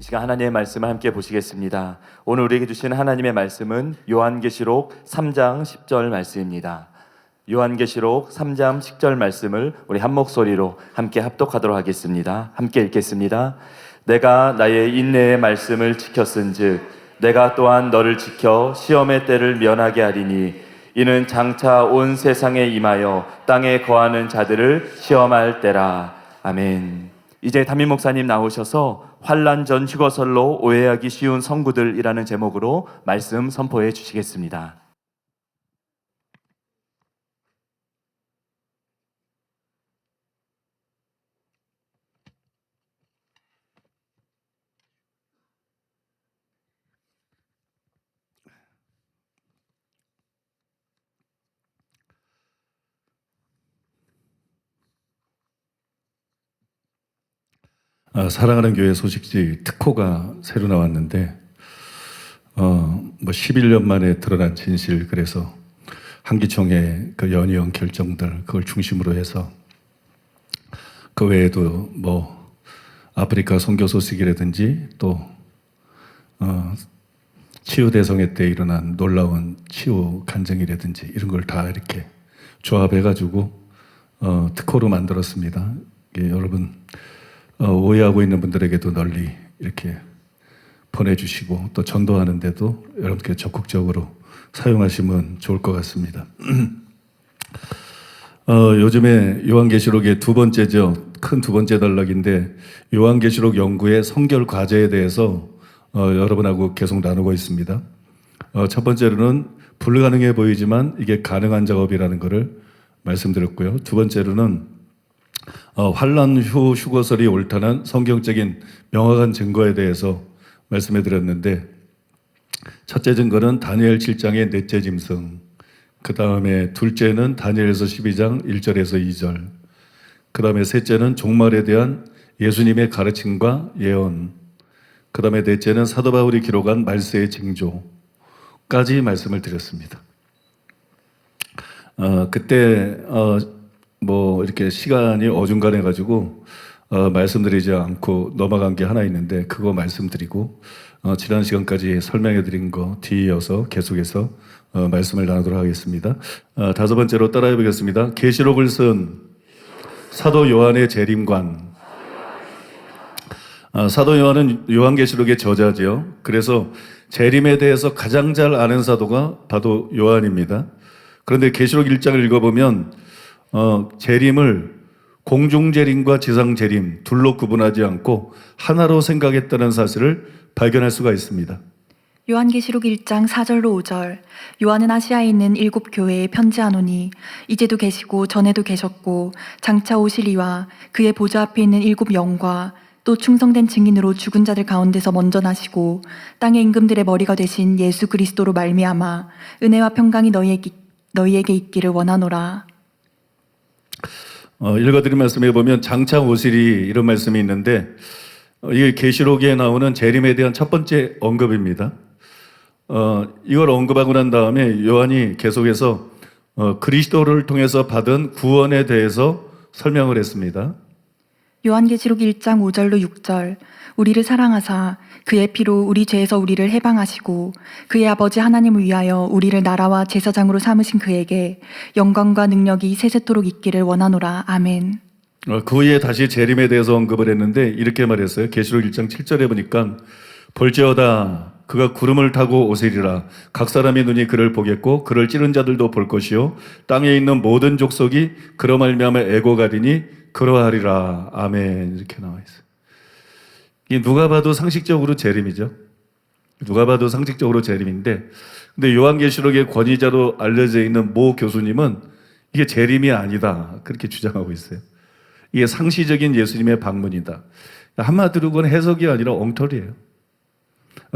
이 시간 하나님의 말씀을 함께 보시겠습니다. 오늘 우리에게 주신 하나님의 말씀은 요한계시록 3장 10절 말씀입니다. 요한계시록 3장 10절 말씀을 우리 한 목소리로 함께 합독하도록 하겠습니다. 함께 읽겠습니다. 내가 나의 인내의 말씀을 지켰은즉 내가 또한 너를 지켜 시험의 때를 면하게 하리니 이는 장차 온 세상에 임하여 땅에 거하는 자들을 시험할 때라. 아멘. 이제 담임 목사님 나오셔서 환난 전 휴거설로 오해하기 쉬운 성구들이라는 제목으로 말씀 선포해 주시겠습니다. 사랑하는 교회 소식지 특호가 새로 나왔는데 11년 만에 드러난 진실, 그래서 한기총의 그 연이은 결정들 그걸 중심으로 해서 그 외에도 아프리카 선교 소식이라든지 또 치유 대성회 때 일어난 놀라운 치유 간증이라든지 이런 걸 다 이렇게 조합해가지고 특호로 만들었습니다. 여러분 오해하고 있는 분들에게도 널리 이렇게 보내주시고 또 전도하는데도 여러분께 적극적으로 사용하시면 좋을 것 같습니다. 요즘에 요한계시록의 두 번째죠. 큰 두 번째 단락인데 요한계시록 연구의 성결 과제에 대해서 여러분하고 계속 나누고 있습니다. 첫 번째로는 불가능해 보이지만 이게 가능한 작업이라는 것을 말씀드렸고요. 두 번째로는 환난 후 휴거설이 옳다는 성경적인 명확한 증거에 대해서 말씀해 드렸는데, 첫째 증거는 다니엘 7장의 넷째 짐승, 그 다음에 둘째는 다니엘서 12장 1절에서 2절, 그 다음에 셋째는 종말에 대한 예수님의 가르침과 예언, 그 다음에 넷째는 사도 바울이 기록한 말세의 징조까지 말씀을 드렸습니다. 그때 이렇게 시간이 어중간해가지고 말씀드리지 않고 넘어간 게 하나 있는데 그거 말씀드리고 지난 시간까지 설명해드린 거 뒤이어서 계속해서 말씀을 나누도록 하겠습니다. 다섯 번째로 따라해 보겠습니다. 계시록을 쓴 사도 요한의 재림관. 사도 요한은 요한계시록의 저자죠. 그래서 재림에 대해서 가장 잘 아는 사도가 바로 요한입니다. 그런데 계시록 1장을 읽어보면 재림을 공중재림과 지상재림 둘로 구분하지 않고 하나로 생각했다는 사실을 발견할 수가 있습니다. 요한계시록 1장 4절로 5절. 요한은 아시아에 있는 7 교회에 편지하노니 이제도 계시고 전에도 계셨고 장차 오시리와 그의 보좌 앞에 있는 7 영과 또 충성된 증인으로 죽은 자들 가운데서 먼저 나시고 땅의 임금들의 머리가 되신 예수 그리스도로 말미암아 은혜와 평강이 너희에게 있기를 원하노라. 읽어드린 말씀에 보면 장차 오시리 이런 말씀이 있는데 이게 계시록에 나오는 재림에 대한 첫 번째 언급입니다. 이걸 언급하고 난 다음에 요한이 계속해서 그리스도를 통해서 받은 구원에 대해서 설명을 했습니다. 요한계시록 1장 5절로 6절. 우리를 사랑하사 그의 피로 우리 죄에서 우리를 해방하시고 그의 아버지 하나님을 위하여 우리를 나라와 제사장으로 삼으신 그에게 영광과 능력이 세세토록 있기를 원하노라. 아멘. 그 후에 다시 재림에 대해서 언급을 했는데 이렇게 말했어요. 계시록 1장 7절에 보니까 볼지어다 그가 구름을 타고 오시리라. 각 사람의 눈이 그를 보겠고 그를 찌른 자들도 볼 것이요 땅에 있는 모든 족속이 그로 말미암아 애고가리니 그러하리라. 아멘. 이렇게 나와 있어요. 이 누가 봐도 상식적으로 재림이죠. 누가 봐도 상식적으로 재림인데, 근데 요한계시록의 권위자로 알려져 있는 모 교수님은 이게 재림이 아니다 그렇게 주장하고 있어요. 이게 상시적인 예수님의 방문이다. 한마디로 그건 해석이 아니라 엉터리예요.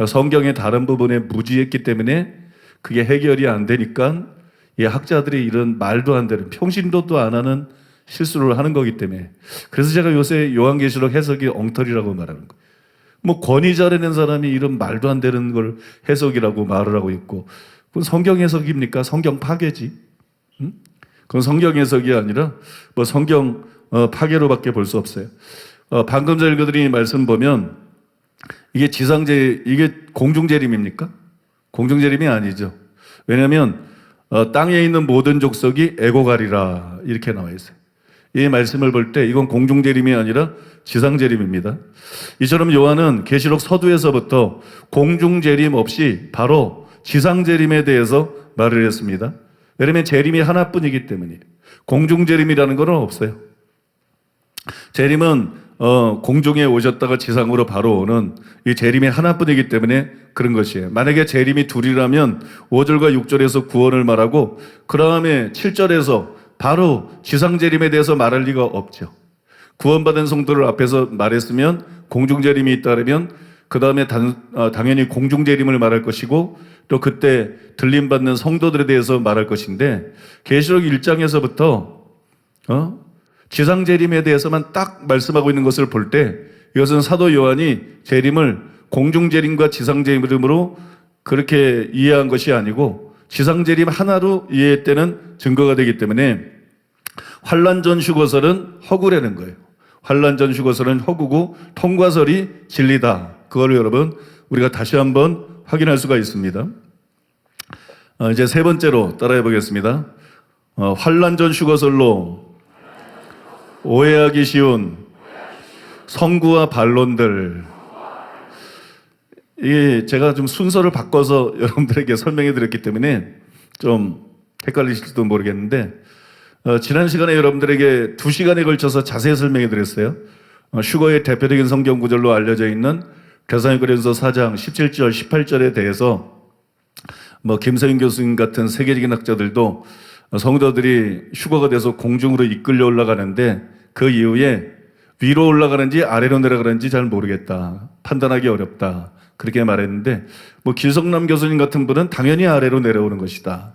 성경의 다른 부분에 무지했기 때문에 그게 해결이 안 되니까 이 학자들이 이런 말도 안 되는 평신도도 안 하는 실수를 하는 거기 때문에, 그래서 제가 요새 요한계시록 해석이 엉터리라고 말하는 거예요. 권위자라는 사람이 이런 말도 안 되는 걸 해석이라고 말을 하고 있고, 그건 성경 해석입니까? 성경 파괴지. 그건 성경 해석이 아니라 성경 파괴로밖에 볼 수 없어요. 방금 전 읽어드린 말씀 보면 이게 이게 공중재림입니까? 공중재림이 아니죠. 왜냐하면 땅에 있는 모든 족속이 애고가리라 이렇게 나와 있어요. 이 말씀을 볼 때 이건 공중재림이 아니라 지상재림입니다. 이처럼 요한은 계시록 서두에서부터 공중재림 없이 바로 지상재림에 대해서 말을 했습니다. 왜냐하면 재림이 하나뿐이기 때문이에요. 공중재림이라는 건 없어요. 재림은 공중에 오셨다가 지상으로 바로 오는 이 재림이 하나뿐이기 때문에 그런 것이에요. 만약에 재림이 둘이라면 5절과 6절에서 구원을 말하고 그 다음에 7절에서 바로 지상 재림에 대해서 말할 리가 없죠. 구원받은 성도를 앞에서 말했으면 공중 재림이 있다면 그 다음에 당연히 공중 재림을 말할 것이고 또 그때 들림 받는 성도들에 대해서 말할 것인데 계시록 1장에서부터 지상 재림에 대해서만 딱 말씀하고 있는 것을 볼 때 이것은 사도 요한이 재림을 공중 재림과 지상 재림으로 그렇게 이해한 것이 아니고 지상 재림 하나로 이해했다는 증거가 되기 때문에 환난 전 휴거설은 허구라는 거예요. 환난 전 휴거설은 허구고 통과설이 진리다. 그걸 여러분 우리가 다시 한번 확인할 수가 있습니다. 이제 세 번째로 따라해 보겠습니다. 환난 전 휴거설로 오해하기 쉬운 성구와 반론들. 이게 제가 좀 순서를 바꿔서 여러분들에게 설명해 드렸기 때문에 좀 헷갈리실지도 모르겠는데 지난 시간에 여러분들에게 2시간에 걸쳐서 자세히 설명해 드렸어요. 휴거의 대표적인 성경 구절로 알려져 있는 데살로니가전서 4장 17절, 18절에 대해서 김서인 교수님 같은 세계적인 학자들도 성도들이 휴거가 돼서 공중으로 이끌려 올라가는데 그 이후에 위로 올라가는지 아래로 내려가는지 잘 모르겠다. 판단하기 어렵다. 그렇게 말했는데 길성남 교수님 같은 분은 당연히 아래로 내려오는 것이다.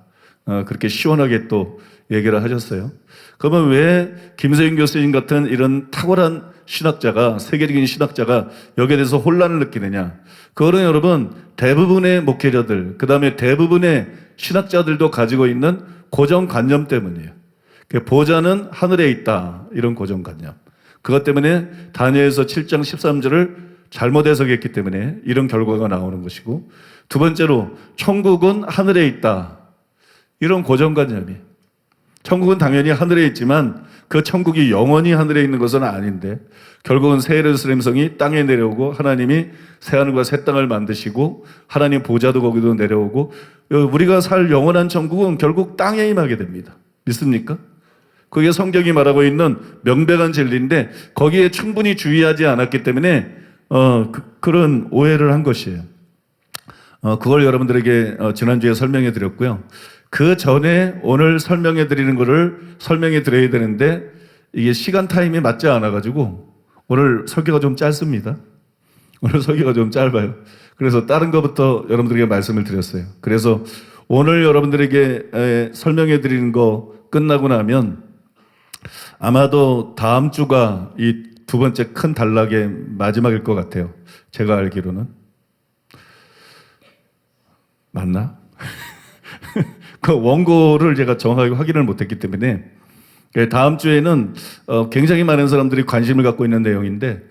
그렇게 시원하게 또 얘기를 하셨어요. 그러면 왜 김서인 교수님 같은 이런 탁월한 신학자가 세계적인 신학자가 여기에 대해서 혼란을 느끼느냐? 그거는 여러분 대부분의 목회자들 그다음에 대부분의 신학자들도 가지고 있는 고정관념 때문이에요. 보좌는 하늘에 있다 이런 고정관념. 그것 때문에 다니엘서 7장 13절을 잘못 해석했기 때문에 이런 결과가 나오는 것이고 두 번째로 천국은 하늘에 있다 이런 고정관념이 천국은 당연히 하늘에 있지만 그 천국이 영원히 하늘에 있는 것은 아닌데 결국은 새 예루살렘 성이 땅에 내려오고 하나님이 새 하늘과 새 땅을 만드시고 하나님 보좌도 거기도 내려오고 우리가 살 영원한 천국은 결국 땅에 임하게 됩니다. 믿습니까? 그게 성경이 말하고 있는 명백한 진리인데 거기에 충분히 주의하지 않았기 때문에 그런 오해를 한 것이에요. 그걸 여러분들에게 지난주에 설명해 드렸고요. 그 전에 오늘 설명해 드리는 거를 설명해 드려야 되는데 이게 시간 타임이 맞지 않아 가지고 오늘 설교가 좀 짧습니다. 오늘 설교가 좀 짧아요. 그래서 다른 것부터 여러분들에게 말씀을 드렸어요. 그래서 오늘 여러분들에게 설명해 드리는 거 끝나고 나면 아마도 다음 주가 이 두 번째 큰 단락의 마지막일 것 같아요. 제가 알기로는. 맞나? 그 원고를 제가 정확하게 확인을 못했기 때문에 다음 주에는 굉장히 많은 사람들이 관심을 갖고 있는 내용인데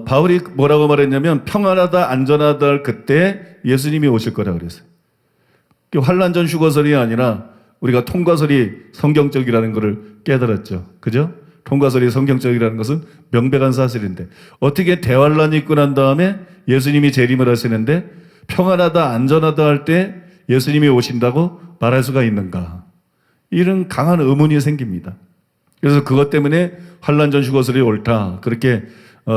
바울이 뭐라고 말했냐면 평안하다 안전하다 할 그때 예수님이 오실 거라고 그랬어요. 환난 전 휴거설이 아니라 우리가 통과설이 성경적이라는 것을 깨달았죠. 그죠? 통과설이 성경적이라는 것은 명백한 사실인데 어떻게 대환란이 있고 난 다음에 예수님이 재림을 하시는데 평안하다 안전하다 할 때 예수님이 오신다고 말할 수가 있는가? 이런 강한 의문이 생깁니다. 그래서 그것 때문에 환난 전 휴거설이 옳다 그렇게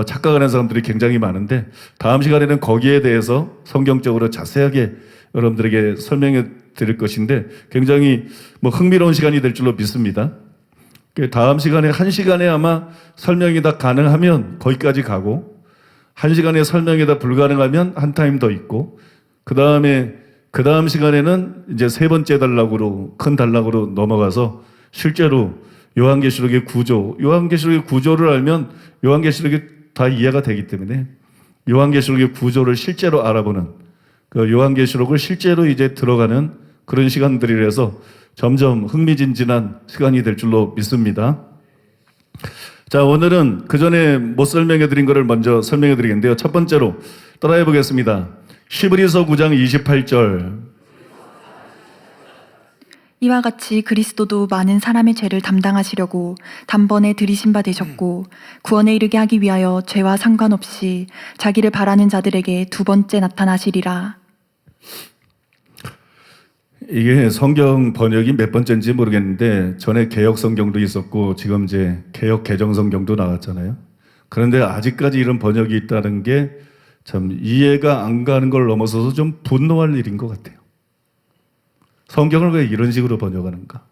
착각하는 사람들이 굉장히 많은데 다음 시간에는 거기에 대해서 성경적으로 자세하게 여러분들에게 설명해 드릴 것인데 굉장히 흥미로운 시간이 될 줄로 믿습니다. 다음 시간에 1시간에 아마 설명이 다 가능하면 거기까지 가고 1시간에 설명이 다 불가능하면 한 타임 더 있고 그 다음 시간에는 이제 세 번째 단락으로 큰 단락으로 넘어가서 실제로 요한계시록의 구조를 알면 요한계시록이 다 이해가 되기 때문에 요한계시록의 구조를 실제로 알아보는 그 요한계시록을 실제로 이제 들어가는 그런 시간들이라서 점점 흥미진진한 시간이 될 줄로 믿습니다. 자, 오늘은 그 전에 못 설명해 드린 것을 먼저 설명해 드리겠는데요. 첫 번째로 따라해 보겠습니다. 히브리서 9장 28절. 이와 같이 그리스도도 많은 사람의 죄를 담당하시려고 단번에 들이신 바 되셨고 구원에 이르게 하기 위하여 죄와 상관없이 자기를 바라는 자들에게 두 번째 나타나시리라. 이게 성경 번역이 몇 번째인지 모르겠는데 전에 개역 성경도 있었고 지금 이제 개역 개정 성경도 나왔잖아요. 그런데 아직까지 이런 번역이 있다는 게 참 이해가 안 가는 걸 넘어서서 좀 분노할 일인 것 같아요. 성경을 왜 이런 식으로 번역하는가?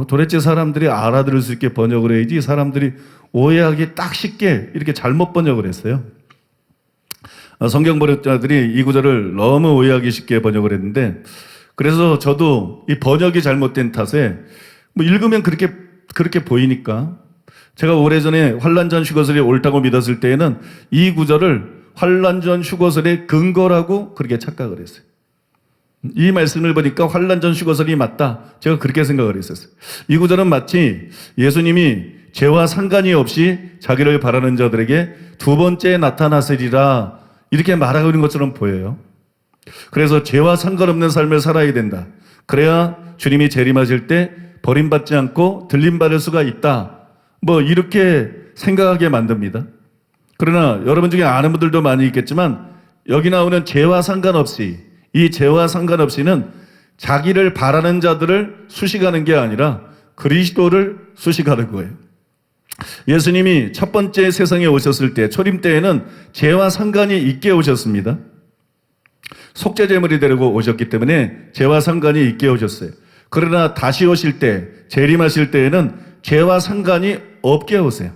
도대체 사람들이 알아들을 수 있게 번역을 해야지 사람들이 오해하기 딱 쉽게 이렇게 잘못 번역을 했어요. 성경 번역자들이 이 구절을 너무 오해하기 쉽게 번역을 했는데 그래서 저도 이 번역이 잘못된 탓에 뭐 읽으면 그렇게 보이니까 제가 오래전에 환란전 휴거설이 옳다고 믿었을 때에는 이 구절을 환란전 휴거설의 근거라고 그렇게 착각을 했어요. 이 말씀을 보니까 환란전 휴거설이 맞다. 제가 그렇게 생각을 했었어요. 이 구절은 마치 예수님이 죄와 상관이 없이 자기를 바라는 자들에게 두 번째 나타나시리라 이렇게 말하고 있는 것처럼 보여요. 그래서 죄와 상관없는 삶을 살아야 된다. 그래야 주님이 재림하실 때 버림받지 않고 들림받을 수가 있다. 뭐 이렇게 생각하게 만듭니다. 그러나 여러분 중에 아는 분들도 많이 있겠지만 여기 나오는 죄와 상관없이 이 죄와 상관없이는 자기를 바라는 자들을 수식하는 게 아니라 그리스도를 수식하는 거예요. 예수님이 첫 번째 세상에 오셨을 때 초림 때에는 죄와 상관이 있게 오셨습니다. 속죄제물이 되려고 오셨기 때문에 죄와 상관이 있게 오셨어요. 그러나 다시 오실 때 재림하실 때에는 죄와 상관이 없게 오세요.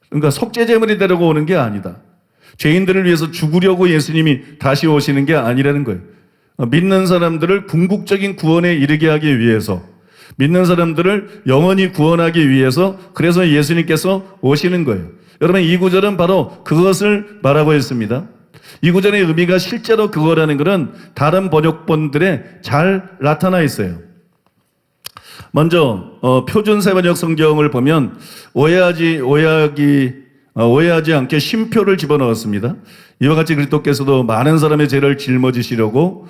그러니까 속죄제물이 되려고 오는 게 아니다. 죄인들을 위해서 죽으려고 예수님이 다시 오시는 게 아니라는 거예요. 믿는 사람들을 궁극적인 구원에 이르게 하기 위해서, 믿는 사람들을 영원히 구원하기 위해서 그래서 예수님께서 오시는 거예요. 여러분 이 구절은 바로 그것을 말하고 있습니다. 이 구절의 의미가 실제로 그거라는 것은 다른 번역본들에 잘 나타나 있어요. 먼저 표준 세번역 성경을 보면 오해하지 않게 쉼표를 집어넣었습니다. 이와 같이 그리스도께서도 많은 사람의 죄를 짊어지시려고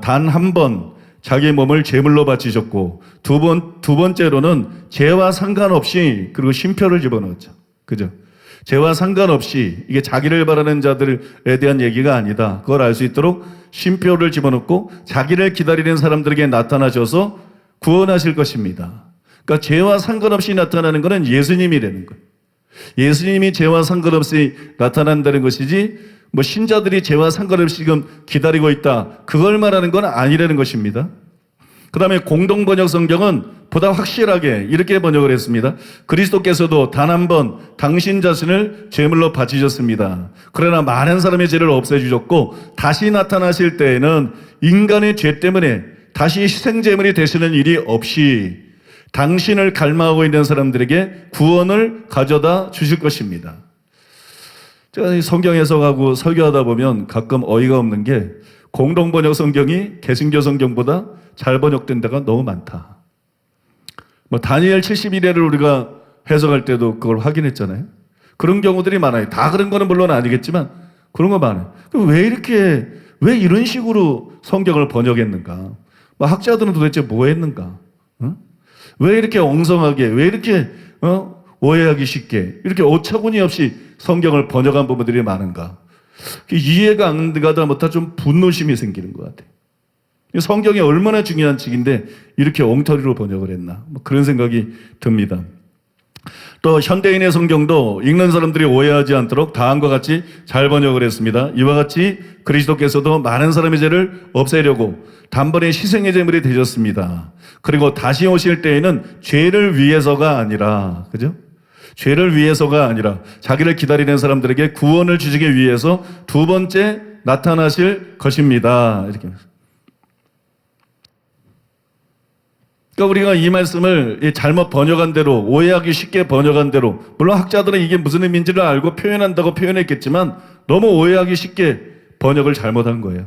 단 한 번 자기 몸을 제물로 바치셨고 두 번째로는 죄와 상관없이 그리고 쉼표를 집어넣었죠. 그죠? 죄와 상관없이 이게 자기를 바라는 자들에 대한 얘기가 아니다. 그걸 알 수 있도록 쉼표를 집어넣고 자기를 기다리는 사람들에게 나타나셔서 구원하실 것입니다. 그러니까 죄와 상관없이 나타나는 것은 예수님이라는 거예요. 예수님이 죄와 상관없이 나타난다는 것이지 뭐 신자들이 죄와 상관없이 지금 기다리고 있다. 그걸 말하는 건 아니라는 것입니다. 그 다음에 공동번역 성경은 보다 확실하게 이렇게 번역을 했습니다. 그리스도께서도 단 한 번 당신 자신을 제물로 바치셨습니다. 그러나 많은 사람의 죄를 없애주셨고 다시 나타나실 때에는 인간의 죄 때문에 다시 희생제물이 되시는 일이 없이 당신을 갈망하고 있는 사람들에게 구원을 가져다 주실 것입니다. 제가 성경 해석하고 설교하다 보면 가끔 어이가 없는 게 공동번역 성경이 개신교 성경보다 잘 번역된 데가 너무 많다. 뭐 다니엘 71회를 우리가 해석할 때도 그걸 확인했잖아요. 그런 경우들이 많아요. 다 그런 거는 물론 아니겠지만 그런 거 많아요. 왜 이런 식으로 성경을 번역했는가? 뭐 학자들은 도대체 뭐 했는가? 왜 이렇게 엉성하게, 왜 이렇게 오해하기 쉽게 이렇게 오차구니 없이 성경을 번역한 부분들이 많은가? 이해가 안 가다 못하 좀 분노심이 생기는 것 같아요. 성경이 얼마나 중요한 책인데 이렇게 엉터리로 번역을 했나? 뭐 그런 생각이 듭니다. 또 현대인의 성경도 읽는 사람들이 오해하지 않도록 다음과 같이 잘 번역을 했습니다. 이와 같이 그리스도께서도 많은 사람의 죄를 없애려고 단번에 희생의 제물이 되셨습니다. 그리고 다시 오실 때에는 죄를 위해서가 아니라, 그죠? 죄를 위해서가 아니라 자기를 기다리는 사람들에게 구원을 주시기 위해서 두 번째 나타나실 것입니다. 이렇게. 그러니까 우리가 이 말씀을 잘못 번역한 대로, 오해하기 쉽게 번역한 대로, 물론 학자들은 이게 무슨 의미인지를 알고 표현한다고 표현했겠지만 너무 오해하기 쉽게 번역을 잘못한 거예요.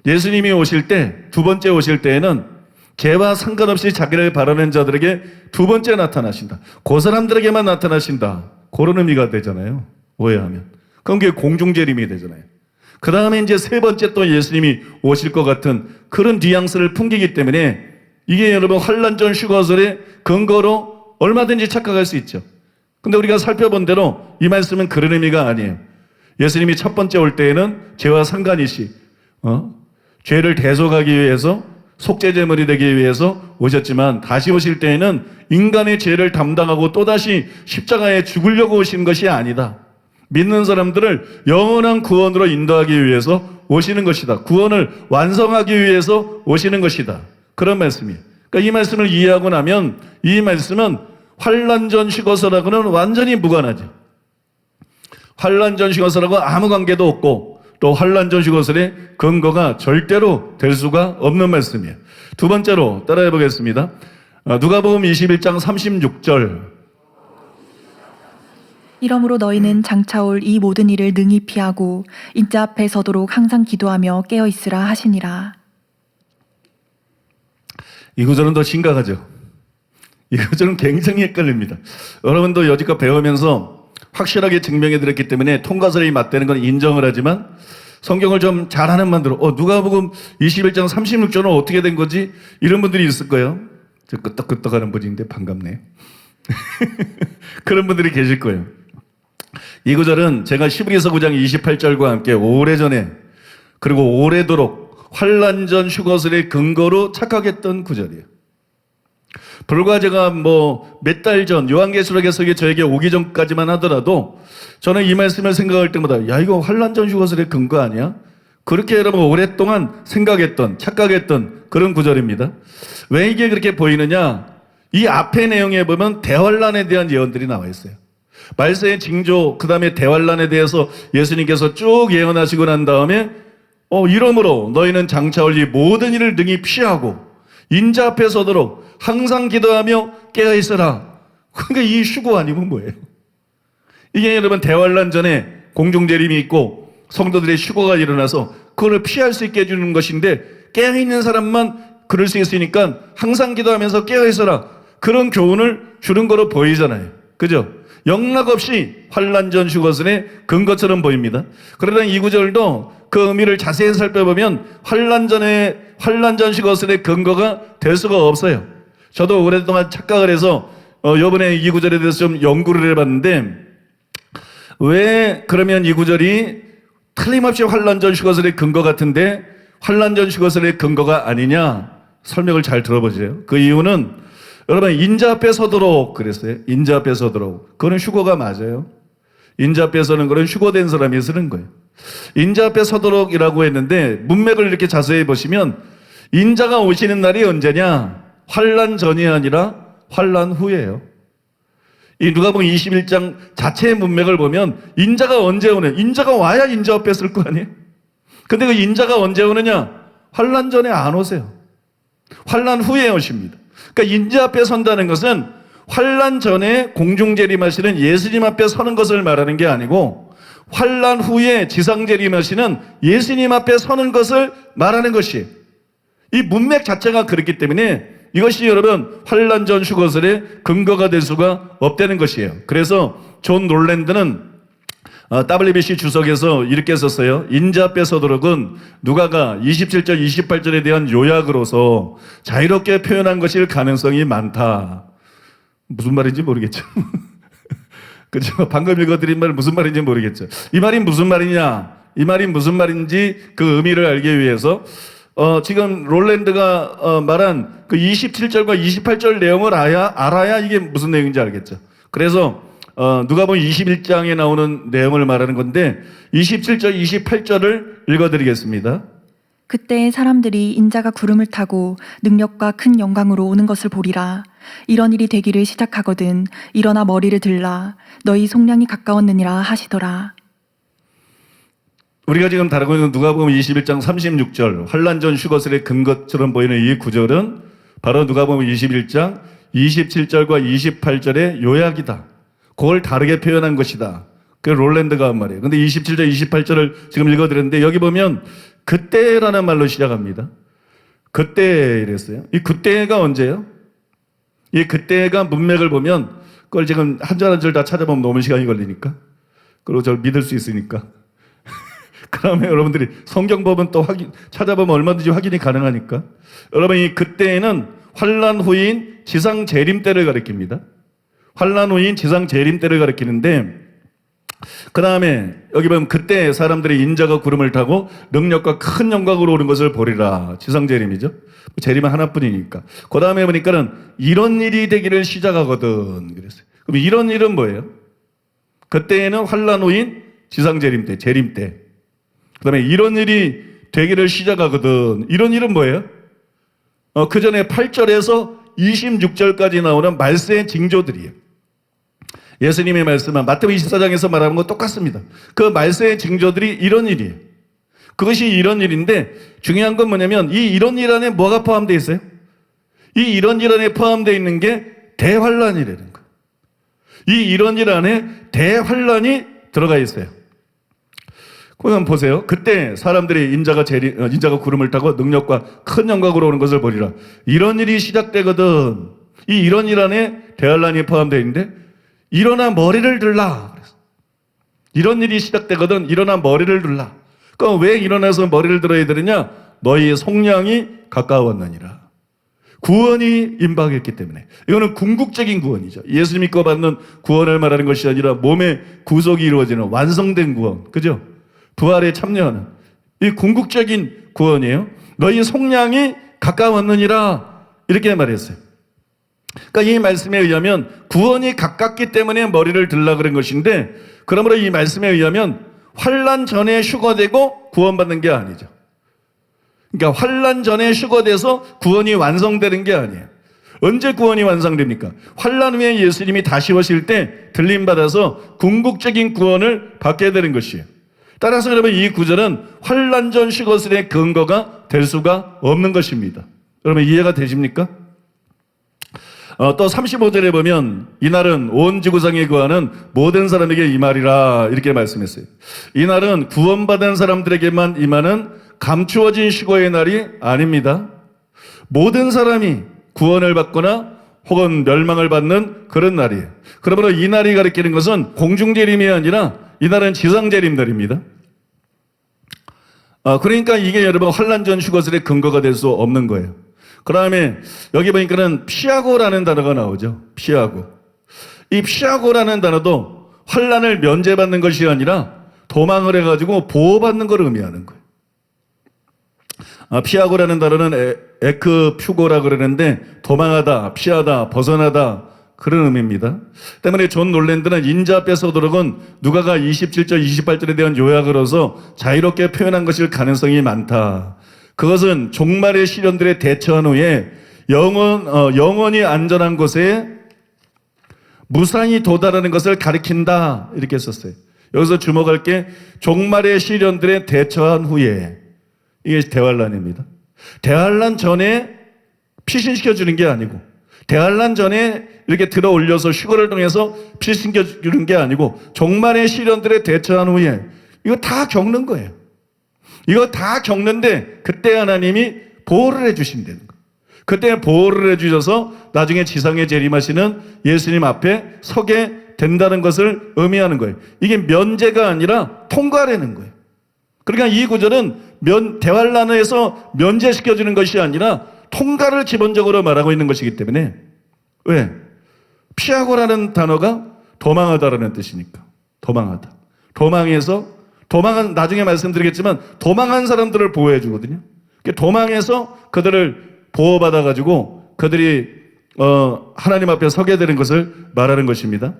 예수님이 오실 때, 두 번째 오실 때에는 죄와 상관없이 자기를 바라는 자들에게 두 번째 나타나신다. 그 사람들에게만 나타나신다. 그런 의미가 되잖아요. 오해하면. 그럼 그게 공중재림이 되잖아요. 그 다음에 이제 세 번째 또 예수님이 오실 것 같은 그런 뉘앙스를 풍기기 때문에 이게 여러분 환란전 휴거설의 근거로 얼마든지 착각할 수 있죠. 근데 우리가 살펴본 대로 이 말씀은 그런 의미가 아니에요. 예수님이 첫 번째 올 때에는 죄와 상관이시, 죄를 대속하기 위해서 속죄제물이 되기 위해서 오셨지만 다시 오실 때에는 인간의 죄를 담당하고 또다시 십자가에 죽으려고 오신 것이 아니다. 믿는 사람들을 영원한 구원으로 인도하기 위해서 오시는 것이다. 구원을 완성하기 위해서 오시는 것이다. 그런 말씀이에요. 그러니까 이 말씀을 이해하고 나면 이 말씀은 환란전 휴거설하고는 완전히 무관하죠. 환란전 휴거설하고 아무 관계도 없고 또 환란전 휴거설의 근거가 절대로 될 수가 없는 말씀이에요. 두 번째로 따라해 보겠습니다. 누가복음 21장 36절. 이러므로 너희는 장차 올 이 모든 일을 능히 피하고 인자 앞에 서도록 항상 기도하며 깨어 있으라 하시니라. 이 구절은 더 심각하죠. 이 구절은 굉장히 헷갈립니다. 여러분도 여지껏 배우면서 확실하게 증명해 드렸기 때문에 통과설이 맞다는 건 인정을 하지만 성경을 좀 잘하는 분들은 누가복음 21장 36절은 어떻게 된 거지? 이런 분들이 있을 거예요. 저 끄떡끄떡하는 분인데 반갑네요. 그런 분들이 계실 거예요. 이 구절은 제가 히브리서 9장 28절과 함께 오래전에 그리고 오래도록 환란전 휴거설의 근거로 착각했던 구절이에요. 불과 제가 몇 달 전 요한계시록에서 이게 저에게 오기 전까지만 하더라도 저는 이 말씀을 생각할 때마다 야 이거 환란전 휴거설의 근거 아니야? 그렇게 여러분 오랫동안 생각했던 착각했던 그런 구절입니다. 왜 이게 그렇게 보이느냐? 이 앞의 내용에 보면 대환란에 대한 예언들이 나와 있어요. 말세의 징조 그 다음에 대환란에 대해서 예수님께서 쭉 예언하시고 난 다음에 이러므로 너희는 장차 올 이 모든 일을 능히 피하고 인자 앞에 서도록 항상 기도하며 깨어 있어라. 그러니까 이 휴거 아니면 뭐예요? 이게 여러분 대환란 전에 공중재림이 있고 성도들의 휴거가 일어나서 그걸 피할 수 있게 해주는 것인데 깨어 있는 사람만 그럴 수 있으니까 항상 기도하면서 깨어 있어라. 그런 교훈을 주는 거로 보이잖아요. 그죠? 영락없이 환란전 휴거설의 근거처럼 보입니다. 그러나 이 구절도 그 의미를 자세히 살펴보면 환란전 휴거설의 근거가 될 수가 없어요. 저도 오랫동안 착각을 해서 이번에 이 구절에 대해서 좀 연구를 해봤는데 왜 그러면 이 구절이 틀림없이 환란전 휴거설의 근거 같은데 환란전 휴거설의 근거가 아니냐 설명을 잘 들어보세요. 그 이유는 여러분 인자 앞에 서도록 그랬어요. 인자 앞에 서도록. 그거는 휴거가 맞아요. 인자 앞에 서는 거는 휴거된 사람이 쓰는 거예요. 인자 앞에 서도록이라고 했는데 문맥을 이렇게 자세히 보시면 인자가 오시는 날이 언제냐? 환란 전이 아니라 환란 후예요. 이 누가복음 21장 자체의 문맥을 보면 인자가 언제 오냐? 인자가 와야 인자 앞에 쓸 거 아니에요? 근데 그 인자가 언제 오느냐? 환란 전에 안 오세요. 환란 후에 오십니다. 그러니까 인자 앞에 선다는 것은 환란 전에 공중재림하시는 예수님 앞에 서는 것을 말하는 게 아니고 환란 후에 지상재림하시는 예수님 앞에 서는 것을 말하는 것이에요. 이 문맥 자체가 그렇기 때문에 이것이 여러분 환란전 휴거설의 근거가 될 수가 없다는 것이에요. 그래서 존 놀랜드는 WBC 주석에서 이렇게 썼어요. 인자 앞에 서도록은 누가가 27절, 28절에 대한 요약으로서 자유롭게 표현한 것일 가능성이 많다. 무슨 말인지 모르겠죠. 그죠? 방금 읽어드린 말 무슨 말인지 모르겠죠. 이 말이 무슨 말이냐? 이 말이 무슨 말인지 그 의미를 알기 위해서 지금 롤랜드가 말한 그 27절과 28절 내용을 알아야 이게 무슨 내용인지 알겠죠. 그래서 누가복음 21장에 나오는 내용을 말하는 건데 27절, 28절을 읽어드리겠습니다. 그때 사람들이 인자가 구름을 타고 능력과 큰 영광으로 오는 것을 보리라. 이런 일이 되기를 시작하거든 일어나 머리를 들라. 너희 속량이 가까웠느니라 하시더라. 우리가 지금 다루고 있는 누가복음 21장 36절 환란전 휴거설의 근거처럼 보이는 이 구절은 바로 누가복음 21장 27절과 28절의 요약이다. 그걸 다르게 표현한 것이다. 그게 롤랜드가 한 말이에요. 근데 27절, 28절을 지금 읽어드렸는데 여기 보면 그때라는 말로 시작합니다. 그때 이랬어요. 이 그때가 언제예요? 이 그때가 문맥을 보면 그걸 지금 한 절 한 절 다 찾아보면 너무 시간이 걸리니까 그리고 저를 믿을 수 있으니까. 그러면 여러분들이 성경 보면 또 찾아보면 얼마든지 확인이 가능하니까. 여러분이 그때에는 환란 후인 지상 재림 때를 가리킵니다. 환란 후인 지상 재림 때를 가리키는데, 그 다음에 여기 보면 그때 사람들이 인자가 구름을 타고 능력과 큰 영광으로 오는 것을 보리라. 지상 재림이죠. 재림은 하나뿐이니까. 그 다음에 보니까는 이런 일이 되기를 시작하거든. 그랬어요. 그럼 이런 일은 뭐예요? 그때에는 환란 후인 지상 재림 때, 재림 때. 그 다음에 이런 일이 되기를 시작하거든. 이런 일은 뭐예요? 그 전에 8절에서 26절까지 나오는 말세의 징조들이에요. 예수님의 말씀은 마태복음 24장에서 말하는 거 똑같습니다. 그 말세의 징조들이 이런 일이에요. 그것이 이런 일인데 중요한 건 뭐냐면 이런 일 안에 뭐가 포함되어 있어요? 이런 일 안에 포함되어 있는 게 대환란이라는 거예요. 이런 일 안에 대환란이 들어가 있어요. 그럼 보세요. 그때 사람들이 인자가 구름을 타고 능력과 큰 영광으로 오는 것을 보리라. 이런 일이 시작되거든. 이런 일 안에 대환란이 포함되어 있는데 일어나 머리를 들라. 이런 일이 시작되거든. 일어나 머리를 들라. 그럼 왜 일어나서 머리를 들어야 되느냐? 너희의 속량이 가까웠느니라. 구원이 임박했기 때문에. 이거는 궁극적인 구원이죠. 예수 믿고 받는 구원을 말하는 것이 아니라 몸의 구속이 이루어지는 완성된 구원. 그죠? 부활에 참여하는 이 궁극적인 구원이에요. 너희 속량이 가까웠느니라. 이렇게 말했어요. 그러니까 이 말씀에 의하면 구원이 가깝기 때문에 머리를 들라 그런 것인데, 그러므로 이 말씀에 의하면 환란 전에 휴거되고 구원받는 게 아니죠. 그러니까 환란 전에 휴거돼서 구원이 완성되는 게 아니에요. 언제 구원이 완성됩니까? 환란 후에 예수님이 다시 오실 때 들림받아서 궁극적인 구원을 받게 되는 것이에요. 따라서 여러분 이 구절은 환란 전 휴거설의 근거가 될 수가 없는 것입니다. 여러분 이해가 되십니까? 또 35절에 보면 이날은 온 지구상에 거하는 모든 사람에게 이 말이라 이렇게 말씀했어요. 이날은 구원받은 사람들에게만 임하는 감추어진 휴거의 날이 아닙니다. 모든 사람이 구원을 받거나 혹은 멸망을 받는 그런 날이에요. 그러므로 이 날이 가리키는 것은 공중재림이 아니라 이날은 지상재림날입니다. 그러니까 이게 여러분 환란 전 휴거설의 근거가 될 수 없는 거예요. 그 다음에 여기 보니까는 피하고라는 단어가 나오죠. 피하고. 이 피하고라는 단어도 환란을 면제받는 것이 아니라 도망을 해가지고 보호받는 걸 의미하는 거예요. 피하고라는 단어는 에크퓨고라 그러는데 도망하다, 피하다, 벗어나다 그런 의미입니다. 때문에 존 놀랜드는 인자 앞에 서도록은 누가가 27절, 28절에 대한 요약으로서 자유롭게 표현한 것일 가능성이 많다. 그것은 종말의 시련들에 대처한 후에 영원히 안전한 곳에 무상히 도달하는 것을 가리킨다 이렇게 썼어요. 여기서 주목할 게 종말의 시련들에 대처한 후에, 이게 대환란입니다. 대환란 전에 피신시켜주는 게 아니고, 대환란 전에 이렇게 들어 올려서 휴거를 통해서 피신시켜주는 게 아니고, 종말의 시련들에 대처한 후에 이거 다 겪는 거예요. 이거 다 겪는데 그때 하나님이 보호를 해주신다는 거예요. 그때 보호를 해주셔서 나중에 지상에 재림하시는 예수님 앞에 서게 된다는 것을 의미하는 거예요. 이게 면제가 아니라 통과라는 거예요. 그러니까 이 구절은 대환란에서 면제시켜주는 것이 아니라 통과를 기본적으로 말하고 있는 것이기 때문에, 왜? 피하고라는 단어가 도망하다라는 뜻이니까. 도망하다. 도망한, 나중에 말씀드리겠지만 도망한 사람들을 보호해 주거든요. 도망해서 그들을 보호받아가지고 그들이 하나님 앞에 서게 되는 것을 말하는 것입니다.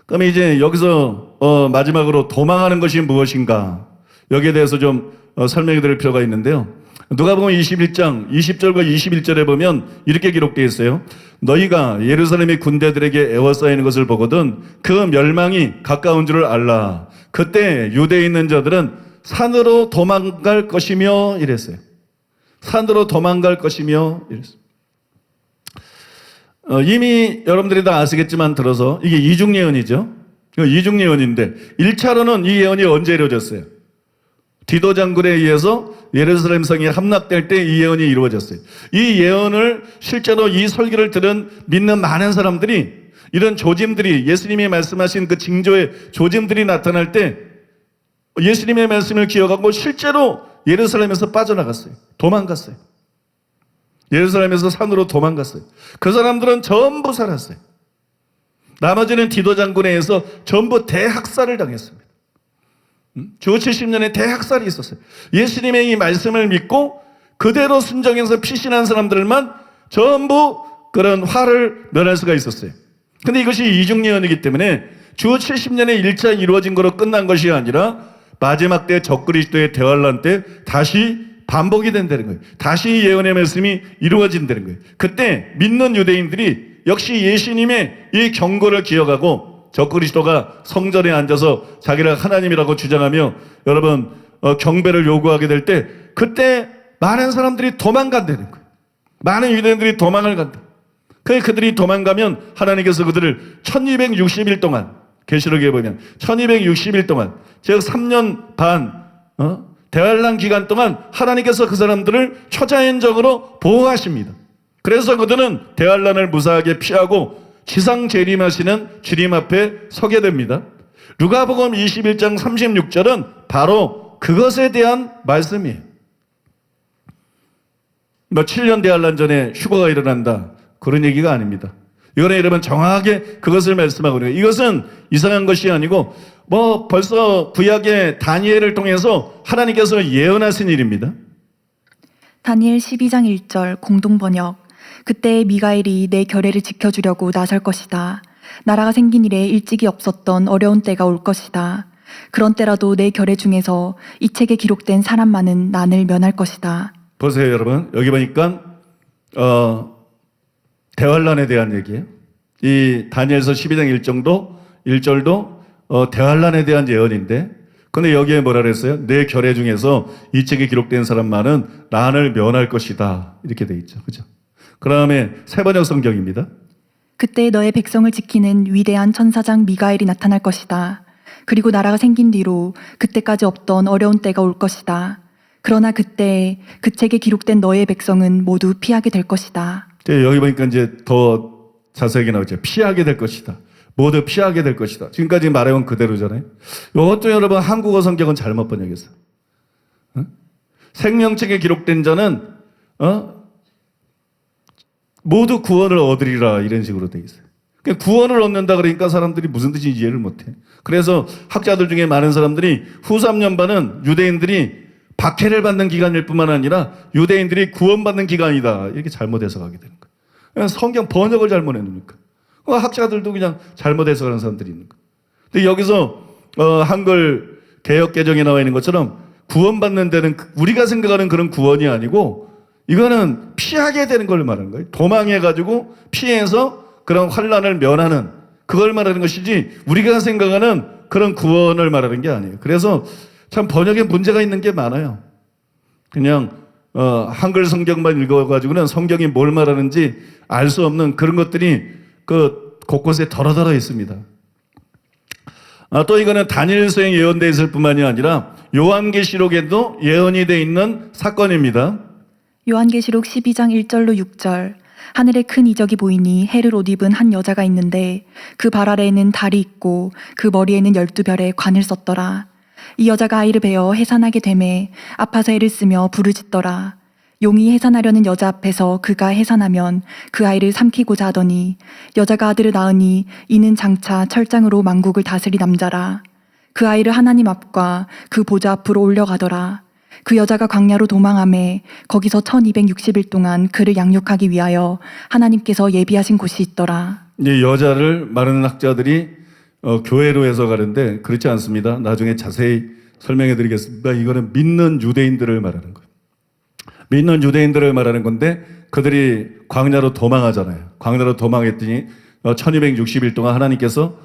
그럼 이제 여기서 마지막으로 도망하는 것이 무엇인가, 여기에 대해서 좀 설명해 드릴 필요가 있는데요. 누가복음 21장 20절과 21절에 보면 이렇게 기록되어 있어요. 너희가 예루살렘의 군대들에게 에워싸이는 것을 보거든 그 멸망이 가까운 줄을 알라. 그때 유대에 있는 자들은 산으로 도망갈 것이며 이랬어요. 산으로 도망갈 것이며 이랬어요. 이미 여러분들이 다 아시겠지만 들어서 이게 이중예언이죠. 이중예언인데 1차로는 이 예언이 언제 이루어졌어요? 디도 장군에 의해서 예루살렘 성이 함락될 때 이 예언이 이루어졌어요. 이 예언을 실제로 이 설교를 들은 믿는 많은 사람들이 이런 조짐들이 예수님이 말씀하신 그 징조의 조짐들이 나타날 때 예수님의 말씀을 기억하고 실제로 예루살렘에서 빠져나갔어요. 도망갔어요. 예루살렘에서 산으로 도망갔어요. 그 사람들은 전부 살았어요. 나머지는 디도 장군에 의해서 전부 대학살을 당했습니다. 주 70년에 대학살이 있었어요. 예수님의 이 말씀을 믿고 그대로 순종해서 피신한 사람들만 전부 그런 화를 면할 수가 있었어요. 근데 이것이 이중예언이기 때문에 주 70년에 1차 이루어진 거로 끝난 것이 아니라 마지막 때 적그리스도의 대환란 때 다시 반복이 된다는 거예요. 다시 예언의 말씀이 이루어진다는 거예요. 그때 믿는 유대인들이 역시 예수님의 이 경고를 기억하고 적그리스도가 성전에 앉아서 자기를 하나님이라고 주장하며 여러분 경배를 요구하게 될 때 그때 많은 사람들이 도망간다는 거예요. 많은 유대인들이 도망을 간다. 그들이 도망가면 하나님께서 그들을 1260일 동안 계시록에 보면 1260일 동안 즉 3년 반 대환란 기간 동안 하나님께서 그 사람들을 초자연적으로 보호하십니다. 그래서 그들은 대환란을 무사하게 피하고 지상 재림하시는 주님 앞에 서게 됩니다. 누가복음 21장 36절은 바로 그것에 대한 말씀이에요. 7년 대환란 전에 휴거가 일어난다. 그런 얘기가 아닙니다. 이거는 여러분 정확하게 그것을 말씀하고 있는 거예요. 이것은 이상한 것이 아니고 벌써 구약의 다니엘을 통해서 하나님께서 예언하신 일입니다. 다니엘 12장 1절 공동번역. 그때 미가엘이 내 결례를 지켜주려고 나설 것이다. 나라가 생긴 이래 일찍이 없었던 어려운 때가 올 것이다. 그런 때라도 내 결례 중에서 이 책에 기록된 사람만은 난을 면할 것이다. 보세요 여러분. 여기 보니까 대환란에 대한 얘기예요. 이 다니엘서 12장 1절도 대환란에 대한 예언인데 근데 여기에 뭐라 그랬어요? 내 결례 중에서 이 책에 기록된 사람만은 난을 면할 것이다. 이렇게 돼 있죠. 그죠? 그 다음에 세번역 성경입니다. 그때 너의 백성을 지키는 위대한 천사장 미가엘이 나타날 것이다. 그리고 나라가 생긴 뒤로 그때까지 없던 어려운 때가 올 것이다. 그러나 그때 그 책에 기록된 너의 백성은 모두 피하게 될 것이다. 여기 보니까 이제 더 자세하게 나오죠. 피하게 될 것이다. 모두 피하게 될 것이다. 지금까지 말해온 그대로잖아요. 이것도 여러분 한국어 성경은 잘못 번역했어요. 생명책에 기록된 자는 모두 구원을 얻으리라 이런 식으로 돼 있어요. 구원을 얻는다 그러니까 사람들이 무슨 뜻인지 이해를 못해. 그래서 학자들 중에 많은 사람들이 후 3년반은 유대인들이 박해를 받는 기간일 뿐만 아니라 유대인들이 구원받는 기간이다 이렇게 잘못 해석하게 되는 거예요. 그냥 성경 번역을 잘못 해놓으니까. 학자들도 그냥 잘못 해석하는 사람들이 있는 거예요. 근데 여기서 한글 개역 개정에 나와 있는 것처럼 구원받는 데는 우리가 생각하는 그런 구원이 아니고 이거는 피하게 되는 걸 말하는 거예요. 도망해가지고 피해서 그런 환난을 면하는 그걸 말하는 것이지 우리가 생각하는 그런 구원을 말하는 게 아니에요. 그래서 참 번역에 문제가 있는 게 많아요. 그냥 한글 성경만 읽어가지고는 성경이 뭘 말하는지 알 수 없는 그런 것들이 그 곳곳에 덜어덜어 있습니다. 또 이거는 다니엘서에 예언되어 있을 뿐만이 아니라 요한계시록에도 예언이 되어 있는 사건입니다. 요한계시록 12장 1절로 6절. 하늘에 큰 이적이 보이니 해를 옷 입은 한 여자가 있는데 그 발 아래에는 달이 있고 그 머리에는 12별의 관을 썼더라. 이 여자가 아이를 베어 해산하게 되매 아파서 애를 쓰며 부르짖더라. 용이 해산하려는 여자 앞에서 그가 해산하면 그 아이를 삼키고자 하더니 여자가 아들을 낳으니 이는 장차 철장으로 만국을 다스릴 남자라. 그 아이를 하나님 앞과 그 보좌 앞으로 올려가더라. 그 여자가 광야로 도망하매 거기서 1260일 동안 그를 양육하기 위하여 하나님께서 예비하신 곳이 있더라. 이 여자를 많은 학자들이 교회로 해석하는데 그렇지 않습니다. 나중에 자세히 설명해 드리겠습니다. 이거는 믿는 유대인들을 말하는 거예요. 믿는 유대인들을 말하는 건데 그들이 광야로 도망하잖아요. 광야로 도망했더니 1260일 동안 하나님께서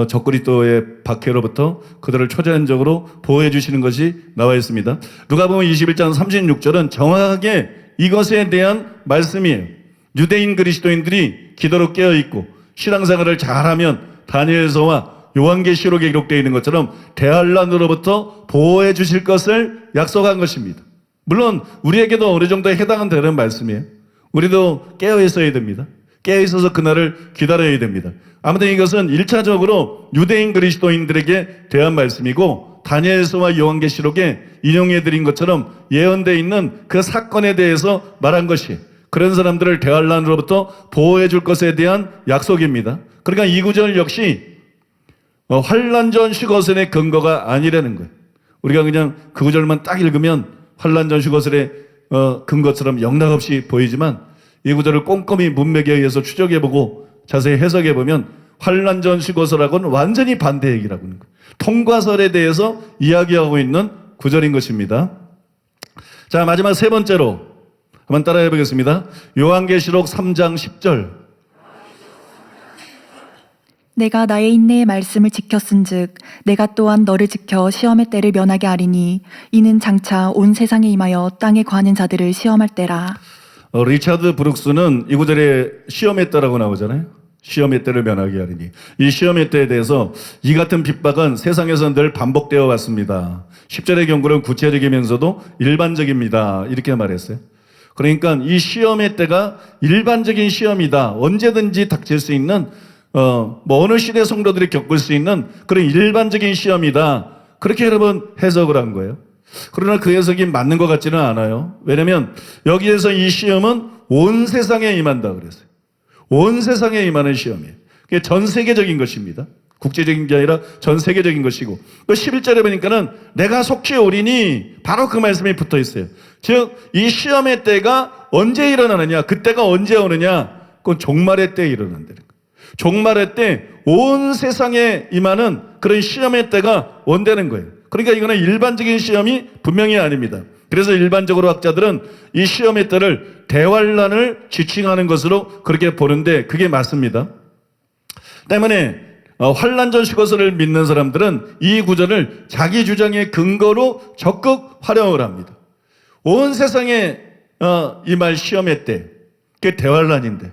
적그리스도의 박해로부터 그들을 초자연적으로 보호해 주시는 것이 나와 있습니다. 누가복음 21장 36절은 정확하게 이것에 대한 말씀이에요. 유대인 그리스도인들이 기도로 깨어있고 신앙생활을 잘하면 다니엘서와 요한계시록에 기록되어 있는 것처럼 대환란으로부터 보호해 주실 것을 약속한 것입니다. 물론 우리에게도 어느 정도 해당은 되는 말씀이에요. 우리도 깨어 있어야 됩니다. 깨어 있어서 그날을 기다려야 됩니다. 아무튼 이것은 1차적으로 유대인 그리스도인들에게 대한 말씀이고, 다니엘서와 요한계시록에 인용해 드린 것처럼 예언되어 있는 그 사건에 대해서 말한 것이 그런 사람들을 대환란으로부터 보호해 줄 것에 대한 약속입니다. 그러니까 이 구절 역시 환란 전 휴거설의 근거가 아니라는 거예요. 우리가 그냥 그 구절만 딱 읽으면 환란 전 휴거설의 근거처럼 영락없이 보이지만, 이 구절을 꼼꼼히 문맥에 의해서 추적해보고 자세히 해석해보면 환란 전 휴거설하고는 완전히 반대 얘기라고 하는 거예요. 통과설에 대해서 이야기하고 있는 구절인 것입니다. 자, 마지막 세 번째로 한번 따라해 보겠습니다. 요한계시록 3장 10절. 내가 나의 인내의 말씀을 지켰은즉 내가 또한 너를 지켜 시험의 때를 면하게 하리니 이는 장차 온 세상에 임하여 땅에 거하는 자들을 시험할 때라. 리차드 브룩스는 이 구절에 시험의 때라고 나오잖아요. 시험의 때를 면하게 하리니. 이 시험의 때에 대해서 이 같은 핍박은 세상에서 늘 반복되어 왔습니다. 10절의 경고는 구체적이면서도 일반적입니다. 이렇게 말했어요. 그러니까 이 시험의 때가 일반적인 시험이다. 언제든지 닥칠 수 있는 어느 시대 성도들이 겪을 수 있는 그런 일반적인 시험이다. 그렇게 여러분 해석을 한 거예요. 그러나 그 해석이 맞는 것 같지는 않아요. 왜냐하면 여기에서 이 시험은 온 세상에 임한다 그랬어요. 온 세상에 임하는 시험이에요. 그게 전 세계적인 것입니다. 국제적인 게 아니라 전 세계적인 것이고, 그 11절에 보니까는 내가 속히 오리니 바로 그 말씀이 붙어 있어요. 즉 이 시험의 때가 언제 일어나느냐, 그때가 언제 오느냐, 그건 종말의 때에 일어난다는 거예요. 종말의 때 온 세상에 임하는 그런 시험의 때가 온다는 거예요. 그러니까 이거는 일반적인 시험이 분명히 아닙니다. 그래서 일반적으로 학자들은 이 시험의 때를 대환란을 지칭하는 것으로 그렇게 보는데 그게 맞습니다. 때문에 환란 전 휴거설을 믿는 사람들은 이 구절을 자기 주장의 근거로 적극 활용을 합니다. 온 세상에 임할 시험의 때, 그게 대환란인데,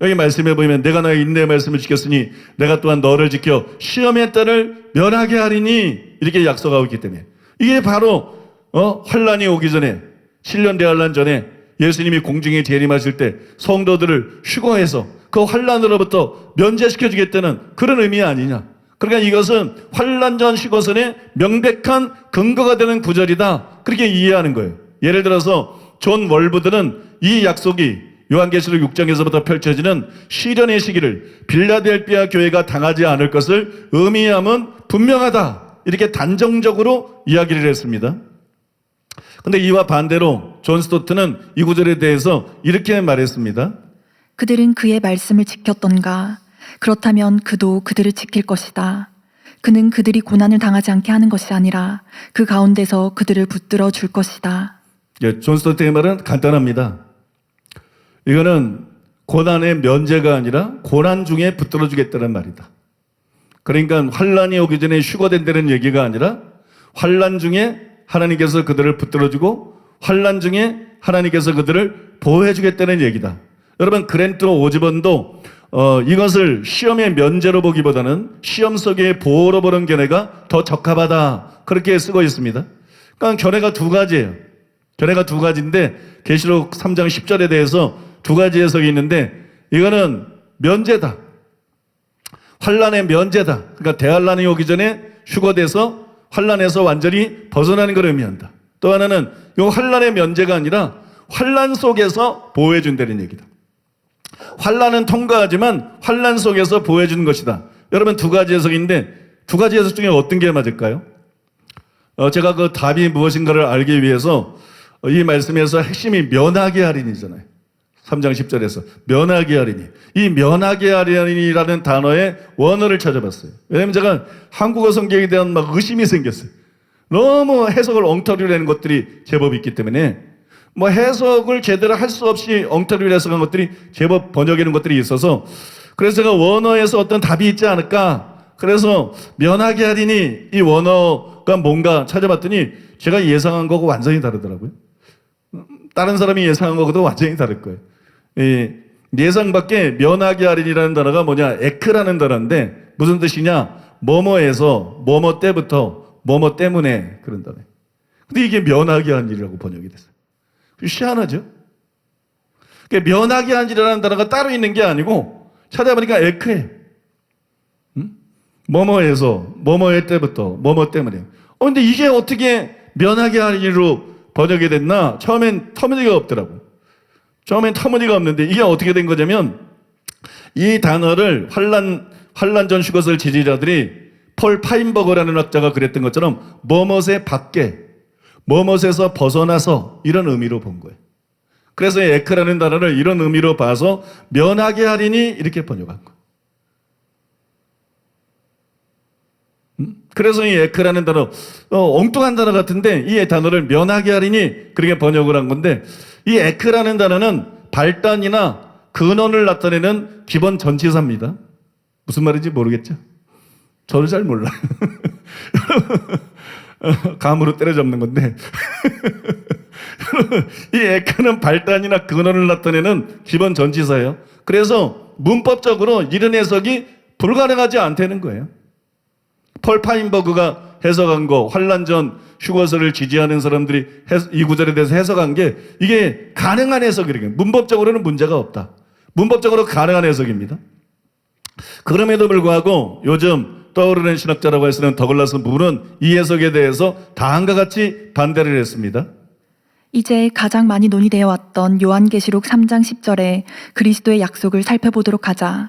여기 말씀해 보면 내가 나의 인내의 말씀을 지켰으니 내가 또한 너를 지켜 시험의 때를 면하게 하리니 이렇게 약속하고 있기 때문에, 이게 바로 환란이 오기 전에, 7년 대환란 전에 예수님이 공중에 재림하실 때 성도들을 휴거해서 그 환란으로부터 면제시켜 주겠다는 그런 의미 아니냐. 그러니까 이것은 환란 전 휴거설의 명백한 근거가 되는 구절이다. 그렇게 이해하는 거예요. 예를 들어서 존 월브드는 이 약속이 요한계시록 6장에서부터 펼쳐지는 시련의 시기를 빌라델피아 교회가 당하지 않을 것을 의미함은 분명하다. 이렇게 단정적으로 이야기를 했습니다. 근데 이와 반대로 존 스토트는 이 구절에 대해서 이렇게 말했습니다. 그들은 그의 말씀을 지켰던가? 그렇다면 그도 그들을 지킬 것이다. 그는 그들이 고난을 당하지 않게 하는 것이 아니라 그 가운데서 그들을 붙들어 줄 것이다. 존 스토트의 말은 간단합니다. 이거는 고난의 면제가 아니라 고난 중에 붙들어 주겠다는 말이다. 그러니까 환란이 오기 전에 휴거된다는 얘기가 아니라 환란 중에 하나님께서 그들을 붙들어 주고 환란 중에 하나님께서 그들을 보호해 주겠다는 얘기다. 여러분, 그랜트 오즈번도 이것을 시험의 면제로 보기보다는 시험 속의 보호로 보는 견해가 더 적합하다. 그렇게 쓰고 있습니다. 그러니까 견해가 두 가지예요. 견해가 두 가지인데 계시록 3장 10절에 대해서 두 가지 해석이 있는데, 이거는 면제다. 환란의 면제다. 그러니까 대환란이 오기 전에 휴거돼서 환란에서 완전히 벗어나는 걸 의미한다. 또 하나는 이 환란의 면제가 아니라 환란 속에서 보호해 준다는 얘기다. 환란은 통과하지만 환란 속에서 보호해 주는 것이다. 여러분, 두 가지 해석인데 두 가지 해석 중에 어떤 게 맞을까요? 제가 그 답이 무엇인가를 알기 위해서 이 말씀에서 핵심이 면하게 하리니잖아요. 3장 10절에서 면하게 하리니, 이 면하게 하리니라는 단어의 원어를 찾아봤어요. 왜냐하면 제가 한국어 성경에 대한 막 의심이 생겼어요. 너무 해석을 엉터리로 내는 것들이 제법 있기 때문에, 뭐 해석을 제대로 할 수 없이 엉터리로 해석한 것들이 제법 번역하는 것들이 있어서, 그래서 제가 원어에서 어떤 답이 있지 않을까, 그래서 면하게 하리니 이 원어가 뭔가 찾아봤더니 제가 예상한 거하고 완전히 다르더라고요. 다른 사람이 예상한 거하고도 완전히 다를 거예요. 예상 밖에 면하게 하리니라는 단어가 뭐냐, 에크라는 단어인데 무슨 뜻이냐, 뭐뭐에서 뭐뭐 때부터 뭐뭐 때문에, 그런 단어예요. 근데 이게 면하게 하리라고 번역이 됐어요. 희한하죠? 그러니까 면하게 하리라는 단어가 따로 있는 게 아니고 찾아보니까 에크해. 뭐뭐에서, 뭐뭐의 때부터, 뭐뭐 때문에. 근데 이게 어떻게 면하게 하리로 번역이 됐나? 처음엔 터무니가 없더라고. 처음엔 터무니가 없는데 이게 어떻게 된 거냐면 이 단어를 환란전 휴거설 지지자들이 폴 파인버거라는 학자가 그랬던 것처럼 뭐뭇의 밖에, 뭐뭇에서 벗어나서 이런 의미로 본 거예요. 그래서 이 에크라는 단어를 이런 의미로 봐서 면하게 하리니 이렇게 번역한 거예요. 그래서 이 에크라는 단어, 엉뚱한 단어 같은데 이 단어를 면하게 하리니 그렇게 번역을 한 건데 이 에크라는 단어는 발단이나 근원을 나타내는 기본 전치사입니다. 무슨 말인지 모르겠죠? 저도 잘 몰라요. 감으로 때려잡는 건데 이 에크는 발단이나 근원을 나타내는 기본 전치사예요. 그래서 문법적으로 이런 해석이 불가능하지 않다는 거예요. 폴 파인버그가 해석한 거, 환란전 휴거설을 지지하는 사람들이 이 구절에 대해서 해석한 게 이게 가능한 해석이래요. 문법적으로는 문제가 없다. 문법적으로 가능한 해석입니다. 그럼에도 불구하고 요즘 떠오르는 신학자라고 할 수 있는 더글라스 무는 이 해석에 대해서 다음과 같이 반대를 했습니다. 이제 가장 많이 논의되어 왔던 요한계시록 3장 10절에 그리스도의 약속을 살펴보도록 하자.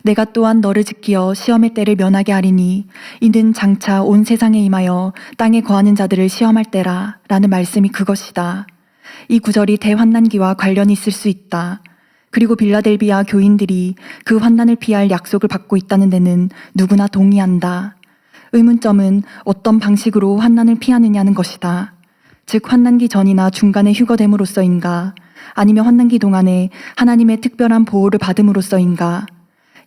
내가 또한 너를 지키어 시험의 때를 면하게 하리니 이는 장차 온 세상에 임하여 땅에 거하는 자들을 시험할 때라 라는 말씀이 그것이다. 이 구절이 대환난기와 관련이 있을 수 있다. 그리고 빌라델비아 교인들이 그 환난을 피할 약속을 받고 있다는 데는 누구나 동의한다. 의문점은 어떤 방식으로 환난을 피하느냐는 것이다. 즉 환난기 전이나 중간에 휴거됨으로써인가 아니면 환난기 동안에 하나님의 특별한 보호를 받음으로써인가.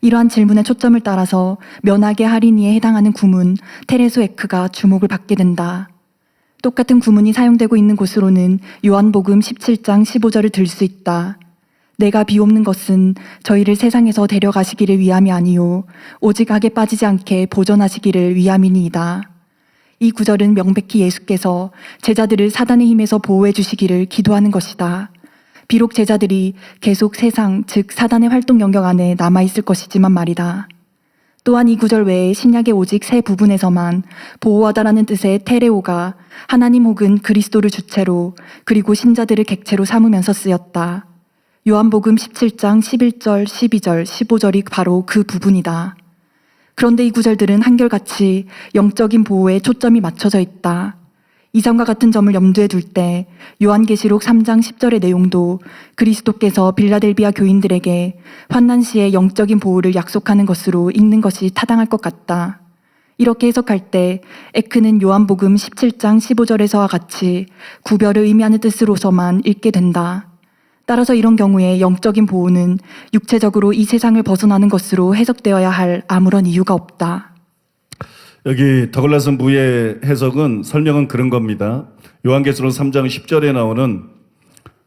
이러한 질문의 초점을 따라서 면하게 하리니에 해당하는 구문 테레소 에크가 주목을 받게 된다. 똑같은 구문이 사용되고 있는 곳으로는 요한복음 17장 15절을 들 수 있다. 내가 비옵는 것은 저희를 세상에서 데려가시기를 위함이 아니요 오직 악에 빠지지 않게 보존하시기를 위함이니이다. 이 구절은 명백히 예수께서 제자들을 사단의 힘에서 보호해 주시기를 기도하는 것이다. 비록 제자들이 계속 세상, 즉 사단의 활동 영역 안에 남아있을 것이지만 말이다. 또한 이 구절 외에 신약의 오직 세 부분에서만 보호하다라는 뜻의 테레오가 하나님 혹은 그리스도를 주체로 그리고 신자들을 객체로 삼으면서 쓰였다. 요한복음 17장 11절, 12절, 15절이 바로 그 부분이다. 그런데 이 구절들은 한결같이 영적인 보호에 초점이 맞춰져 있다. 이상과 같은 점을 염두에 둘 때 요한계시록 3장 10절의 내용도 그리스도께서 빌라델비아 교인들에게 환난 시에 영적인 보호를 약속하는 것으로 읽는 것이 타당할 것 같다. 이렇게 해석할 때 에크는 요한복음 17장 15절에서와 같이 구별을 의미하는 뜻으로서만 읽게 된다. 따라서 이런 경우에 영적인 보호는 육체적으로 이 세상을 벗어나는 것으로 해석되어야 할 아무런 이유가 없다. 여기 더글라스 무의 해석은 설명은 그런 겁니다. 요한계시록 3장 10절에 나오는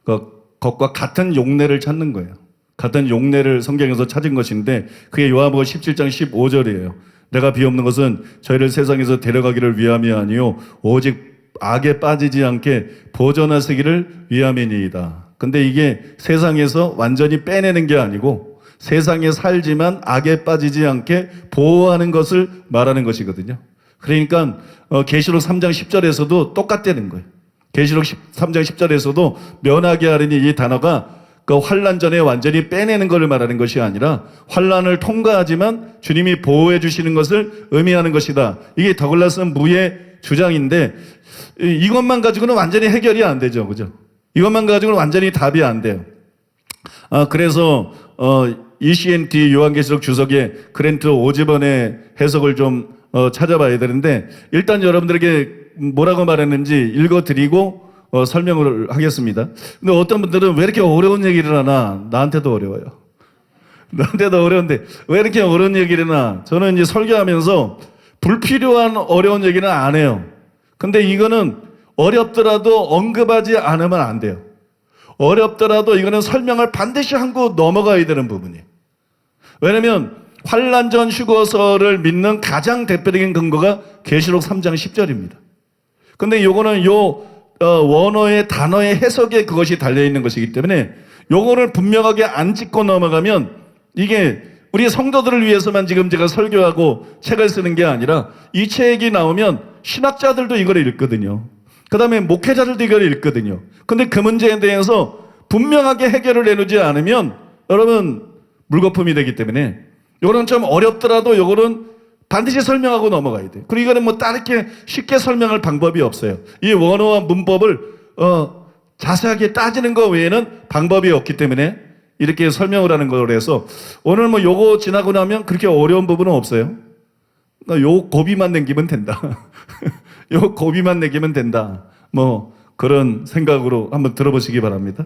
것과 같은 용례를 찾는 거예요. 같은 용례를 성경에서 찾은 것인데 그게 요한복음 17장 15절이에요. 내가 비옵는 것은 저희를 세상에서 데려가기를 위함이 아니요 오직 악에 빠지지 않게 보존하시기를 위함이니이다. 근데 이게 세상에서 완전히 빼내는 게 아니고 세상에 살지만 악에 빠지지 않게 보호하는 것을 말하는 것이거든요. 그러니까 계시록 3장 10절에서도 똑같다는 거예요. 계시록 3장 10절에서도 면하게 하리니 이 단어가 그 환난 전에 완전히 빼내는 것을 말하는 것이 아니라 환난을 통과하지만 주님이 보호해 주시는 것을 의미하는 것이다. 이게 더글라스 무의 주장인데 이것만 가지고는 완전히 해결이 안 되죠. 그죠? 이것만 가지고는 완전히 답이 안 돼요. 그래서 ECNT 요한계시록 주석의 그랜트 오즈번의 해석을 좀 찾아봐야 되는데 일단 여러분들에게 뭐라고 말했는지 읽어드리고 설명을 하겠습니다. 근데 어떤 분들은 왜 이렇게 어려운 얘기를 하나? 나한테도 어려워요. 나한테도 어려운데 왜 이렇게 어려운 얘기를 하나? 저는 이제 설교하면서 불필요한 어려운 얘기는 안 해요. 근데 이거는 어렵더라도 언급하지 않으면 안 돼요. 어렵더라도 이거는 설명을 반드시 하고 넘어가야 되는 부분이에요. 왜냐하면 환난전 휴거설을 믿는 가장 대표적인 근거가 계시록 3장 10절입니다. 근데 요거는 원어의 단어의 해석에 그것이 달려있는 것이기 때문에 요거를 분명하게 안 짚고 넘어가면 이게 우리 성도들을 위해서만 지금 제가 설교하고 책을 쓰는 게 아니라 이 책이 나오면 신학자들도 이걸 읽거든요. 그 다음에 목회자들도 이걸 읽거든요. 근데 그 문제에 대해서 분명하게 해결을 해놓지 않으면 여러분 물거품이 되기 때문에 요거는 좀 어렵더라도 요거는 반드시 설명하고 넘어가야 돼요. 그리고 이거는 뭐 다르게 쉽게 설명할 방법이 없어요. 이 원어와 문법을 자세하게 따지는 것 외에는 방법이 없기 때문에 이렇게 설명을 하는 거로 해서 오늘 뭐 요거 지나고 나면 그렇게 어려운 부분은 없어요. 요 고비만 남기면 된다. 요 고비만 남기면 된다. 뭐 그런 생각으로 한번 들어보시기 바랍니다.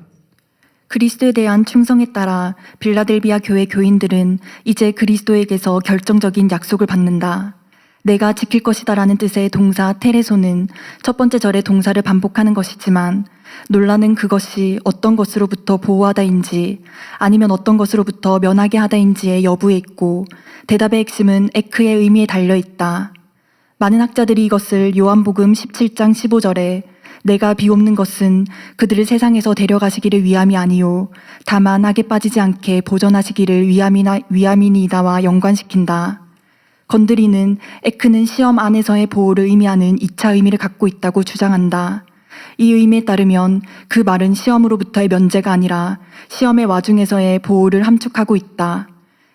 그리스도에 대한 충성에 따라 빌라델비아 교회 교인들은 이제 그리스도에게서 결정적인 약속을 받는다. 내가 지킬 것이다라는 뜻의 동사 테레소는 첫 번째 절의 동사를 반복하는 것이지만 논란은 그것이 어떤 것으로부터 보호하다인지 아니면 어떤 것으로부터 면하게 하다인지의 여부에 있고 대답의 핵심은 에크의 의미에 달려 있다. 많은 학자들이 이것을 요한복음 17장 15절에 내가 비옵는 것은 그들을 세상에서 데려가시기를 위함이 아니요 다만 악에 빠지지 않게 보전하시기를 위함이니이다와 연관시킨다. 건드리는 에크는 시험 안에서의 보호를 의미하는 2차 의미를 갖고 있다고 주장한다. 이 의미에 따르면 그 말은 시험으로부터의 면제가 아니라 시험의 와중에서의 보호를 함축하고 있다.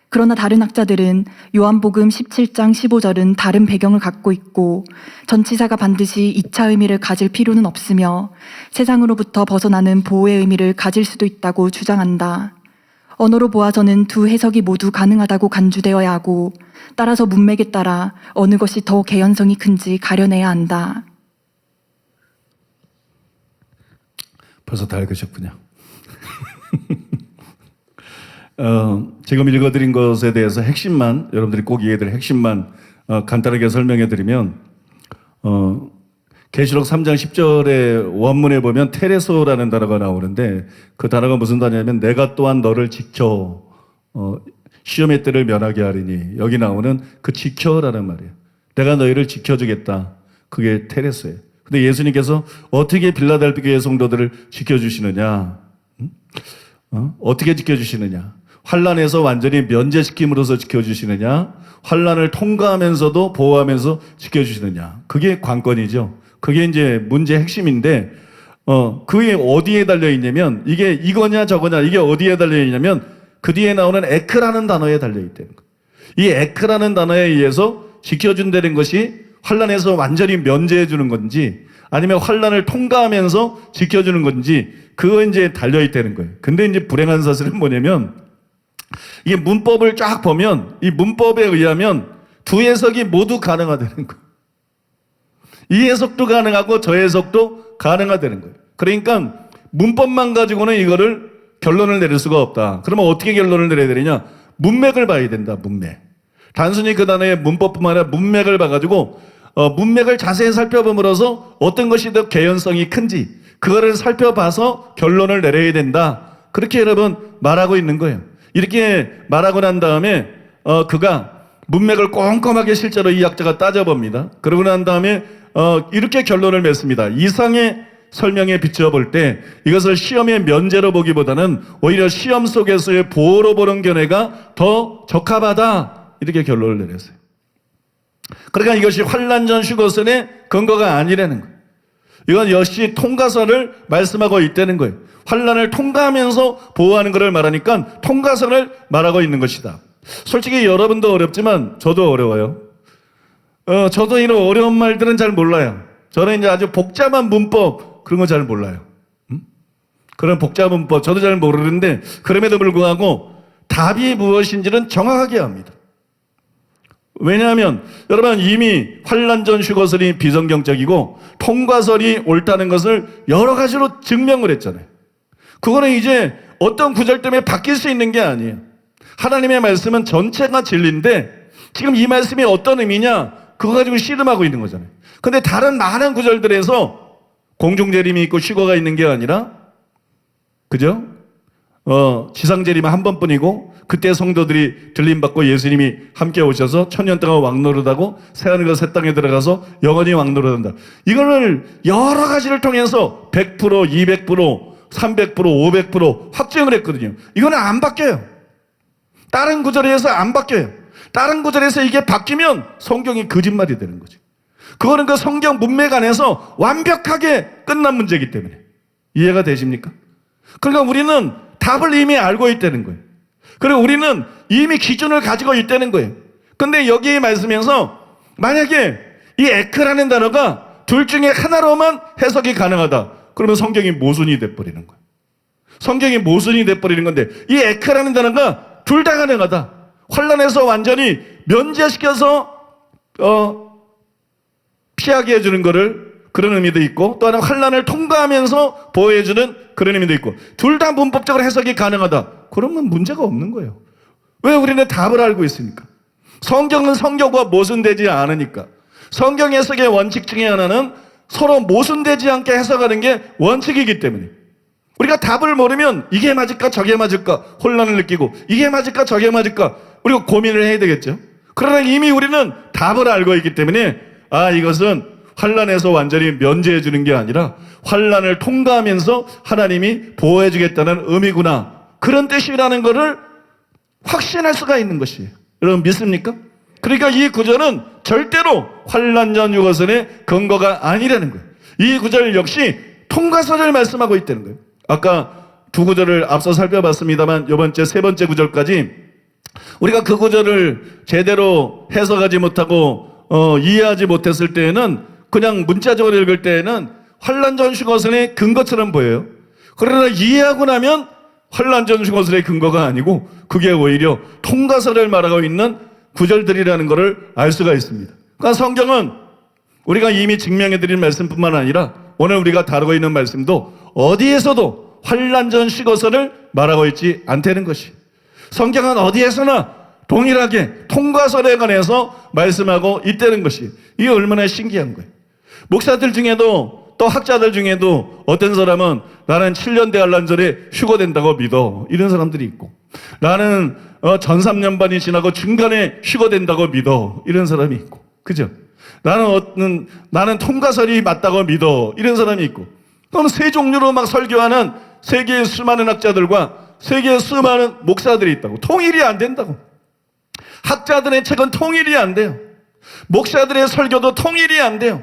그러나 다른 학자들은 요한복음 17장 15절은 다른 배경을 갖고 있고 전치사가 반드시 2차 의미를 가질 필요는 없으며 세상으로부터 벗어나는 보호의 의미를 가질 수도 있다고 주장한다. 언어로 보아서는 두 해석이 모두 가능하다고 간주되어야 하고 따라서 문맥에 따라 어느 것이 더 개연성이 큰지 가려내야 한다. 벌써 다 읽으셨군요. 지금 읽어드린 것에 대해서 핵심만 여러분들이 꼭 이해될 핵심만 간단하게 설명해 드리면 계시록 3장 10절의 원문에 보면 테레소라는 단어가 나오는데 그 단어가 무슨 단어냐면 내가 또한 너를 지켜 시험의 때를 면하게 하리니 여기 나오는 그 지켜라는 말이에요. 내가 너희를 지켜주겠다. 그게 테레소예요. 근데 예수님께서 어떻게 빌라델비 교회 성도들을 지켜주시느냐? 어떻게 지켜주시느냐? 환난에서 완전히 면제시킴으로써 지켜주시느냐? 환난을 통과하면서도 보호하면서 지켜주시느냐? 그게 관건이죠. 그게 이제 문제의 핵심인데 그게 어디에 달려있냐면 이게 이거냐 저거냐 이게 어디에 달려있냐면 그 뒤에 나오는 에크라는 단어에 달려있다는 거예요. 이 에크라는 단어에 의해서 지켜준다는 것이 환난에서 완전히 면제해 주는 건지 아니면 환난을 통과하면서 지켜주는 건지 그거 이제 달려있다는 거예요. 근데 이제 불행한 사실은 뭐냐면 이게 문법을 쫙 보면 이 문법에 의하면 두 해석이 모두 가능하다는 거예요. 이 해석도 가능하고 저 해석도 가능하다는 거예요. 그러니까 문법만 가지고는 이거를 결론을 내릴 수가 없다. 그러면 어떻게 결론을 내려야 되느냐? 문맥을 봐야 된다. 문맥. 단순히 그 단어의 문법뿐만 아니라 문맥을 봐가지고 문맥을 자세히 살펴봄으로써 어떤 것이 더 개연성이 큰지 그거를 살펴봐서 결론을 내려야 된다. 그렇게 여러분 말하고 있는 거예요. 이렇게 말하고 난 다음에 그가 문맥을 꼼꼼하게 실제로 이 학자가 따져봅니다. 그러고 난 다음에 이렇게 결론을 맺습니다. 이상의 설명에 비춰볼 때 이것을 시험의 면제로 보기보다는 오히려 시험 속에서의 보호로 보는 견해가 더 적합하다. 이렇게 결론을 내렸어요. 그러니까 이것이 환난 전 휴거선의 근거가 아니라는 거예요. 이건 역시 통과선을 말씀하고 있다는 거예요. 환난을 통과하면서 보호하는 것을 말하니까 통과선을 말하고 있는 것이다. 솔직히 여러분도 어렵지만 저도 어려워요. 저도 이런 어려운 말들은 잘 몰라요. 저는 이제 아주 복잡한 문법 그런 거 잘 몰라요. 그런 복잡한 문법 저도 잘 모르는데 그럼에도 불구하고 답이 무엇인지는 정확하게 압니다. 왜냐하면 여러분 이미 환난 전 휴거설이 비성경적이고 통과설이 옳다는 것을 여러 가지로 증명을 했잖아요. 그거는 이제 어떤 구절 때문에 바뀔 수 있는 게 아니에요. 하나님의 말씀은 전체가 진리인데 지금 이 말씀이 어떤 의미냐 그거 가지고 씨름하고 있는 거잖아요. 근데 다른 많은 구절들에서 공중재림이 있고 휴거가 있는 게 아니라 그죠? 지상재림은 한 번뿐이고 그때 성도들이 들림받고 예수님이 함께 오셔서 천년 동안 왕노릇하고 새하늘과 새 땅에 들어가서 영원히 왕노릇한다. 이거를 여러 가지를 통해서 100%, 200% 300%, 500% 확증을 했거든요. 이거는 안 바뀌어요. 다른 구절에서 안 바뀌어요. 다른 구절에서 이게 바뀌면 성경이 거짓말이 되는 거죠. 그거는 그 성경 문맥 안에서 완벽하게 끝난 문제이기 때문에. 이해가 되십니까? 그러니까 우리는 답을 이미 알고 있다는 거예요. 그리고 우리는 이미 기준을 가지고 있다는 거예요. 근데 여기 말씀에서 만약에 이 에크라는 단어가 둘 중에 하나로만 해석이 가능하다. 그러면 성경이 모순이 돼버리는 거예요. 성경이 모순이 돼버리는 건데 이 에크라는 단어가 둘 다 가능하다. 환난에서 완전히 면제시켜서 피하게 해주는 거를 그런 의미도 있고 또 하나 환난을 통과하면서 보호해주는 그런 의미도 있고 둘 다 문법적으로 해석이 가능하다. 그러면 문제가 없는 거예요. 왜 우리는 답을 알고 있습니까? 성경은 성경과 모순되지 않으니까. 성경 해석의 원칙 중에 하나는 서로 모순되지 않게 해석하는 게 원칙이기 때문에 우리가 답을 모르면 이게 맞을까 저게 맞을까 혼란을 느끼고 이게 맞을까 저게 맞을까 우리가 고민을 해야 되겠죠. 그러나 이미 우리는 답을 알고 있기 때문에 이것은 환난에서 완전히 면제해 주는 게 아니라 환난을 통과하면서 하나님이 보호해 주겠다는 의미구나. 그런 뜻이라는 것을 확신할 수가 있는 것이에요. 여러분 믿습니까? 그러니까 이 구절은 절대로 환난 전 유고선의 근거가 아니라는 거예요. 이 구절 역시 통과선을 말씀하고 있다는 거예요. 아까 두 구절을 앞서 살펴봤습니다만 이번 주 세 번째 구절까지 우리가 그 구절을 제대로 해석하지 못하고 이해하지 못했을 때에는 그냥 문자적으로 읽을 때에는 환난 전 유고선의 근거처럼 보여요. 그러나 이해하고 나면 환난 전 유고선의 근거가 아니고 그게 오히려 통과선을 말하고 있는 구절들이라는 것을 알 수가 있습니다. 그러니까 성경은 우리가 이미 증명해드린 말씀뿐만 아니라 오늘 우리가 다루고 있는 말씀도 어디에서도 환난 전 시거선을 말하고 있지 않다는 것이. 성경은 어디에서나 동일하게 통과선에 관해서 말씀하고 있다는 것이. 이게 얼마나 신기한 거예요. 목사들 중에도 또 학자들 중에도 어떤 사람은 나는 7년 대환란절에 휴거된다고 믿어. 이런 사람들이 있고 나는 전 3년반이 지나고 중간에 휴거된다고 믿어. 이런 사람이 있고 그죠? 나는 통과선이 맞다고 믿어. 이런 사람이 있고 또는 세 종류로 막 설교하는 세계의 수많은 학자들과 세계의 수많은 목사들이 있다고. 통일이 안 된다고. 학자들의 책은 통일이 안 돼요. 목사들의 설교도 통일이 안 돼요.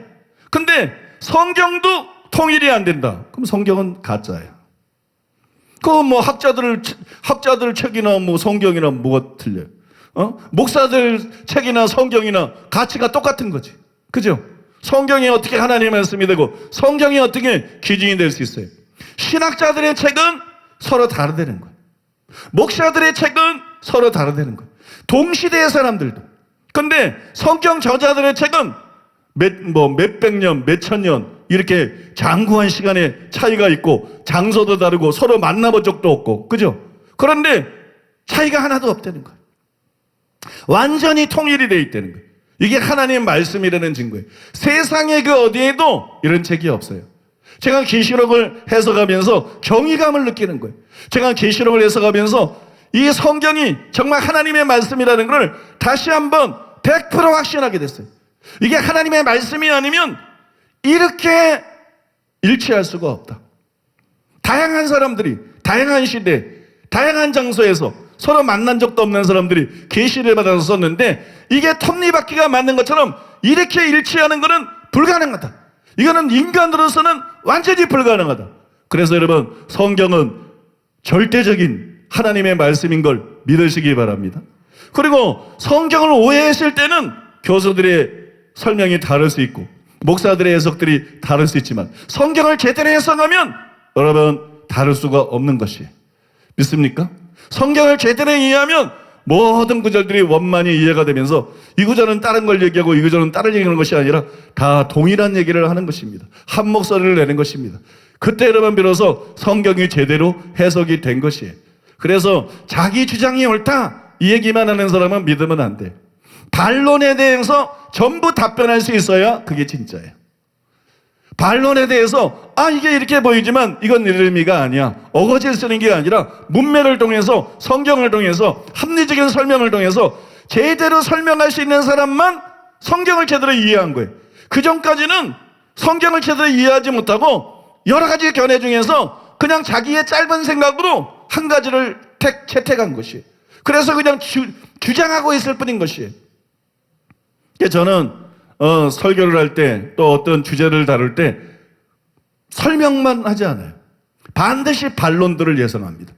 근데 성경도 통일이 안 된다. 그럼 성경은 가짜예요. 뭐 학자들 책이나 뭐 성경이나 뭐가 틀려요? 목사들 책이나 성경이나 가치가 똑같은 거지. 그죠? 성경이 어떻게 하나님의 말씀이 되고 성경이 어떻게 기준이 될 수 있어요? 신학자들의 책은 서로 다르다는 거예요. 목사들의 책은 서로 다르다는 거예요. 동시대의 사람들도. 근데 성경 저자들의 책은 몇백 년, 몇천 년 이렇게 장구한 시간의 차이가 있고 장소도 다르고 서로 만나본 적도 없고 그죠? 그런데 차이가 하나도 없다는 거예요. 완전히 통일이 되어 있다는 거예요. 이게 하나님의 말씀이라는 증거예요. 세상의 그 어디에도 이런 책이 없어요. 제가 계시록을 해석하면서 경이감을 느끼는 거예요. 제가 계시록을 해석하면서 이 성경이 정말 하나님의 말씀이라는 걸 다시 한번 100% 확신하게 됐어요. 이게 하나님의 말씀이 아니면 이렇게 일치할 수가 없다. 다양한 사람들이 다양한 시대, 다양한 장소에서 서로 만난 적도 없는 사람들이 계시를 받아서 썼는데 이게 톱니바퀴가 맞는 것처럼 이렇게 일치하는 것은 불가능하다. 이거는 인간으로서는 완전히 불가능하다. 그래서 여러분 성경은 절대적인 하나님의 말씀인 걸 믿으시기 바랍니다. 그리고 성경을 오해했을 때는 교수들의 설명이 다를 수 있고 목사들의 해석들이 다를 수 있지만 성경을 제대로 해석하면 여러분 다를 수가 없는 것이에요. 믿습니까? 성경을 제대로 이해하면 모든 구절들이 원만히 이해가 되면서 이 구절은 다른 걸 얘기하고 이 구절은 다른 얘기하는 것이 아니라 다 동일한 얘기를 하는 것입니다. 한 목소리를 내는 것입니다. 그때 여러분 비로소 성경이 제대로 해석이 된 것이에요. 그래서 자기 주장이 옳다 이 얘기만 하는 사람은 믿으면 안 돼. 반론에 대해서 전부 답변할 수 있어야 그게 진짜예요. 반론에 대해서 이게 이렇게 보이지만 이건 이런 의미가 아니야. 어거지를 쓰는 게 아니라 문맥을 통해서 성경을 통해서 합리적인 설명을 통해서 제대로 설명할 수 있는 사람만 성경을 제대로 이해한 거예요. 그 전까지는 성경을 제대로 이해하지 못하고 여러 가지 견해 중에서 그냥 자기의 짧은 생각으로 한 가지를 채택한 것이. 그래서 그냥 주장하고 있을 뿐인 것이. 저는 설교를 할 때 또 어떤 주제를 다룰 때 설명만 하지 않아요. 반드시 반론들을 예상합니다.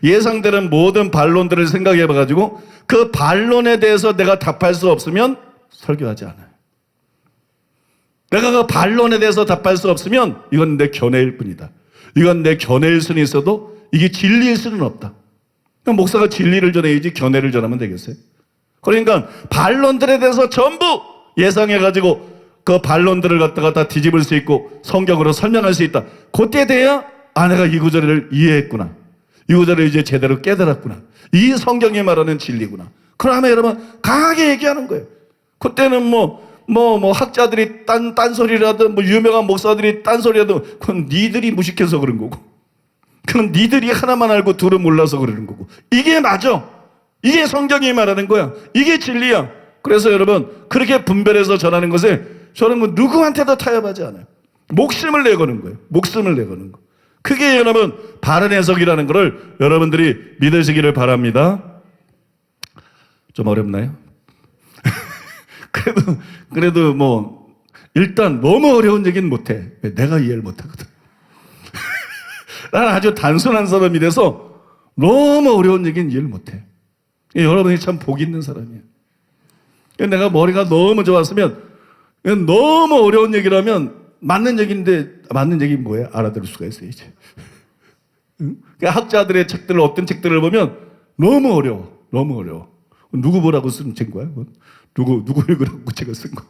예상되는 모든 반론들을 생각해 봐가지고 그 반론에 대해서 내가 답할 수 없으면 설교하지 않아요. 내가 그 반론에 대해서 답할 수 없으면 이건 내 견해일 뿐이다. 이건 내 견해일 수는 있어도 이게 진리일 수는 없다. 그럼 목사가 진리를 전해야지 견해를 전하면 되겠어요? 그러니까 반론들에 대해서 전부 예상해가지고 그 반론들을 갖다가 다 뒤집을 수 있고 성경으로 설명할 수 있다. 그때 돼야 내가 이 구절을 이해했구나. 이 구절을 이제 제대로 깨달았구나. 이 성경이 말하는 진리구나. 그러면 여러분 강하게 얘기하는 거예요. 그때는 학자들이 딴소리를 하든 유명한 목사들이 딴소리 하든 그건 니들이 무식해서 그런 거고, 그건 니들이 하나만 알고 둘은 몰라서 그러는 거고, 이게 맞아. 이게 성경이 말하는 거야. 이게 진리야. 그래서 여러분 그렇게 분별해서 전하는 것에 저는 누구한테도 타협하지 않아요. 목숨을 내거는 거예요. 목숨을 내거는 거. 그게 여러분 바른 해석이라는 것을 여러분들이 믿으시기를 바랍니다. 좀 어렵나요? 그래도 일단 너무 어려운 얘기는 못해. 내가 이해를 못하거든. 나는 아주 단순한 사람이 돼서 너무 어려운 얘기는 이해를 못해. 여러분이 참 복 있는 사람이에요. 내가 머리가 너무 좋았으면 너무 어려운 얘기라면 맞는 얘기인데 맞는 얘기 뭐예요? 알아들을 수가 있어야지. 학자들의 책들을 어떤 책들을 보면 너무 어려워. 너무 어려워. 누구 보라고 쓴 책인 거야? 누구 읽으라고 제가 쓴 거.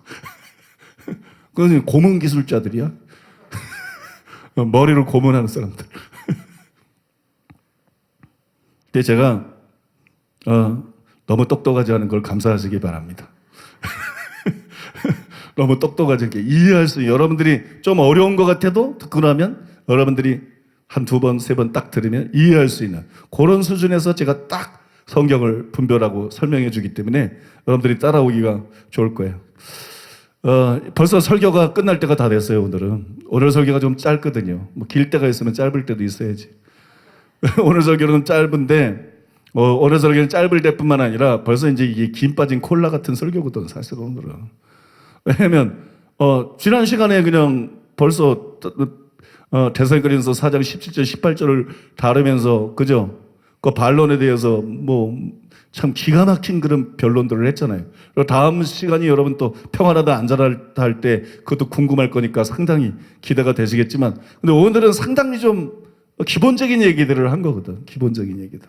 그건 고문 기술자들이야. 머리를 고문하는 사람들. 근데 제가 너무 똑똑하지 않은 걸 감사하시기 바랍니다. 너무 똑똑하지 않게 이해할 수, 여러분들이 좀 어려운 것 같아도 듣고 나면 여러분들이 한 두 번, 세 번 딱 들으면 이해할 수 있는 그런 수준에서 제가 딱 성경을 분별하고 설명해 주기 때문에 여러분들이 따라오기가 좋을 거예요. 벌써 설교가 끝날 때가 다 됐어요. 오늘 설교가 좀 짧거든요. 길 때가 있으면 짧을 때도 있어야지. 오늘 설교는 짧은데 오늘 설교는 짧을 때뿐만 아니라 벌써 이제 이게 김 빠진 콜라 같은 설교거든, 사실 오늘은. 왜냐면 지난 시간에 그냥 벌써 데살로니가서 4장 17절 18절을 다루면서 그죠? 그 반론에 대해서 참 기가 막힌 그런 변론들을 했잖아요. 그리고 다음 시간이 여러분 또 평안하다 안전하다 할 때 그것도 궁금할 거니까 상당히 기대가 되시겠지만, 근데 오늘은 상당히 좀 기본적인 얘기들을 한 거거든. 기본적인 얘기들.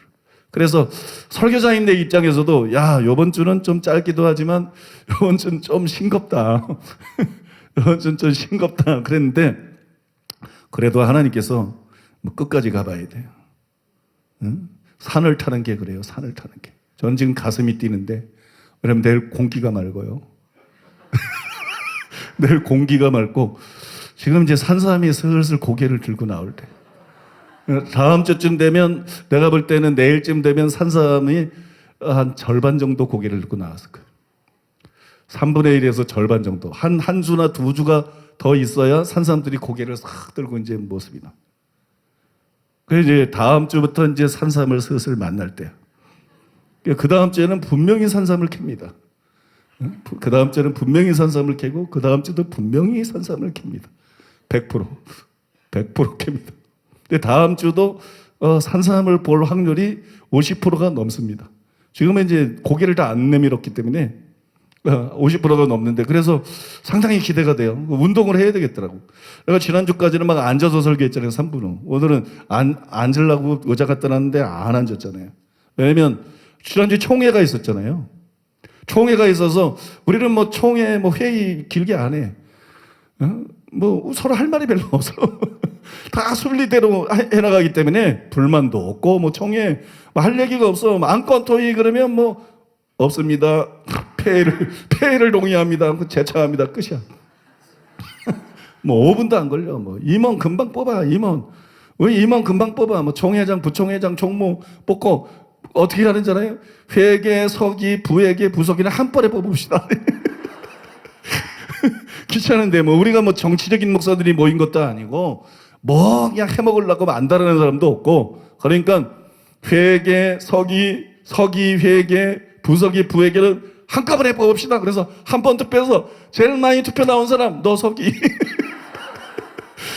그래서 설교자인 내 입장에서도 요번 주는 좀 짧기도 하지만 요번 주는 좀 싱겁다. 요번 주는 좀 싱겁다 그랬는데, 그래도 하나님께서 끝까지 가봐야 돼요. 응? 산을 타는 게 그래요. 산을 타는 게. 저는 지금 가슴이 뛰는데, 왜냐면 내일 공기가 맑아요. 내일 공기가 맑고 지금 이제 산삼이 슬슬 고개를 들고 나올 때, 다음 주쯤 되면 내가 볼 때는 내일쯤 되면 산삼이 한 절반 정도 고개를 들고 나왔을 거예요. 3분의 1에서 절반 정도. 한 주나 두 주가 더 있어야 산삼들이 고개를 싹 들고 이제 모습이 나. 그래서 이제 다음 주부터 이제 산삼을 슬슬 만날 때야. 그 다음 주에는 분명히 산삼을 캡니다. 그 다음 주에는 분명히 산삼을 캐고 그 다음 주도 분명히 산삼을 캡니다. 100% 캡니다. 근데 다음 주도 산삼을 볼 확률이 50%가 넘습니다. 지금은 이제 고개를 다 안 내밀었기 때문에 50%가 넘는데, 그래서 상당히 기대가 돼요. 운동을 해야 되겠더라고. 내가 지난주까지는 막 앉아서 설교했잖아요. 3분은. 오늘은 앉으려고 의자 갖다 놨는데 안 앉았잖아요. 왜냐면 지난주에 총회가 있었잖아요. 총회가 있어서 우리는 총회 회의 길게 안 해. 서로 할 말이 별로 없어. 다 순리대로 해나가기 때문에 불만도 없고 총회 할 얘기가 없어. 안건 토의 그러면 없습니다. 폐해를 동의합니다. 제차합니다. 끝이야. 5분도 안 걸려. 임원 금방 뽑아. 임원 금방 뽑아. 총회장, 부총회장, 총무 뽑고 어떻게 하는지 알아요? 회계, 서기, 부회계, 부서기는 한 번에 뽑읍시다. 귀찮은데 우리가 정치적인 목사들이 모인 것도 아니고 뭐 그냥 해먹으려고 안다라는 사람도 없고, 그러니까 회계, 서기 회계, 부서기 부회계를 한꺼번에 뽑읍시다. 그래서 한 번 투표해서 제일 많이 투표 나온 사람 너 서기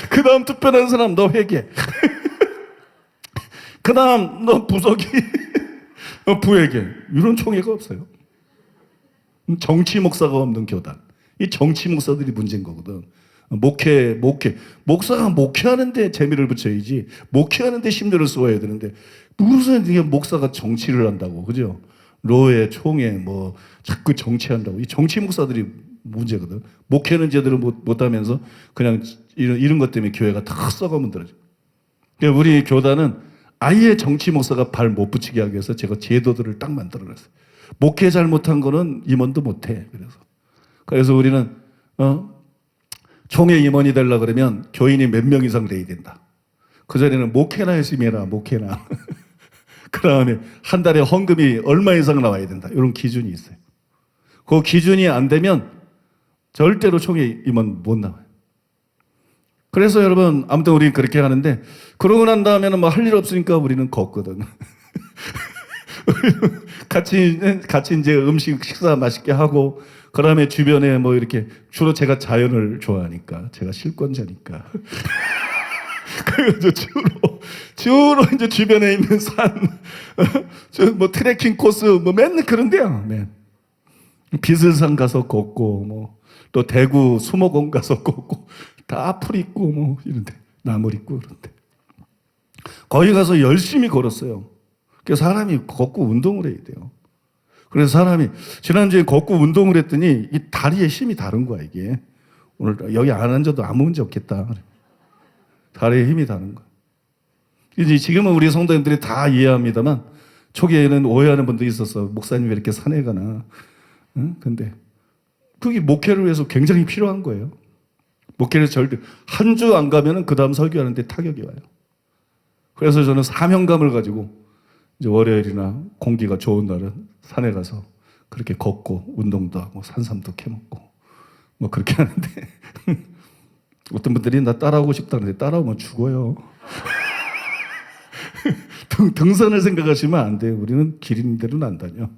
그 다음 투표 나온 사람 너 회계 그 다음 너 부서기 부회계. 이런 총회가 없어요. 정치 목사가 없는 교단. 이 정치 목사들이 문제인 거거든. 목사가 목회하는데 재미를 붙여야지, 목회하는데 심려를 쏘아야 되는데, 무슨 이게 목사가 정치를 한다고, 그죠? 로에 총회 뭐 자꾸 정치한다고. 이 정치 목사들이 문제거든. 목회는 제대로 못하면서 그냥 이런 것 때문에 교회가 다 썩어 문드러져. 그러니까 우리 교단은 아예 정치 목사가 발 못 붙이게 하기 위해서 제가 제도들을 딱 만들어놨어요. 목회 잘못한 거는 임원도 못해. 그래서 우리는 총회 임원이 되려고 그러면 교인이 몇 명 이상 돼야 된다. 그 전에는 목회나 열심히 해라, 목회나. 그 다음에 한 달에 헌금이 얼마 이상 나와야 된다. 이런 기준이 있어요. 그 기준이 안 되면 절대로 총회 임원 못 나와요. 그래서 여러분, 아무튼 우리는 그렇게 하는데, 그러고 난 다음에는 뭐 할 일 없으니까 우리는 걷거든. 같이 이제 식사 맛있게 하고, 그 다음에 주변에 뭐 이렇게, 주로 제가 자연을 좋아하니까, 제가 실권자니까. 그래서 주로 이제 주변에 있는 산, 뭐 트레킹 코스, 뭐 맨날 그런 데야, 맨. 비슬산 가서 걷고, 뭐, 또 대구 수목원 가서 걷고, 다 풀 있고, 뭐, 이런데, 나물 있고, 그런데. 거기 가서 열심히 걸었어요. 그래서 사람이 걷고 운동을 해야 돼요. 그래서 사람이, 지난주에 걷고 운동을 했더니, 이 다리에 힘이 다른 거야, 이게. 오늘 여기 안 앉아도 아무 문제 없겠다. 다리에 힘이 다른 거야. 이제 지금은 우리 성도님들이 다 이해합니다만, 초기에는 오해하는 분도 있었어. 목사님 왜 이렇게 산에 가나. 응? 근데, 그게 목회를 위해서 굉장히 필요한 거예요. 목회를 절대, 한 주 안 가면은 그 다음 설교하는데 타격이 와요. 그래서 저는 사명감을 가지고, 이제 월요일이나 공기가 좋은 날은 산에 가서 그렇게 걷고, 운동도 하고, 산삼도 캐먹고, 뭐 그렇게 하는데, 어떤 분들이 나 따라오고 싶다는데 따라오면 죽어요. 등산을 생각하시면 안 돼요. 우리는 길 있는 대로는 안 다녀.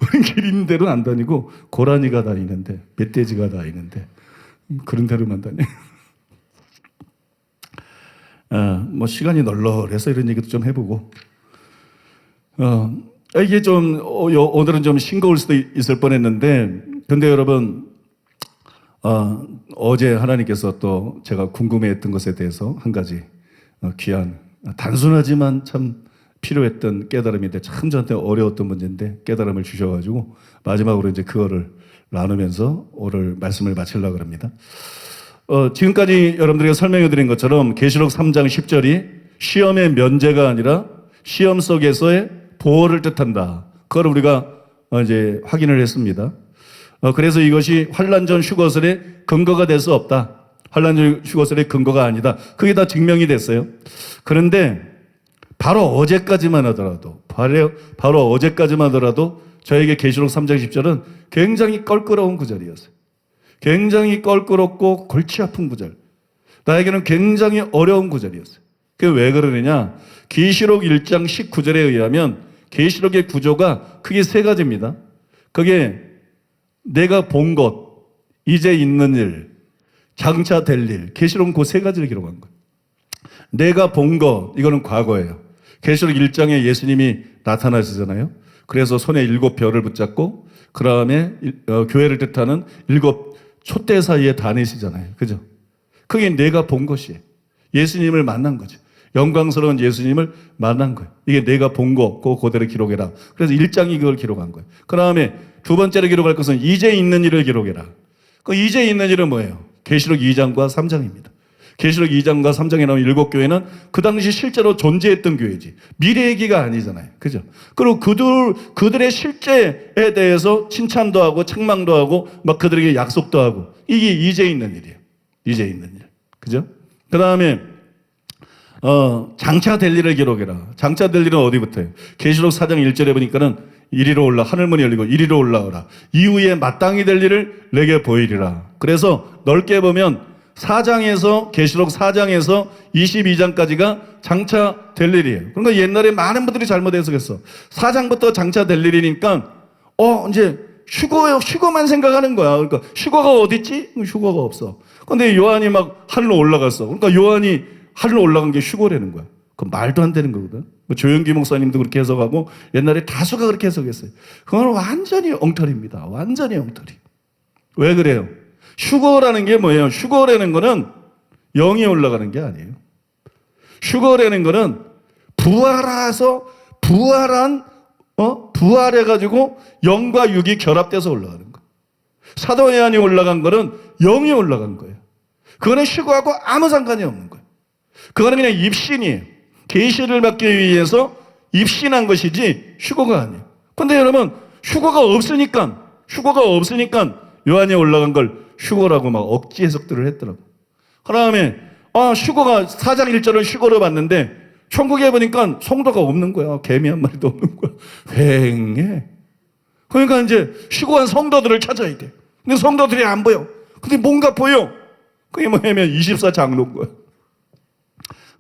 우리는 길 있는 대로는 안 다니고 고라니가 다니는데, 멧돼지가 다니는데 그런 데로만 다녀. 뭐 시간이 널널해서 이런 얘기도 좀 해보고, 이게 좀 오늘은 좀 싱거울 수도 있을 뻔했는데, 근데 여러분, 어제 하나님께서 또 제가 궁금해했던 것에 대해서 한 가지 귀한, 단순하지만 참 필요했던 깨달음인데, 참 저한테 어려웠던 문제인데 깨달음을 주셔가지고 마지막으로 이제 그거를 나누면서 오늘 말씀을 마치려고 합니다. 지금까지 여러분들에게 설명해 드린 것처럼 계시록 3장 10절이 시험의 면제가 아니라 시험 속에서의 보호를 뜻한다. 그걸 우리가 이제 확인을 했습니다. 그래서 이것이 환난 전 휴거설의 근거가 될 수 없다. 환난 전 휴거설의 근거가 아니다. 그게 다 증명이 됐어요. 그런데 바로 어제까지만 하더라도 저에게 계시록 3장 10절은 굉장히 껄끄러운 구절이었어요. 굉장히 껄끄럽고 골치 아픈 구절. 나에게는 굉장히 어려운 구절이었어요. 그게 왜 그러느냐? 계시록 1장 19절에 의하면 계시록의 구조가 크게 세 가지입니다. 그게 내가 본 것, 이제 있는 일, 장차 될 일. 계시록은 그 세 가지를 기록한 거예요. 내가 본 것, 이거는 과거예요. 계시록 1장에 예수님이 나타나시잖아요. 그래서 손에 7별을 붙잡고 그 다음에 교회를 뜻하는 7 촛대 사이에 다니시잖아요. 그죠? 그게 내가 본 것이에요. 예수님을 만난 거죠. 영광스러운 예수님을 만난 거예요. 이게 내가 본 거, 그대로 기록해라. 그래서 1장이 그걸 기록한 거예요. 그 다음에 두 번째로 기록할 것은 이제 있는 일을 기록해라. 그 이제 있는 일은 뭐예요? 계시록 2장과 3장입니다. 계시록 2장과 3장에 나온 7교회는 그 당시 실제로 존재했던 교회지. 미래 얘기가 아니잖아요. 그죠? 그리고 그들의 실제에 대해서 칭찬도 하고 책망도 하고 막 그들에게 약속도 하고, 이게 이제 있는 일이에요. 이제 있는 일. 그죠? 그 다음에 장차 될 일을 기록해라. 장차 될 일은 어디부터예요? 계시록 4장 1절에 보니까는 이리로 올라, 하늘문이 열리고 이리로 올라오라. 이후에 마땅히 될 일을 내게 보이리라. 그래서 넓게 보면 4장에서 계시록 4장에서 22장까지가 장차 될 일이에요. 그러니까 옛날에 많은 분들이 잘못 해석했어. 4장부터 장차 될 일이니까 이제 휴거만 생각하는 거야. 그러니까 휴거가 어디 있지? 휴거가 없어. 근데 요한이 막 하늘로 올라갔어. 그러니까 요한이 하늘로 올라간 게 휴거라는 거야. 그 말도 안 되는 거거든. 조영기 목사님도 그렇게 해석하고 옛날에 다수가 그렇게 해석했어요. 그건 완전히 엉터리입니다. 완전히 엉터리. 왜 그래요? 휴거라는 게 뭐예요? 휴거라는 거는 영이 올라가는 게 아니에요. 휴거라는 거는 부활해가지고 영과 육이 결합돼서 올라가는 거예요. 사도 요한이 올라간 거는 영이 올라간 거예요. 그거는 휴거하고 아무 상관이 없는 거예요. 그거는 그냥 입신이에요. 계시를 받기 위해서 입신한 것이지 휴거가 아니에요. 근데 여러분 휴거가 없으니까 요한이 올라간 걸 휴거라고 막 억지 해석들을 했더라고. 그 다음에 휴거가 4장 1절을 휴거로 봤는데 천국에 보니까 성도가 없는 거야. 개미 한 마리도 없는 거야. 휑해. 그러니까 이제 휴거한 성도들을 찾아야 돼. 근데 성도들이 안 보여. 근데 뭔가 보여. 그게 뭐냐면 24장로인 거야.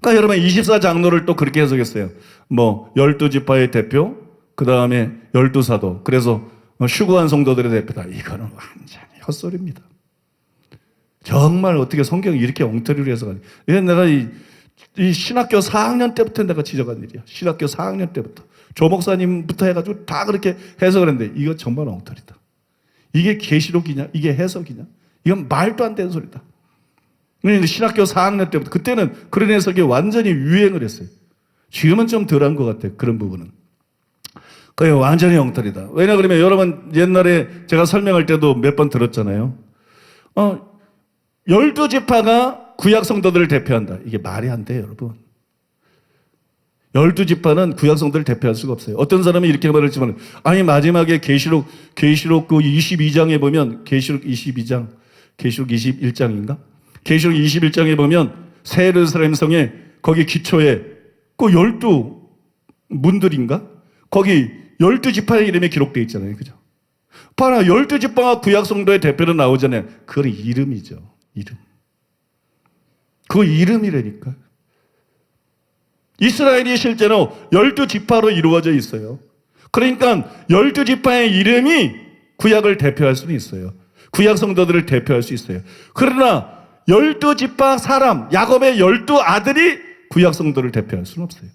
그러니까 여러분 24장로를 또 그렇게 해석했어요. 12지파의 대표, 그 다음에 12사도. 그래서 휴거한 성도들의 대표다. 이거는 완전히 헛소리입니다. 정말 어떻게 성경이 이렇게 엉터리로 해석하니. 이건 내가 이 신학교 4학년 때부터 내가 지적한 일이야. 신학교 4학년 때부터. 조 목사님부터 해가지고 다 그렇게 해석을 했는데 이거 정말 엉터리다. 이게 계시록이냐? 이게 해석이냐? 이건 말도 안 되는 소리다. 신학교 4학년 때부터 그때는 그런 해석이 완전히 유행을 했어요. 지금은 좀 덜한 것 같아요. 그런 부분은. 그게 완전히 엉터리다. 왜냐 그러면 여러분 옛날에 제가 설명할 때도 몇 번 들었잖아요. 12지파가 구약 성도들을 대표한다. 이게 말이 안 돼요, 여러분. 12지파는 구약 성도들을 대표할 수가 없어요. 어떤 사람이 이렇게 말했지만 아니 마지막에 계시록 그 22장에 보면 계시록 21장인가? 계시록 21장에 보면 새 예루살렘 성에 거기 기초에 그 12문들인가? 거기 12지파의 이름이 기록되어 있잖아요. 그죠? 봐라, 12지파가 구약 성도의 대표로 나오잖아요. 그건 이름이죠. 이름. 그 이름이라니까. 이스라엘이 실제로 12지파로 이루어져 있어요. 그러니까 12지파의 이름이 구약을 대표할 수는 있어요. 구약 성도들을 대표할 수 있어요. 그러나 12지파 사람, 야곱의 12아들이 구약 성도를 대표할 수는 없어요.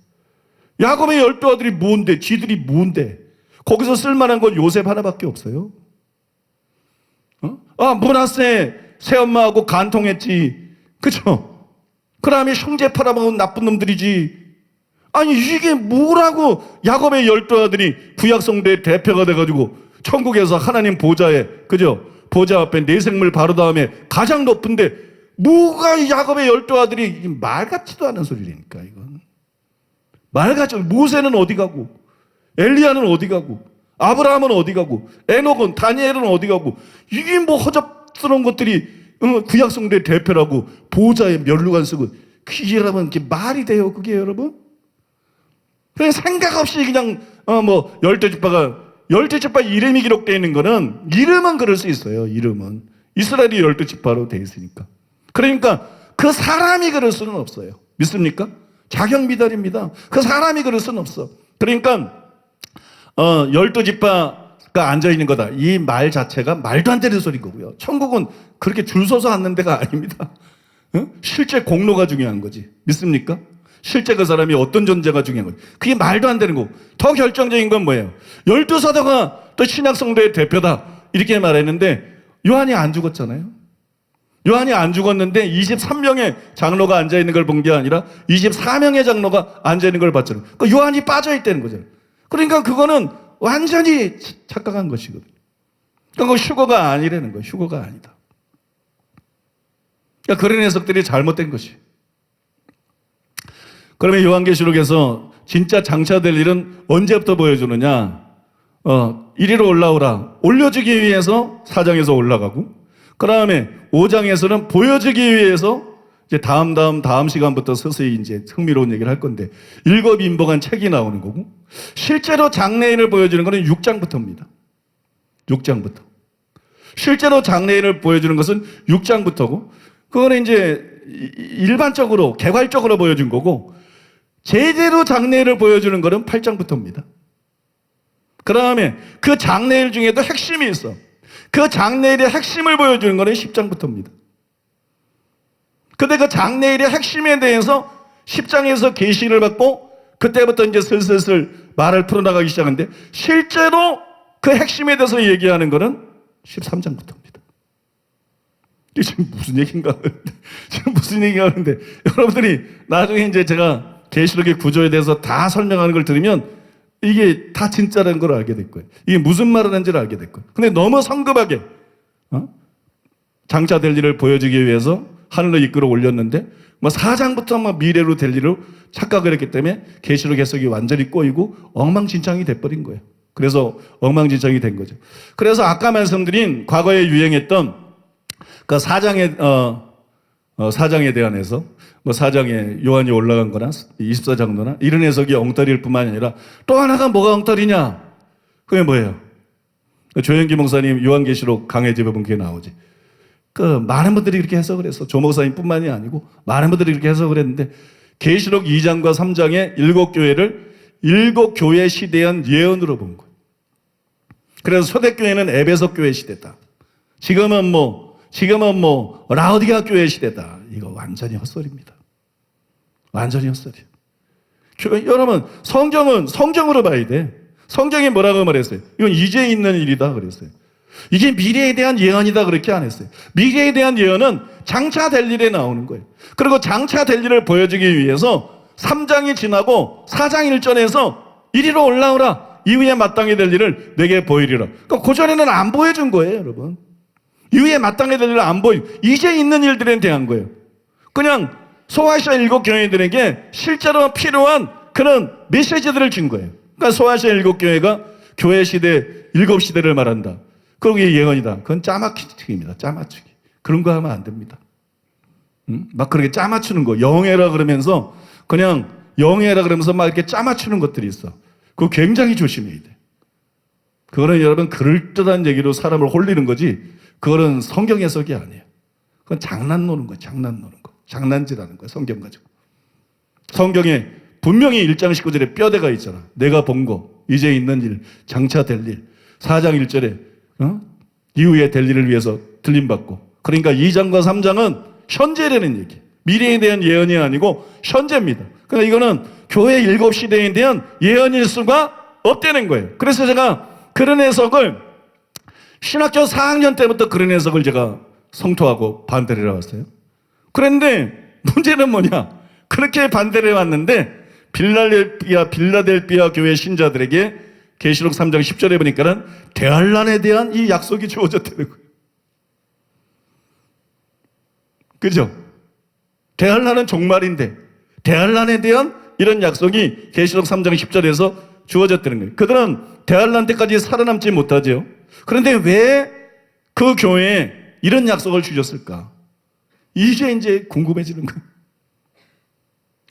야곱의 12아들이 뭔데? 지들이 뭔데? 거기서 쓸만한 건 요셉 하나밖에 없어요. 므낫세 새엄마하고 간통했지. 그죠? 그 다음에 형제 팔아먹은 나쁜 놈들이지. 아니 이게 뭐라고 야곱의 12아들이 구약 성도의 대표가 돼가지고 천국에서 하나님 보좌에, 그죠? 보좌 앞에 내 생물 바로 다음에 가장 높은데 뭐가 야곱의 12아들이 말 같지도 않은 소리라니까 이건. 말 같지. 모세는 어디 가고 엘리야는 어디 가고 아브라함은 어디 가고 에녹은 다니엘은 어디 가고 이게 뭐 허접스러운 것들이 구약 성도의 대표라고 보좌에 면류관 쓰고 그게 여러분 이게 말이 돼요 그게 여러분? 그냥 생각 없이 그냥 12지파가 이름이 기록되어 있는 거는 이름은 그럴 수 있어요. 이름은 이스라엘이 12지파로 되어 있으니까. 그러니까 그 사람이 그럴 수는 없어요. 믿습니까? 자격 미달입니다. 그 사람이 그럴 수는 없어. 그러니까 12지파가 앉아있는 거다. 이 말 자체가 말도 안 되는 소리인 거고요. 천국은 그렇게 줄 서서 앉는 데가 아닙니다. 실제 공로가 중요한 거지. 믿습니까? 실제 그 사람이 어떤 존재가 중요한 거지. 그게 말도 안 되는 거고. 더 결정적인 건 뭐예요? 12사도가 또 신약 성도의 대표다. 이렇게 말했는데 요한이 안 죽었잖아요. 요한이 안 죽었는데 23명의 장로가 앉아있는 걸 본 게 아니라 24명의 장로가 앉아있는 걸 봤잖아요. 그러니까 요한이 빠져있다는 거잖아요. 그러니까 그거는 완전히 착각한 것이거든요. 그러니까 휴거가 아니라는 거예요. 휴거가 아니다. 그러니까 그런 해석들이 잘못된 것이. 그러면 요한계시록에서 진짜 장차될 일은 언제부터 보여주느냐? 이리로 올라오라. 올려주기 위해서 4장에서 올라가고, 그 다음에 5장에서는 보여주기 위해서 이제 다음 시간부터 서서히 이제 흥미로운 얘기를 할 건데, 일곱 인복한 책이 나오는 거고, 실제로 장래인을 보여주는 것은 6장부터입니다. 6장부터. 실제로 장래인을 보여주는 것은 6장부터고, 그거는 이제 일반적으로 개괄적으로 보여준 거고, 제대로 장례를 보여주는 거는 8장부터입니다. 그 다음에 그 장례일 중에도 핵심이 있어. 그 장례일의 핵심을 보여주는 거는 10장부터입니다. 근데 그 장례일의 핵심에 대해서 10장에서 계시를 받고 그때부터 이제 슬슬 말을 풀어나가기 시작하는데, 실제로 그 핵심에 대해서 얘기하는 거는 13장부터입니다. 이게 지금 무슨 얘기인가 하는데, 지금 무슨 얘기가 하는데, 여러분들이 나중에 이제 제가 계시록의 구조에 대해서 다 설명하는 걸 들으면 이게 다 진짜라는 걸 알게 될 거예요. 이게 무슨 말을 하는지를 알게 될 거예요. 근데 너무 성급하게 장차될 일을 보여주기 위해서 하늘로 이끌어 올렸는데, 뭐 4장부터 막 미래로 될 일로 착각을 했기 때문에 계시록 해석이 완전히 꼬이고 엉망진창이 돼버린 거예요. 그래서 엉망진창이 된 거죠. 그래서 아까 말씀드린 과거에 유행했던 그 4장에 사장에 대한 해석, 뭐 4장에 요한이 올라간 거나 24장로나 이런 해석이 엉터리일 뿐만 아니라 또 하나가 뭐가 엉터리냐? 그게 뭐예요? 조영기 목사님 요한계시록 강해 집에 보면 그게 나오지. 그 많은 분들이 그렇게 해석을 했어. 조 목사님 뿐만이 아니고 많은 분들이 그렇게 해석을 했는데, 계시록 2장과 3장의 7교회를 7교회 시대한 예언으로 본 거예요. 그래서 초대교회는 에베소 교회 시대다. 지금은 뭐 라오디게아 교회 시대다. 이거 완전히 헛소리입니다. 완전히 헛소리예요. 여러분, 성경은 성경으로 봐야 돼. 성경이 뭐라고 말했어요? 이건 이제 있는 일이다 그랬어요. 이게 미래에 대한 예언이다 그렇게 안 했어요. 미래에 대한 예언은 장차 될 일에 나오는 거예요. 그리고 장차 될 일을 보여주기 위해서 3장이 지나고 4장 1절에서 이리로 올라오라. 이후에 마땅히 될 일을 내게 보이리라. 그러니까 그전에는 안 보여준 거예요, 여러분. 이후에 마땅히 될 일을 안 이제 있는 일들에 대한 거예요. 그냥 소아시아 7교회들에게 실제로 필요한 그런 메시지들을 준 거예요. 그러니까 소아시아 7교회가 교회 시대 7시대를 말한다. 그리고 이게 예언이다. 그건 짜맞추기입니다. 짜맞추기. 그런 거 하면 안 됩니다. 막 그렇게 짜맞추는 거. 영해라 그러면서 그냥 영해라 그러면서 막 이렇게 짜맞추는 것들이 있어. 그거 굉장히 조심해야 돼. 그거는 여러분 그럴듯한 얘기로 사람을 홀리는 거지, 그거는 성경 해석이 아니에요. 그건 장난 노는 거예요. 장난 노는 거. 장난질하는 거예요. 성경 가지고. 성경에 분명히 1장 19절에 뼈대가 있잖아. 내가 본 거, 이제 있는 일, 장차 될 일. 4장 1절에 이후에 될 일을 위해서 들림받고. 그러니까 2장과 3장은 현재라는 얘기. 미래에 대한 예언이 아니고 현재입니다. 그러니까 이거는 교회 7시대에 대한 예언일 수가 없다는 거예요. 그래서 제가 그런 해석을 신학교 4학년 때부터 그런 해석을 제가 성토하고 반대를 해왔어요. 그런데 문제는 뭐냐? 그렇게 반대를 해왔는데 빌라델피아 교회 신자들에게 계시록 3장 10절에 보니까는 대환란에 대한 이 약속이 주어졌다는 거예요. 그죠? 대환란은 종말인데 대환란에 대한 이런 약속이 계시록 3장 10절에서 주어졌다는 거예요. 그들은 대환란 때까지 살아남지 못하죠. 그런데 왜 그 교회에 이런 약속을 주셨을까? 이제 궁금해지는 거예요.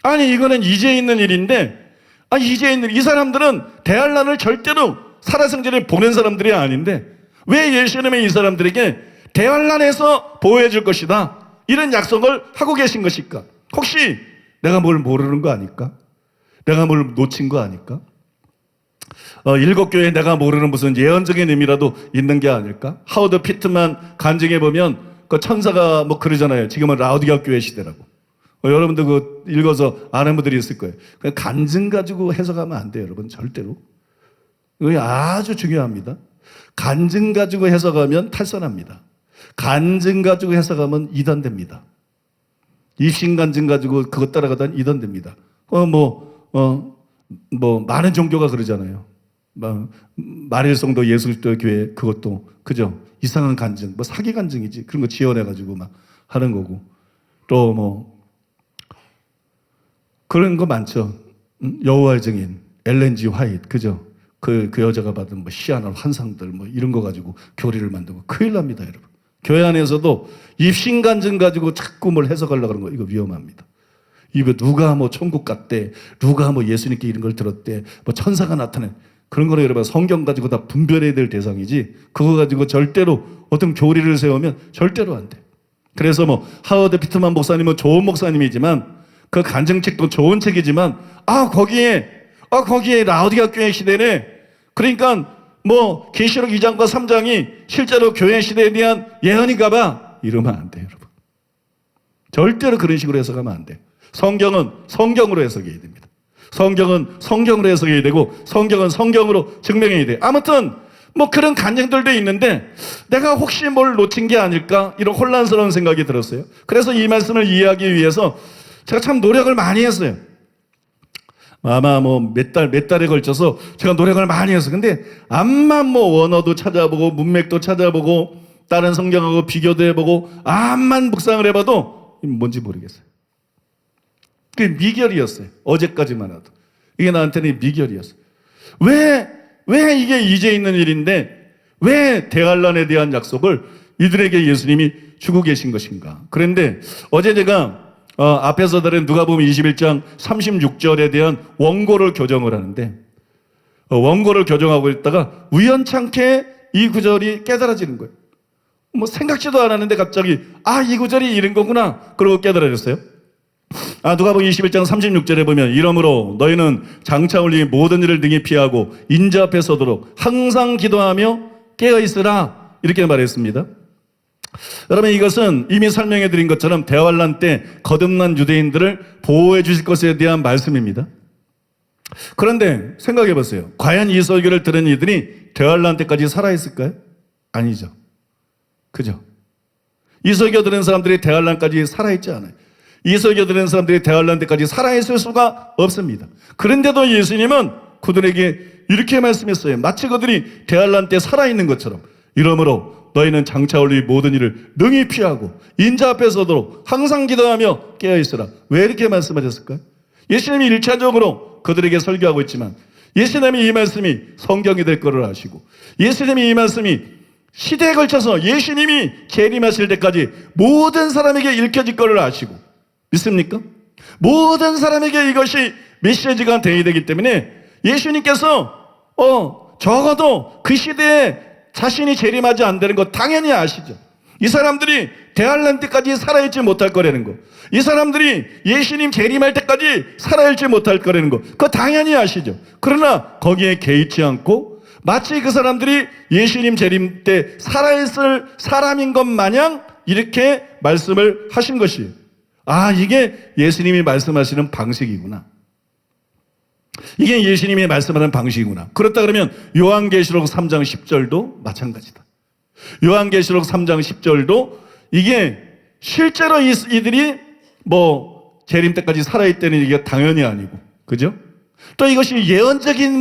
아니, 이거는 이제 있는 일인데, 이제 있는 이 사람들은 대환란을 절대로 살아생전에 보낸 사람들이 아닌데 왜 예수님이 이 사람들에게 대환란에서 보호해 줄 것이다, 이런 약속을 하고 계신 것일까? 혹시 내가 뭘 모르는 거 아닐까? 내가 뭘 놓친 거 아닐까? 7교회에 내가 모르는 무슨 예언적인 의미라도 있는 게 아닐까? 하워드 피트만 간증해 보면 그 천사가 뭐 그러잖아요. 지금은 라오디게아 교회 시대라고. 여러분들 그거 읽어서 아는 분들이 있을 거예요. 간증 가지고 해석하면 안 돼요, 여러분. 절대로. 이거 아주 중요합니다. 간증 가지고 해석하면 탈선합니다. 간증 가지고 해석하면 이단됩니다. 입신 간증 가지고 그것 따라가다니 이단됩니다. 많은 종교가 그러잖아요. 마릴성도 예수그리스도 교회 그것도 그죠? 이상한 간증, 사기 간증이지. 그런 거 지어내가지고 막 하는 거고. 또 그런 거 많죠. 여호와의 증인, 엘렌 G 화이트, 그죠? 그 여자가 받은 희한한 환상들 이런 거 가지고 교리를 만들고 큰일 납니다, 여러분. 교회 안에서도 입신 간증 가지고 자꾸 뭘 해석하려고 하는 거, 이거 위험합니다. 이거 누가 천국 갔대, 누가 예수님께 이런 걸 들었대, 천사가 나타내, 그런 거를 여러분 성경 가지고 다 분별해야 될 대상이지, 그거 가지고 절대로 어떤 교리를 세우면 절대로 안 돼. 그래서 뭐 하워드 피트만 목사님은 좋은 목사님이지만 그 간증책도 좋은 책이지만 거기에 라오디가 교회 시대네. 그러니까 뭐 계시록 2장과 3장이 실제로 교회 시대에 대한 예언인가 봐. 이러면 안 돼요, 여러분. 절대로 그런 식으로 해석하면 안 돼요. 성경은 성경으로 해석해야 됩니다. 성경은 성경으로 해석해야 되고 성경은 성경으로 증명해야 돼요. 아무튼 뭐 그런 간증들도 있는데 내가 혹시 뭘 놓친 게 아닐까 이런 혼란스러운 생각이 들었어요. 그래서 이 말씀을 이해하기 위해서 제가 참 노력을 많이 했어요. 아마 뭐 몇 달에 걸쳐서 제가 노력을 많이 했어요. 근데 암만 뭐 원어도 찾아보고 문맥도 찾아보고 다른 성경하고 비교도 해보고 암만 묵상을 해봐도 뭔지 모르겠어요. 그게 미결이었어요. 어제까지만 해도. 이게 나한테는 미결이었어요. 왜 이게 이제 있는 일인데 왜 대환란에 대한 약속을 이들에게 예수님이 주고 계신 것인가. 그런데 어제 제가 앞에서 다른 누가복음 21장 36절에 대한 원고를 교정을 하는데 원고를 교정하고 있다가 우연찮게 이 구절이 깨달아지는 거예요. 뭐 생각지도 않았는데 갑자기 이 구절이 이런 거구나. 그러고 깨달아졌어요. 누가복음 21장 36절에 보면 이러므로 너희는 장차 올 이 모든 일을 등에 피하고 인자 앞에 서도록 항상 기도하며 깨어있으라 이렇게 말했습니다. 여러분 이것은 이미 설명해 드린 것처럼 대환란 때 거듭난 유대인들을 보호해 주실 것에 대한 말씀입니다. 그런데 생각해 보세요. 과연 이 설교를 들은 이들이 대환란 때까지 살아있을까요? 아니죠. 그죠? 이 설교 들은 사람들이 대환란까지 살아있지 않아요. 이 설교 들은 사람들이 대환란 때까지 살아있을 수가 없습니다. 그런데도 예수님은 그들에게 이렇게 말씀했어요. 마치 그들이 대환란 때 살아있는 것처럼 이러므로 너희는 장차 올 이 모든 일을 능히 피하고 인자 앞에 서도록 항상 기도하며 깨어있으라. 왜 이렇게 말씀하셨을까요? 예수님이 1차적으로 그들에게 설교하고 있지만 예수님이 이 말씀이 성경이 될 거를 아시고 예수님이 이 말씀이 시대에 걸쳐서 예수님이 재림하실 때까지 모든 사람에게 읽혀질 거를 아시고 믿습니까? 모든 사람에게 이것이 메시지가 되어야 되기 때문에 예수님께서 적어도 그 시대에 자신이 재림하지 않는 거 당연히 아시죠. 이 사람들이 대환란 때까지 살아있지 못할 거라는 거, 이 사람들이 예수님 재림할 때까지 살아있지 못할 거라는 거, 그거 당연히 아시죠. 그러나 거기에 개의치 않고 마치 그 사람들이 예수님 재림 때 살아있을 사람인 것 마냥 이렇게 말씀을 하신 것이에요. 이게 예수님이 말씀하시는 방식이구나. 이게 예수님이 말씀하는 방식이구나. 그렇다 그러면 요한계시록 3장 10절도 마찬가지다. 요한계시록 3장 10절도 이게 실제로 이들이 뭐 재림 때까지 살아있다는 얘기가 당연히 아니고, 그죠? 또 이것이 예언적인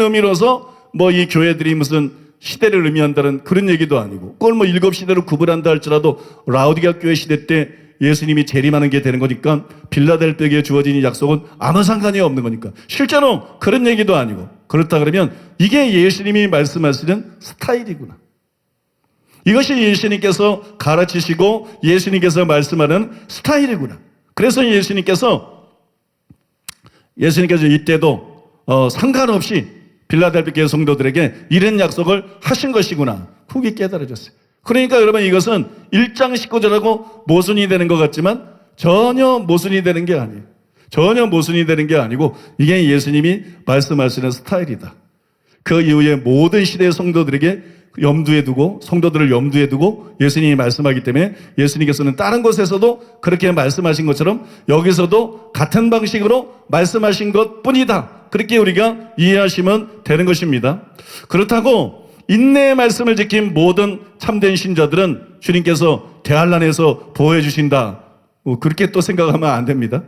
의미로서 뭐 이 교회들이 무슨 시대를 의미한다는 그런 얘기도 아니고, 그걸 뭐 일곱 시대로 구분한다 할지라도 라오디가 교회 시대 때 예수님이 재림하는 게 되는 거니까 빌라델비아에게 주어진 이 약속은 아무 상관이 없는 거니까 실제로 그런 얘기도 아니고, 그렇다 그러면 이게 예수님이 말씀하시는 스타일이구나. 이것이 예수님께서 가르치시고 예수님께서 말씀하는 스타일이구나. 그래서 예수님께서 이때도 상관없이 빌라델비아 교회 성도들에게 이런 약속을 하신 것이구나. 그게 깨달아졌어요. 그러니까 여러분 이것은 1장 19절하고 모순이 되는 것 같지만 전혀 모순이 되는 게 아니에요. 전혀 모순이 되는 게 아니고 이게 예수님이 말씀하시는 스타일이다. 그 이후에 모든 시대의 성도들에게 염두에 두고, 성도들을 염두에 두고 예수님이 말씀하기 때문에 예수님께서는 다른 곳에서도 그렇게 말씀하신 것처럼 여기서도 같은 방식으로 말씀하신 것뿐이다. 그렇게 우리가 이해하시면 되는 것입니다. 그렇다고 인내의 말씀을 지킨 모든 참된 신자들은 주님께서 대환란에서 보호해 주신다, 그렇게 또 생각하면 안 됩니다.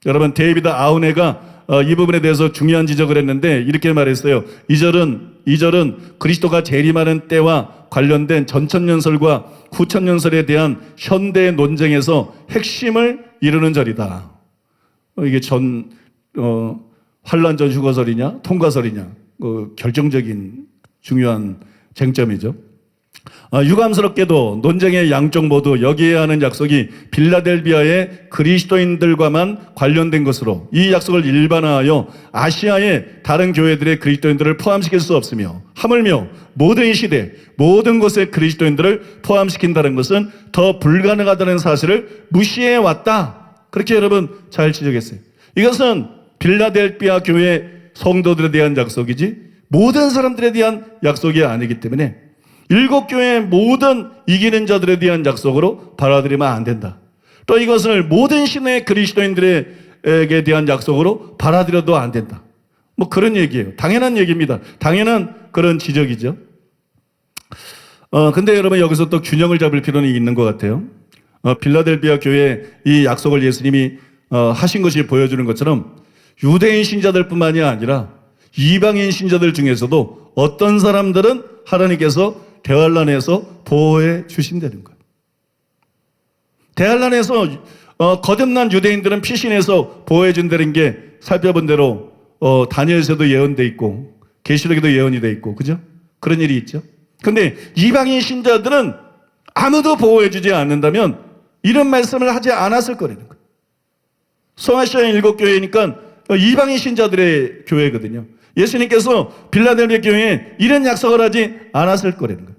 여러분, 데이비드 아우네가 이 부분에 대해서 중요한 지적을 했는데 이렇게 말했어요. 2절은 그리스도가 재림하는 때와 관련된 전천년설과 후천년설에 대한 현대 논쟁에서 핵심을 이루는 절이다. 이게 환란 전 휴거설이냐 통과설이냐, 결정적인 중요한 쟁점이죠. 유감스럽게도 논쟁의 양쪽 모두 여기에 하는 약속이 빌라델비아의 그리스도인들과만 관련된 것으로 이 약속을 일반화하여 아시아의 다른 교회들의 그리스도인들을 포함시킬 수 없으며, 하물며 모든 시대 모든 곳의 그리스도인들을 포함시킨다는 것은 더 불가능하다는 사실을 무시해 왔다. 그렇게 여러분 잘 지적했어요. 이것은 빌라델비아 교회 성도들에 대한 약속이지 모든 사람들에 대한 약속이 아니기 때문에 일곱 교회의 모든 이기는 자들에 대한 약속으로 받아들이면 안 된다. 또 이것을 모든 신의 그리스도인들에게 대한 약속으로 받아들여도 안 된다. 뭐 그런 얘기예요. 당연한 얘기입니다. 당연한 그런 지적이죠. 근데 여러분 여기서 또 균형을 잡을 필요는 있는 것 같아요. 빌라델비아 교회 이 약속을 예수님이 하신 것이 보여주는 것처럼 유대인 신자들뿐만이 아니라 이방인 신자들 중에서도 어떤 사람들은 하나님께서 대환란에서 보호해 주신다는 거예요. 대환란에서 거듭난 유대인들은 피신해서 보호해 준다는 게 살펴본 대로 다니엘서도 예언돼 있고 계시록에도 예언이 돼 있고, 그죠? 그런 일이 있죠. 근데 이방인 신자들은 아무도 보호해 주지 않는다면 이런 말씀을 하지 않았을 거라는 거예요. 소아시아 일곱 교회니까 이방인 신자들의 교회거든요. 예수님께서 빌라델비아 교회에 이런 약속을 하지 않았을 거라는 거예요.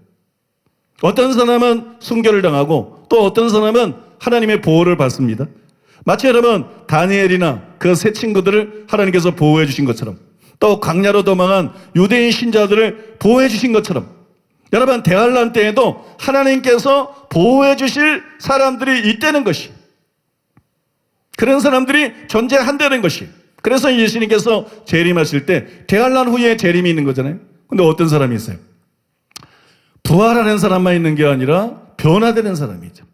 어떤 사람은 순교를 당하고 또 어떤 사람은 하나님의 보호를 받습니다. 마치 여러분 다니엘이나 그 세 친구들을 하나님께서 보호해 주신 것처럼, 또 광야로 도망한 유대인 신자들을 보호해 주신 것처럼, 여러분 대환란 때에도 하나님께서 보호해 주실 사람들이 있다는 것이, 그런 사람들이 존재한다는 것이. 그래서 예수님께서 재림하실 때 대환란 후에 재림이 있는 거잖아요. 근데 어떤 사람이 있어요? 부활하는 사람만 있는 게 아니라 변화되는 사람이죠.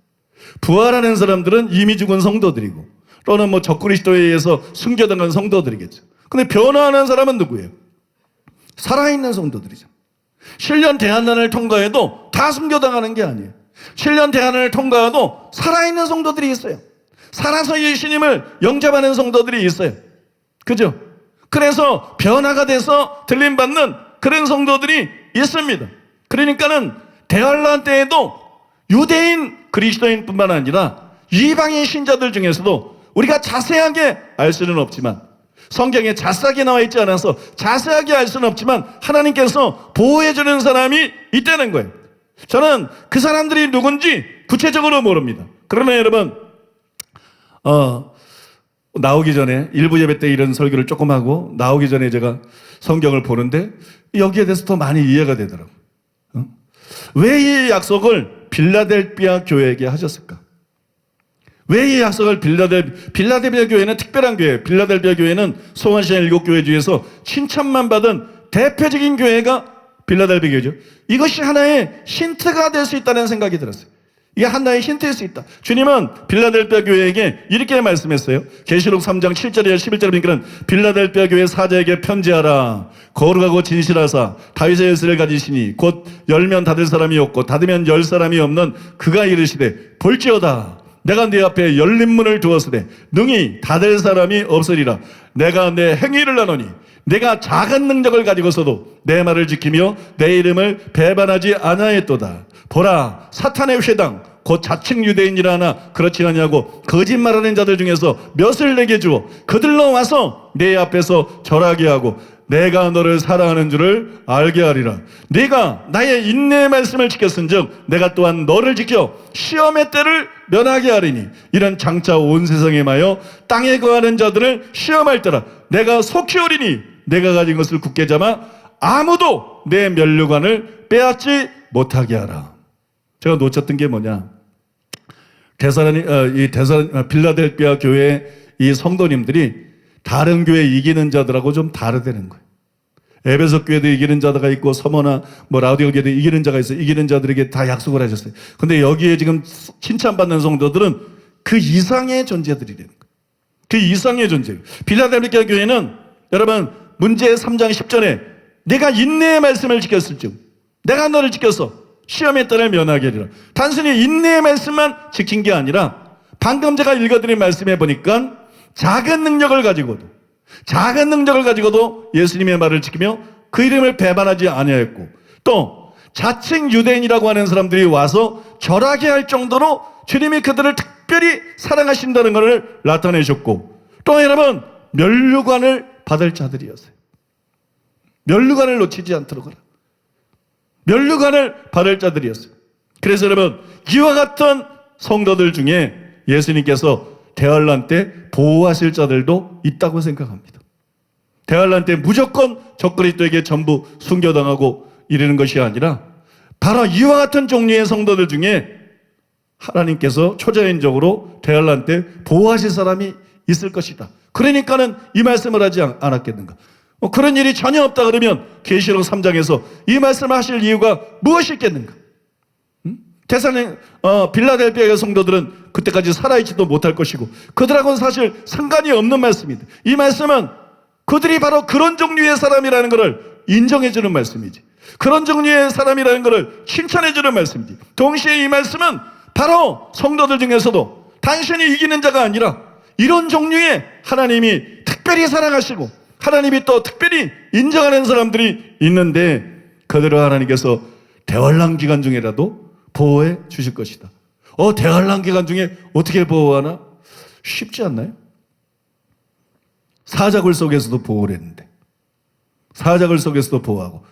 부활하는 사람들은 이미 죽은 성도들이고 또는 뭐 적그리스도에 의해서 순교당한 성도들이겠죠. 근데 변화하는 사람은 누구예요? 살아있는 성도들이죠. 7년 대환란을 통과해도 다 순교당하는 게 아니에요. 7년 대환란을 통과해도 살아있는 성도들이 있어요. 살아서 예수님을 영접하는 성도들이 있어요. 그죠? 그래서 변화가 돼서 들림받는 그런 성도들이 있습니다. 그러니까는 대환란 때에도 유대인 그리스도인뿐만 아니라 이방인 신자들 중에서도 우리가 자세하게 알 수는 없지만, 성경에 자세하게 나와 있지 않아서 자세하게 알 수는 없지만 하나님께서 보호해주는 사람이 있다는 거예요. 저는 그 사람들이 누군지 구체적으로 모릅니다. 그러나 여러분 나오기 전에 일부 예배 때 이런 설교를 조금 하고 나오기 전에 제가 성경을 보는데 여기에 대해서 더 많이 이해가 되더라고요. 왜 이 약속을 빌라델비아 교회에게 하셨을까? 왜 이 약속을 빌라델비아 교회는 특별한 교회예요. 빌라델비아 교회는 소아시아 일곱 교회 중에서 칭찬만 받은 대표적인 교회가 빌라델비아 교회죠. 이것이 하나의 힌트가 될 수 있다는 생각이 들었어요. 이게 하나의 힌트일 수 있다. 주님은 빌라델비아 교회에게 이렇게 말씀했어요. 계시록 3장 7절에 11절에 보니까 빌라델비아 교회 사자에게 편지하라. 거룩하고 진실하사 다윗의 열쇠를 가지시니 곧 열면 닫을 사람이 없고 닫으면 열 사람이 없는 그가 이르시되 볼지어다 내가 네 앞에 열린 문을 두었으되 능히 닫을 사람이 없으리라. 내가 내 행위를 나누니 내가 작은 능력을 가지고서도 내 말을 지키며 내 이름을 배반하지 아니하였도다. 보라, 사탄의 회당 곧 자칭 유대인이라 하나 그렇지 않냐고 거짓말하는 자들 중에서 몇을 내게 주어 그들로 와서 내 앞에서 절하게 하고 내가 너를 사랑하는 줄을 알게 하리라. 네가 나의 인내의 말씀을 지켰은즉 내가 또한 너를 지켜 시험의 때를 면하게 하리니 이런 장차 온 세상에 마여 땅에 거하는 자들을 시험할 때라. 내가 속히 오리니 내가 가진 것을 굳게 잡아 아무도 내 면류관을 빼앗지 못하게 하라. 제가 놓쳤던 게 뭐냐? 빌라델비아 교회 이 성도님들이 다른 교회 이기는 자들하고 좀 다르다는 거예요. 에베소 교회도 이기는 자가 있고 서머나 뭐 라우디오 교회도 이기는 자가 있어요. 이기는 자들에게 다 약속을 하셨어요. 근데 여기에 지금 칭찬받는 성도들은 그 이상의 존재들이라는 거예요. 그 이상의 존재. 빌라델비아 교회는 여러분 문제 3장 10절에 내가 인내의 말씀을 지켰을 즉 내가 너를 지켜서 시험의 때를 면하게 하리라. 단순히 인내의 말씀만 지킨 게 아니라 방금 제가 읽어드린 말씀에 보니까 작은 능력을 가지고도 예수님의 말을 지키며 그 이름을 배반하지 아니하였고 또 자칭 유대인이라고 하는 사람들이 와서 절하게 할 정도로 주님이 그들을 특별히 사랑하신다는 것을 나타내셨고, 또 여러분 면류관을 받을 자들이었어요. 면류관을 놓치지 않도록 하라. 면류관을 받을 자들이었어요. 그래서 여러분 이와 같은 성도들 중에 예수님께서 대환란 때 보호하실 자들도 있다고 생각합니다. 대환란 때 무조건 적그리스도에게 전부 순교당하고 이러는 것이 아니라 바로 이와 같은 종류의 성도들 중에 하나님께서 초자연적으로 대환란 때 보호하실 사람이 있을 것이다. 그러니까는 이 말씀을 하지 않았겠는가? 그런 일이 전혀 없다 그러면 계시록 3장에서 이 말씀을 하실 이유가 무엇이 있겠는가? 빌라델피아의 성도들은 그때까지 살아있지도 못할 것이고 그들하고는 사실 상관이 없는 말씀입니다. 이 말씀은 그들이 바로 그런 종류의 사람이라는 것을 인정해주는 말씀이지, 그런 종류의 사람이라는 것을 칭찬해주는 말씀이지. 동시에 이 말씀은 바로 성도들 중에서도 단순히 이기는 자가 아니라 이런 종류의 하나님이 특별히 사랑하시고 하나님이 또 특별히 인정하는 사람들이 있는데 그들을 하나님께서 대환란 기간 중에라도 보호해 주실 것이다. 대환란 기간 중에 어떻게 보호하나? 쉽지 않나요? 사자굴 속에서도 보호를 했는데, 사자굴 속에서도 보호하고,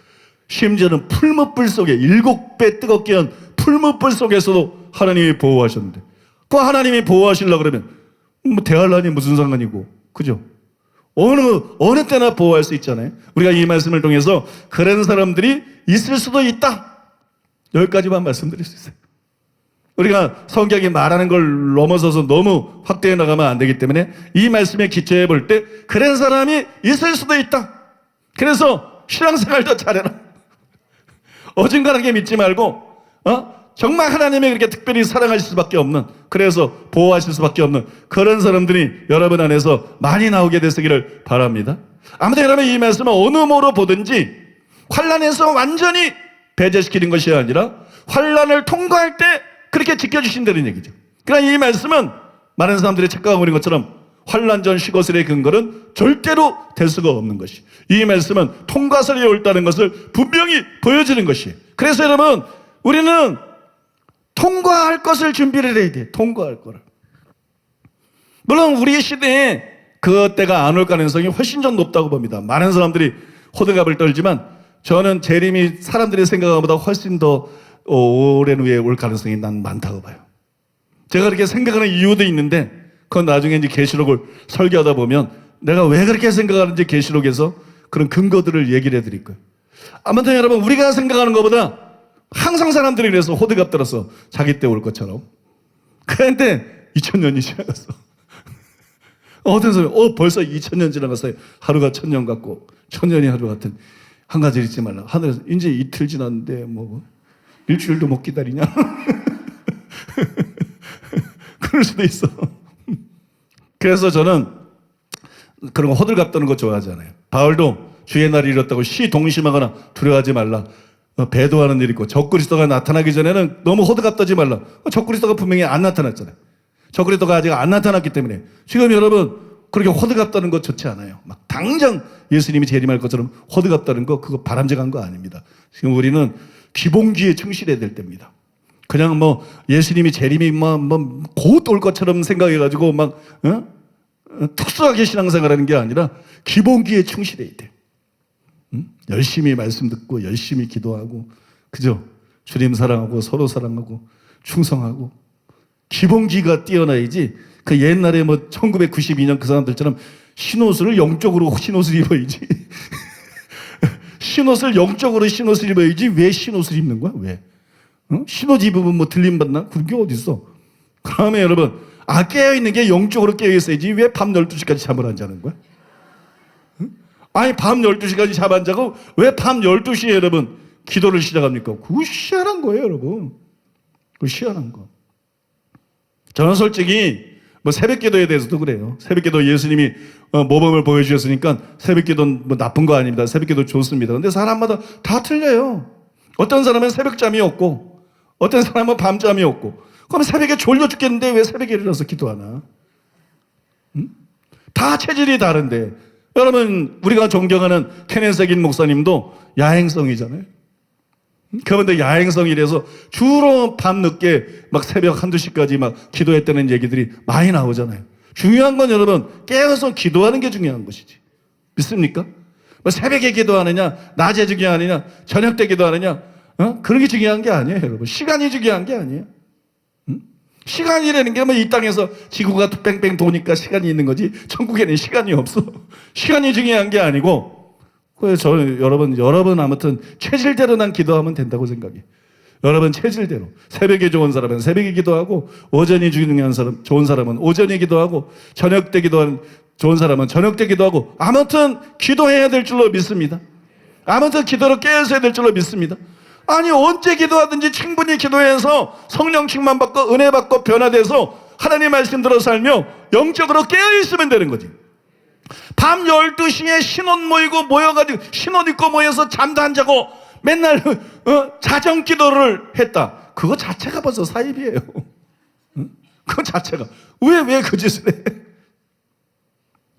심지어는 풀무불 속에 7배 뜨겁게 한 풀무불 속에서도 하나님이 보호하셨는데, 그 하나님이 보호하시려고 그러면 대환란이 무슨 상관이고, 그죠? 어느 때나 보호할 수 있잖아요. 우리가 이 말씀을 통해서 그런 사람들이 있을 수도 있다, 여기까지만 말씀드릴 수 있어요. 우리가 성경이 말하는 걸 넘어서서 너무 확대해 나가면 안 되기 때문에 이 말씀에 기초해 볼 때 그런 사람이 있을 수도 있다. 그래서 신앙생활도 잘해라. 어중간하게 믿지 말고 정말 하나님이 그렇게 특별히 사랑하실 수밖에 없는, 그래서 보호하실 수밖에 없는 그런 사람들이 여러분 안에서 많이 나오게 되시기를 바랍니다. 아무튼 여러분 이 말씀은 어느 모로 보든지 환난에서 완전히 배제시키는 것이 아니라 환난을 통과할 때 그렇게 지켜주신다는 얘기죠. 그러나 이 말씀은 많은 사람들이 착각하고 있는 것처럼 환난 전 쉬것을의 근거는 절대로 될 수가 없는 것이, 이 말씀은 통과설이 옳다는 것을 분명히 보여주는 것이에요. 그래서 여러분 우리는 통과할 것을 준비를 해야 돼. 통과할 거를. 물론 우리 시대에 그때가 안 올 가능성이 훨씬 좀 높다고 봅니다. 많은 사람들이 호들갑을 떨지만 저는 재림이 사람들이 생각한 것보다 훨씬 더 오랜 후에 올 가능성이 난 많다고 봐요. 제가 그렇게 생각하는 이유도 있는데 그건 나중에 이제 계시록을 설교하다 보면 내가 왜 그렇게 생각하는지 계시록에서 그런 근거들을 얘기를 해드릴 거예요. 아무튼 여러분 우리가 생각하는 것보다 항상 사람들이 그래서 호들갑 떨어서 자기 때 올 것처럼. 그런데 2000년이 지나갔어. 어떤 사람이 벌써 2000년 지나갔어요. 하루가 1000년 같고 1000년이 하루 같은. 한 가지 잊지 말라. 하늘에서 이제 이틀 지났는데 뭐 일주일도 못 기다리냐? 그럴 수도 있어. 그래서 저는 그런 거 호들갑 떠는 거 좋아하지 않아요. 바울도 주의 날이 이렇다고 시동심하거나 두려워하지 말라. 배도하는 일이 있고 적그리스도가 나타나기 전에는 너무 호들갑 떠지 말라. 적그리스도가 분명히 안 나타났잖아요. 적그리스도가 아직 안 나타났기 때문에 지금 여러분 그렇게 호들갑 떠는 거 좋지 않아요. 막 당장 예수님이 재림할 것처럼 호들갑 떠는 거 그거 바람직한 거 아닙니다. 지금 우리는 기본기에 충실해야 될 때입니다. 그냥 뭐 예수님이 재림이 곧 올 것처럼 생각해가지고 막 특수하게 신앙생활하는 게 아니라 기본기에 충실해야 돼. 열심히 말씀 듣고 열심히 기도하고, 그죠? 주님 사랑하고 서로 사랑하고 충성하고 기본기가 뛰어나야지. 그 옛날에 뭐 1992년 그 사람들처럼 흰옷을 영적으로 흰옷을 입어야지. 흰옷을 영적으로 흰옷을 입어야지 왜 흰옷을 입는 거야? 왜? 흰옷 입으면 뭐 들림받나? 그런 게 어딨어? 그다음에 여러분 깨어있는 게 영적으로 깨어있어야지 왜 밤 12시까지 잠을 안 자는 거야? 아니 밤 12시까지 잠 안 자고 왜 밤 12시에 여러분 기도를 시작합니까? 그거 희한한 거예요 여러분. 그거 희한한 거. 저는 솔직히 뭐 새벽기도에 대해서도 그래요. 새벽기도 예수님이 모범을 보여주셨으니까 새벽기도는 뭐 나쁜 거 아닙니다. 새벽기도 좋습니다. 근데 사람마다 다 틀려요. 어떤 사람은 새벽잠이 없고 어떤 사람은 밤잠이 없고, 그럼 새벽에 졸려 죽겠는데 왜 새벽에 일어나서 기도하나? 다 체질이 다른데. 여러분 우리가 존경하는 케네스 긴 목사님도 야행성이잖아요. 그분들 야행성이라서 주로 밤늦게 막 새벽 한두 시까지 막 기도했다는 얘기들이 많이 나오잖아요. 중요한 건 여러분, 깨어서 기도하는 게 중요한 것이지. 믿습니까? 뭐 새벽에 기도하느냐, 낮에 중요하느냐, 저녁 때 기도하느냐, 그런 게 중요한 게 아니에요, 여러분. 시간이 중요한 게 아니에요. 시간이라는 게 뭐 이 땅에서 지구가 뺑뺑 도니까 시간이 있는 거지, 천국에는 시간이 없어. 시간이 중요한 게 아니고, 그래서 여러분 아무튼 체질대로 난 기도하면 된다고 생각해. 여러분 체질대로. 새벽에 좋은 사람은 새벽에 기도하고, 오전이 중요한 사람, 좋은 사람은 오전에 기도하고, 저녁 때 기도하는 좋은 사람은 저녁 때 기도하고, 아무튼 기도해야 될 줄로 믿습니다. 아무튼 기도로 깨어서야 될 줄로 믿습니다. 아니 언제 기도하든지 충분히 기도해서 성령 충만 받고 은혜 받고 변화돼서 하나님 말씀 들어 살며 영적으로 깨어 있으면 되는 거지. 밤 12시에 신혼 모여가지고 신혼 입고 모여서 잠도 안 자고 맨날 자정 기도를 했다. 그거 자체가 벌써 사입이에요. 그거 자체가 왜 그 짓을 해?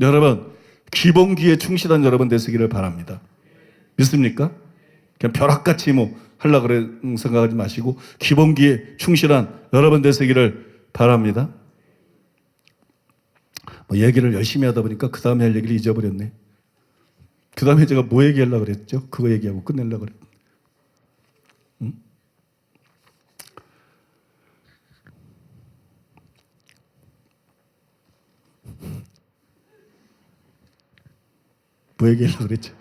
여러분 기본기에 충실한 여러분 되시기를 바랍니다. 믿습니까? 그냥 벼락같이 뭐 하려고 그래 생각하지 마시고 기본기에 충실한 여러분 되시기를 바랍니다. 뭐 얘기를 열심히 하다 보니까 그 다음에 할 얘기를 잊어버렸네. 그 다음에 제가 뭐 얘기하려고 그랬죠? 그거 얘기하고 끝내려고 그랬. 뭐 얘기하려고 그랬죠?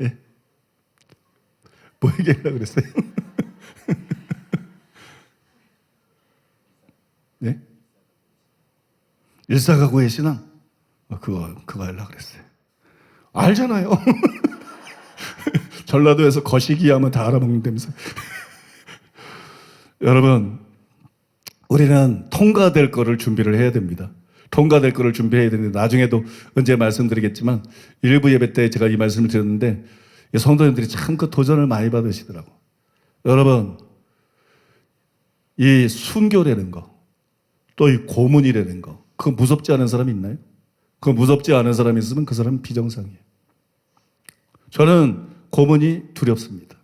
예? 뭐 얘기하려고 그랬어요? 네? 일사각오의 신앙? 그거 하려고 그랬어요. 알잖아요. 전라도에서 거시기 하면 다 알아먹는다면서. 여러분, 우리는 통과될 거를 준비를 해야 됩니다. 통과될 거를 준비해야 되는데, 나중에도 언제 말씀드리겠지만, 일부 예배 때 제가 이 말씀을 드렸는데, 성도님들이 참 그 도전을 많이 받으시더라고. 여러분, 이 순교라는 거, 또 이 고문이라는 거, 그거 무섭지 않은 사람이 있나요? 그거 무섭지 않은 사람이 있으면 그 사람은 비정상이에요. 저는 고문이 두렵습니다.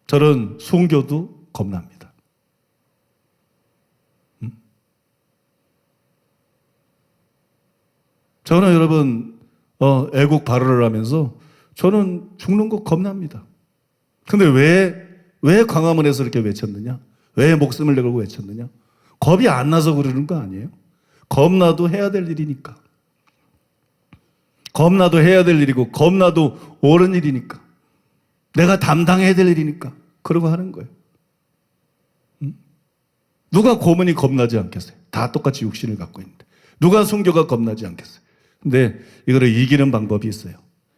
저는 순교도 겁납니다. 저는 여러분 애국 발언을 하면서 저는 죽는 거 겁납니다. 근데 왜 광화문에서 이렇게 외쳤느냐? 왜 목숨을 내걸고 외쳤느냐? 겁이 안 나서 그러는 거 아니에요? 겁나도 해야 될 일이니까. 겁나도 해야 될 일이고 겁나도 옳은 일이니까. 내가 담당해야 될 일이니까 그러고 하는 거예요. 누가 고문이 겁나지 않겠어요? 다 똑같이 육신을 갖고 있는데. 누가 순교가 겁나지 않겠어요? 근데 이거를 이기는 방법이 있어요.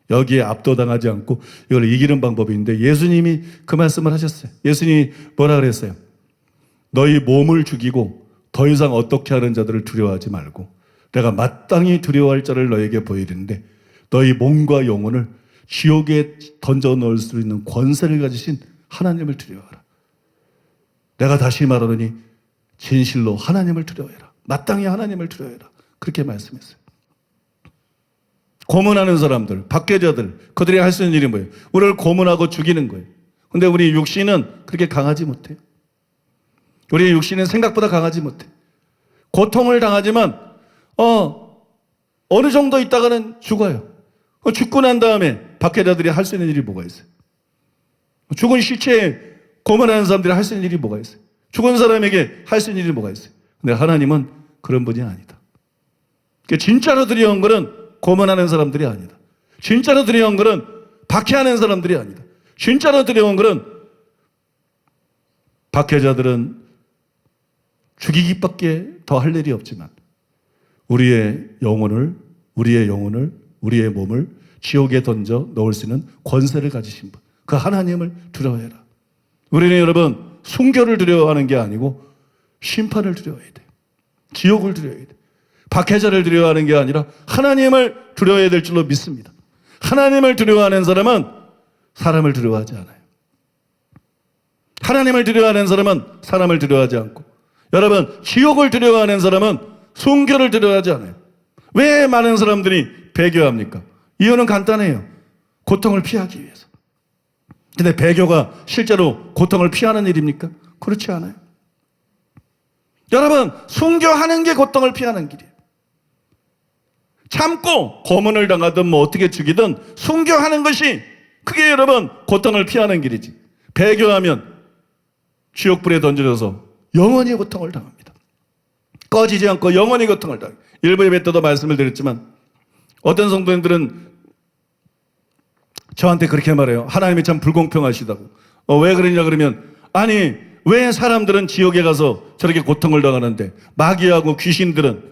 여기에 압도당하지 않고 이걸 이기는 방법이 있는데 예수님이 그 말씀을 하셨어요. 예수님이 뭐라 그랬어요? 너희 몸을 죽이고 더 이상 어떻게 하는 자들을 두려워하지 말고 내가 마땅히 두려워할 자를 너에게 보이는데 너희 몸과 영혼을 지옥에 던져 넣을 수 있는 권세를 가지신 하나님을 두려워하라. 내가 다시 말하노니 진실로 하나님을 두려워해라. 마땅히 하나님을 두려워해라. 그렇게 말씀했어요. 고문하는 사람들, 박해자들, 그들이 할 수 있는 일이 뭐예요? 우리를 고문하고 죽이는 거예요. 근데 우리 육신은 그렇게 강하지 못해요. 우리 육신은 생각보다 강하지 못해. 고통을 당하지만 어느 정도 있다가는 죽어요. 죽고 난 다음에 박해자들이 할 수 있는 일이 뭐가 있어요? 죽은 시체에 고문하는 사람들이 할 수 있는 일이 뭐가 있어요? 죽은 사람에게 할 수 있는 일이 뭐가 있어요? 근데 하나님은 그런 분이 아니다. 진짜로 두려운 것은 고문하는 사람들이 아니다. 진짜로 두려운 것은 박해하는 사람들이 아니다. 진짜로 두려운 것은 박해자들은 죽이기밖에 더 할 일이 없지만 우리의 영혼을, 우리의 몸을 지옥에 던져 넣을 수 있는 권세를 가지신 분, 그 하나님을 두려워해라. 우리는 여러분 순교를 두려워하는 게 아니고 심판을 두려워해야 돼요. 지옥을 두려워해야 돼요. 박해자를 두려워하는 게 아니라 하나님을 두려워해야 될 줄로 믿습니다. 하나님을 두려워하는 사람은 사람을 두려워하지 않아요. 하나님을 두려워하는 사람은 사람을 두려워하지 않고, 여러분 지옥을 두려워하는 사람은 순교를 두려워하지 않아요. 왜 많은 사람들이 배교합니까? 이유는 간단해요. 고통을 피하기 위해서. 근데 배교가 실제로 고통을 피하는 일입니까? 그렇지 않아요. 여러분, 순교하는 게 고통을 피하는 길이에요. 참고 고문을 당하든 뭐 어떻게 죽이든 순교하는 것이 그게 여러분 고통을 피하는 길이지. 배교하면 지옥불에 던져져서 영원히 고통을 당합니다. 꺼지지 않고 영원히 고통을 당합니다. 일부 예배 때도 말씀을 드렸지만 어떤 성도님들은 저한테 그렇게 말해요. 하나님이 참 불공평하시다고. 왜 그러냐 그러면 아니 왜 사람들은 지옥에 가서 저렇게 고통을 당하는데 마귀하고 귀신들은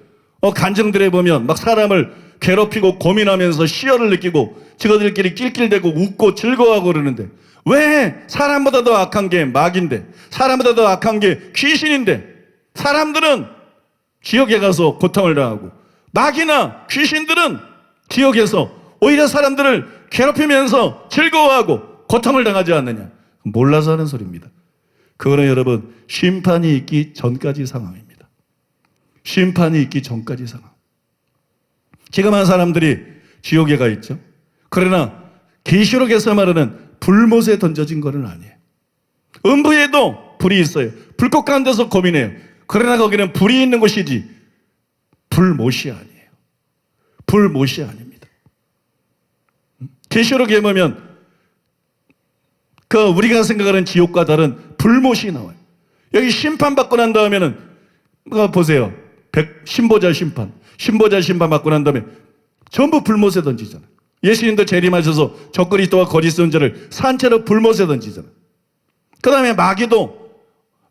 간정들에 보면 막 사람을 괴롭히고 고민하면서 시열을 느끼고 저들끼리 낄낄대고 웃고 즐거워하고 그러는데 왜 사람보다 더 악한 게 마귀인데 사람보다 더 악한 게 귀신인데 사람들은 지옥에 가서 고통을 당하고 마귀나 귀신들은 지옥에서 오히려 사람들을 괴롭히면서 즐거워하고 고통을 당하지 않느냐. 몰라서 하는 소리입니다. 그거는 여러분 심판이 있기 전까지 상황입니다. 심판이 있기 전까지 상황. 지금 한 사람들이 지옥에 가 있죠. 그러나 계시록에서 말하는 불못에 던져진 것은 아니에요. 음부에도 불이 있어요. 불꽃 가운데서 고민해요. 그러나 거기는 불이 있는 곳이지 불못이 아니에요. 불못이 아닙니다. 계시록에 보면 우리가 생각하는 지옥과 다른 불못이 나와요. 여기 심판받고 난 다음에는 보세요. 신보자 심판 받고 난 다음에 전부 불못에 던지잖아요. 예수님도 재림하셔서 적그리스도와 거짓 선지자를 산채로 불못에 던지잖아요. 그 다음에 마귀도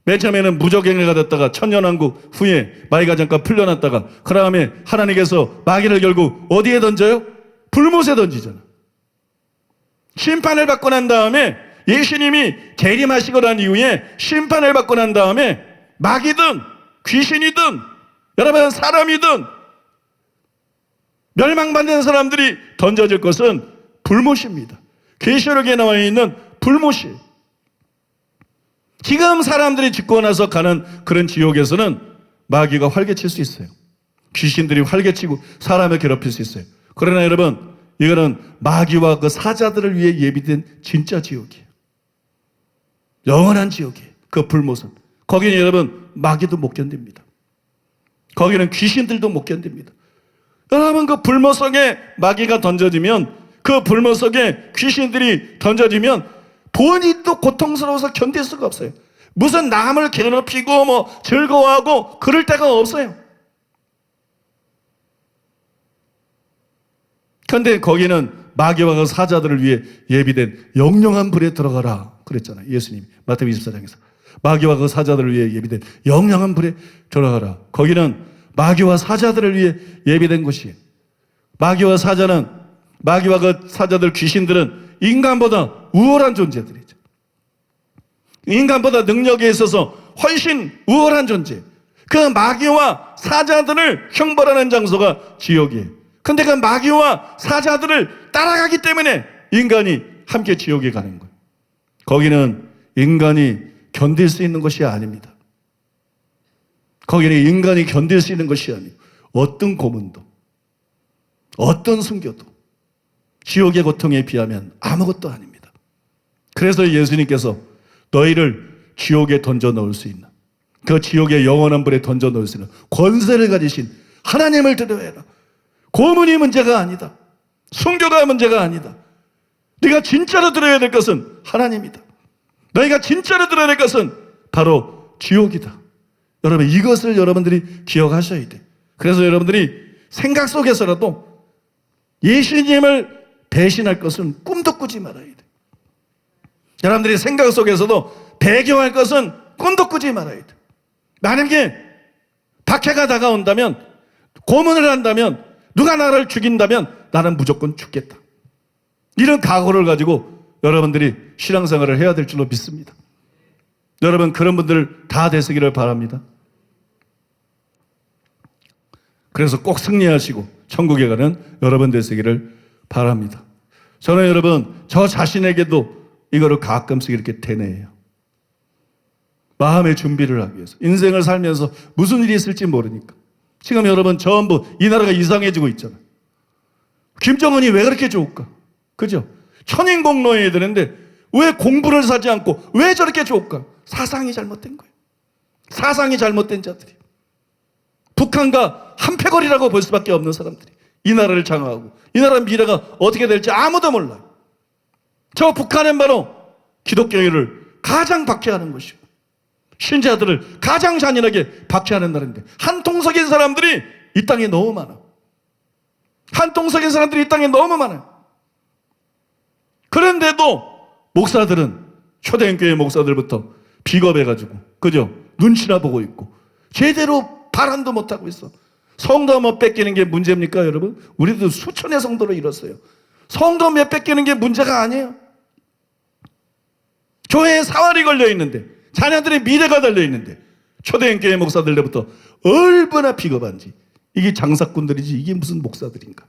맨 처음에는 무적행위가 됐다가 천년왕국 후에 마귀가 잠깐 풀려났다가 그 다음에 하나님께서 마귀를 결국 어디에 던져요? 불못에 던지잖아요. 심판을 받고 난 다음에 예수님이 재림하시고 난 이후에 심판을 받고 난 다음에 마귀든 귀신이든 여러분 사람이든 멸망받는 사람들이 던져질 것은 불못입니다. 계시록에 나와 있는 불못이에요. 지금 사람들이 죽고 나서 가는 그런 지옥에서는 마귀가 활개칠 수 있어요. 귀신들이 활개치고 사람을 괴롭힐 수 있어요. 그러나 여러분 이거는 마귀와 그 사자들을 위해 예비된 진짜 지옥이에요. 영원한 지옥이에요. 그 불못은. 거기는 여러분 마귀도 못 견딥니다. 거기는 귀신들도 못 견딥니다. 여러분 그 불못 속에 마귀가 던져지면 그 불못 속에 귀신들이 던져지면 본인도 고통스러워서 견딜 수가 없어요. 무슨 남을 괴롭히고 뭐 즐거워하고 그럴 데가 없어요. 그런데 거기는 마귀와 그 사자들을 위해 예비된 영영한 불에 들어가라 그랬잖아요. 예수님 마태복음 24장에서 마귀와 그 사자들을 위해 예비된 영영한 불에 들어가라. 거기는 마귀와 사자들을 위해 예비된 곳이에요. 마귀와 그 사자들 귀신들은 인간보다 우월한 존재들이죠. 인간보다 능력에 있어서 훨씬 우월한 존재. 그 마귀와 사자들을 형벌하는 장소가 지옥이에요. 근데 그 마귀와 사자들을 따라가기 때문에 인간이 함께 지옥에 가는 거예요. 거기는 인간이 견딜 수 있는 것이 아닙니다. 거기는 인간이 견딜 수 있는 것이 아니고 어떤 고문도 어떤 순교도 지옥의 고통에 비하면 아무것도 아닙니다. 그래서 예수님께서 너희를 지옥에 던져 넣을 수 있는 그 지옥의 영원한 불에 던져 넣을 수 있는 권세를 가지신 하나님을 드려야 고문이 문제가 아니다. 순교가 문제가 아니다. 네가 진짜로 들어야 될 것은 하나님이다. 너희가 진짜로 들어야 될 것은 바로 지옥이다. 여러분 이것을 여러분들이 기억하셔야 돼. 그래서 여러분들이 생각 속에서라도 예수님을 배신할 것은 꿈도 꾸지 말아야 돼. 여러분들이 생각 속에서도 배교할 것은 꿈도 꾸지 말아야 돼. 만약에 박해가 다가온다면 고문을 한다면 누가 나를 죽인다면 나는 무조건 죽겠다. 이런 각오를 가지고 여러분들이 신앙생활을 해야 될 줄로 믿습니다. 여러분 그런 분들 다 되시기를 바랍니다. 그래서 꼭 승리하시고 천국에 가는 여러분 되시기를 바랍니다. 저는 여러분 저 자신에게도 이거를 가끔씩 이렇게 되뇌요. 마음의 준비를 하기 위해서. 인생을 살면서 무슨 일이 있을지 모르니까. 지금 여러분 전부 이 나라가 이상해지고 있잖아요. 김정은이 왜 그렇게 좋을까? 그죠? 천인공노해야 되는데 왜 공부를 사지 않고 왜 저렇게 좋을까? 사상이 잘못된 거예요. 사상이 잘못된 자들이. 북한과 한패거리라고 볼 수밖에 없는 사람들이 이 나라를 장악하고 이 나라 미래가 어떻게 될지 아무도 몰라요. 저 북한은 바로 기독교를 가장 박해하는 것이고 신자들을 가장 잔인하게 박해하는 나라인데 한통속인 사람들이 이 땅에 너무 많아. 한통속인 사람들이 이 땅에 너무 많아요. 그런데도 목사들은 초대교회 목사들부터 비겁해가지고 그죠? 눈치나 보고 있고 제대로 발언도 못하고 있어. 성도 뭐 뺏기는 게 문제입니까 여러분? 우리도 수천의 성도를 잃었어요. 성도 몇 뺏기는 게 문제가 아니에요. 교회에 사활이 걸려있는데 자녀들의 미래가 달려있는데 초대교회 목사들로부터 얼마나 비겁한지. 이게 장사꾼들이지 이게 무슨 목사들인가.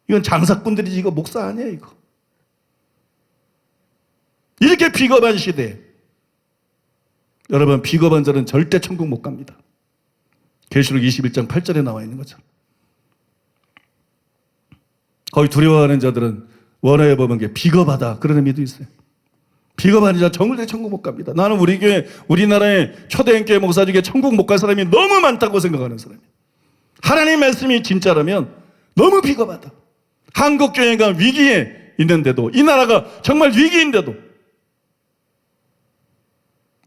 이건 장사꾼들이지 이거 목사 아니에요 이거. 이렇게 비겁한 시대에 여러분 비겁한 자는 절대 천국 못 갑니다. 계시록 21장 8절에 나와 있는 거죠. 거의 두려워하는 자들은 원어에 보면 게 비겁하다 그런 의미도 있어요. 비겁한 자 절대 천국 못 갑니다. 나는 우리 교회 우리나라의 초대교회 목사 중에 천국 못 갈 사람이 너무 많다고 생각하는 사람이에요. 하나님의 말씀이 진짜라면 너무 비겁하다. 한국 교회가 위기에 있는데도 이 나라가 정말 위기인데도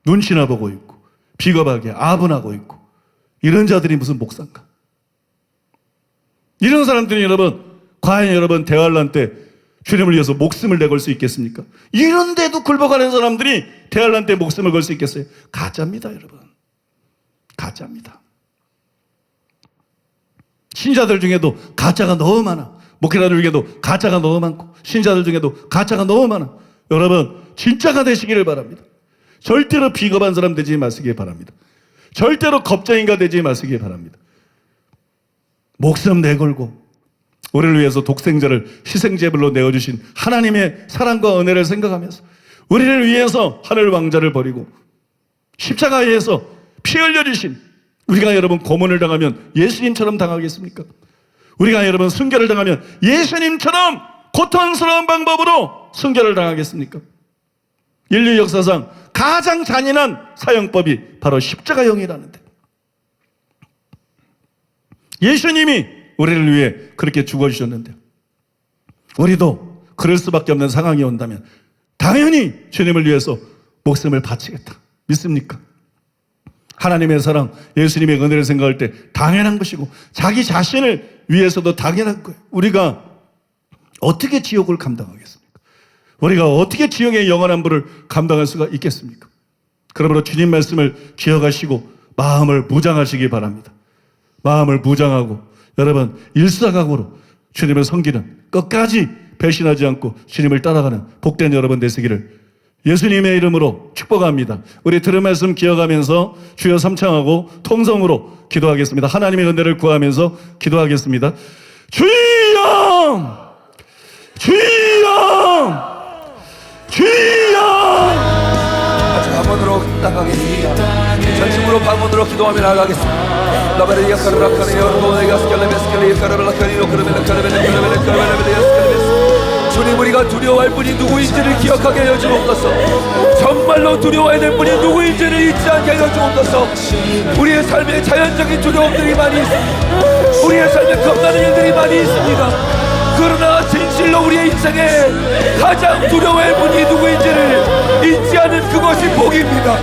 눈치나 보고 있고 비겁하게 아분하고 있고 이런 자들이 무슨 목사인가? 이런 사람들이 여러분 과연 여러분 대환란 때 주님을 위해서 목숨을 내걸 수 있겠습니까? 이런데도 굴복하는 사람들이 대환란 때 목숨을 걸 수 있겠어요? 가짜입니다 여러분. 가짜입니다. 신자들 중에도 가짜가 너무 많아. 목회자들 중에도 가짜가 너무 많고 신자들 중에도 가짜가 너무 많아. 여러분 진짜가 되시기를 바랍니다. 절대로 비겁한 사람 되지 마시기 바랍니다. 절대로 겁쟁이가 되지 마시기 바랍니다. 목숨 내걸고 우리를 위해서 독생자를 희생제물로 내어주신 하나님의 사랑과 은혜를 생각하면서 우리를 위해서 하늘 왕자를 버리고 십자가에서 피 흘려주신 우리가 여러분 고문을 당하면 예수님처럼 당하겠습니까? 우리가 여러분 순교를 당하면 예수님처럼 고통스러운 방법으로 순교를 당하겠습니까? 인류 역사상 가장 잔인한 사형법이 바로 십자가형이라는데 예수님이 우리를 위해 그렇게 죽어주셨는데 우리도 그럴 수밖에 없는 상황이 온다면 당연히 주님을 위해서 목숨을 바치겠다. 믿습니까? 하나님의 사랑, 예수님의 은혜를 생각할 때 당연한 것이고 자기 자신을 위해서도 당연한 거예요. 우리가 어떻게 지옥을 감당하겠습니까? 우리가 어떻게 지옥의 영원한 불을 감당할 수가 있겠습니까? 그러므로 주님 말씀을 기억하시고 마음을 무장하시기 바랍니다. 마음을 무장하고 여러분 일사각오로 주님을 섬기는 끝까지 배신하지 않고 주님을 따라가는 복된 여러분 되시기를 예수님의 이름으로 축복합니다. 우리 들은 말씀 기억하면서 주여 삼창하고 통성으로 기도하겠습니다. 하나님의 은혜를 구하면서 기도하겠습니다. 주여! 주여! 주여! 같이 방언으로 나가겠습니다. 전심으로 방언으로 기도하며 나가겠습니다. 라바리야 카르라카니 여르도네가 스켈레베스켈레 카르라카니노 카르멜라카르멜라카르멜라카르멜라카르멜라카르멜라 주님 우리가 두려워할 분이 누구인지를 기억하게 하여 주옵소서. 정말로 두려워해야 될 분이 누구인지를 잊지 않게 하여 주옵소서. 우리의 삶에 자연적인 두려움들이 많이 있습니다. 우리의 삶에 겁나는 일들이 많이 있습니다. 그러나 진실로 우리의 인생에 가장 두려워할 분이 누구인지를 잊지 않은 그것이 복입니다.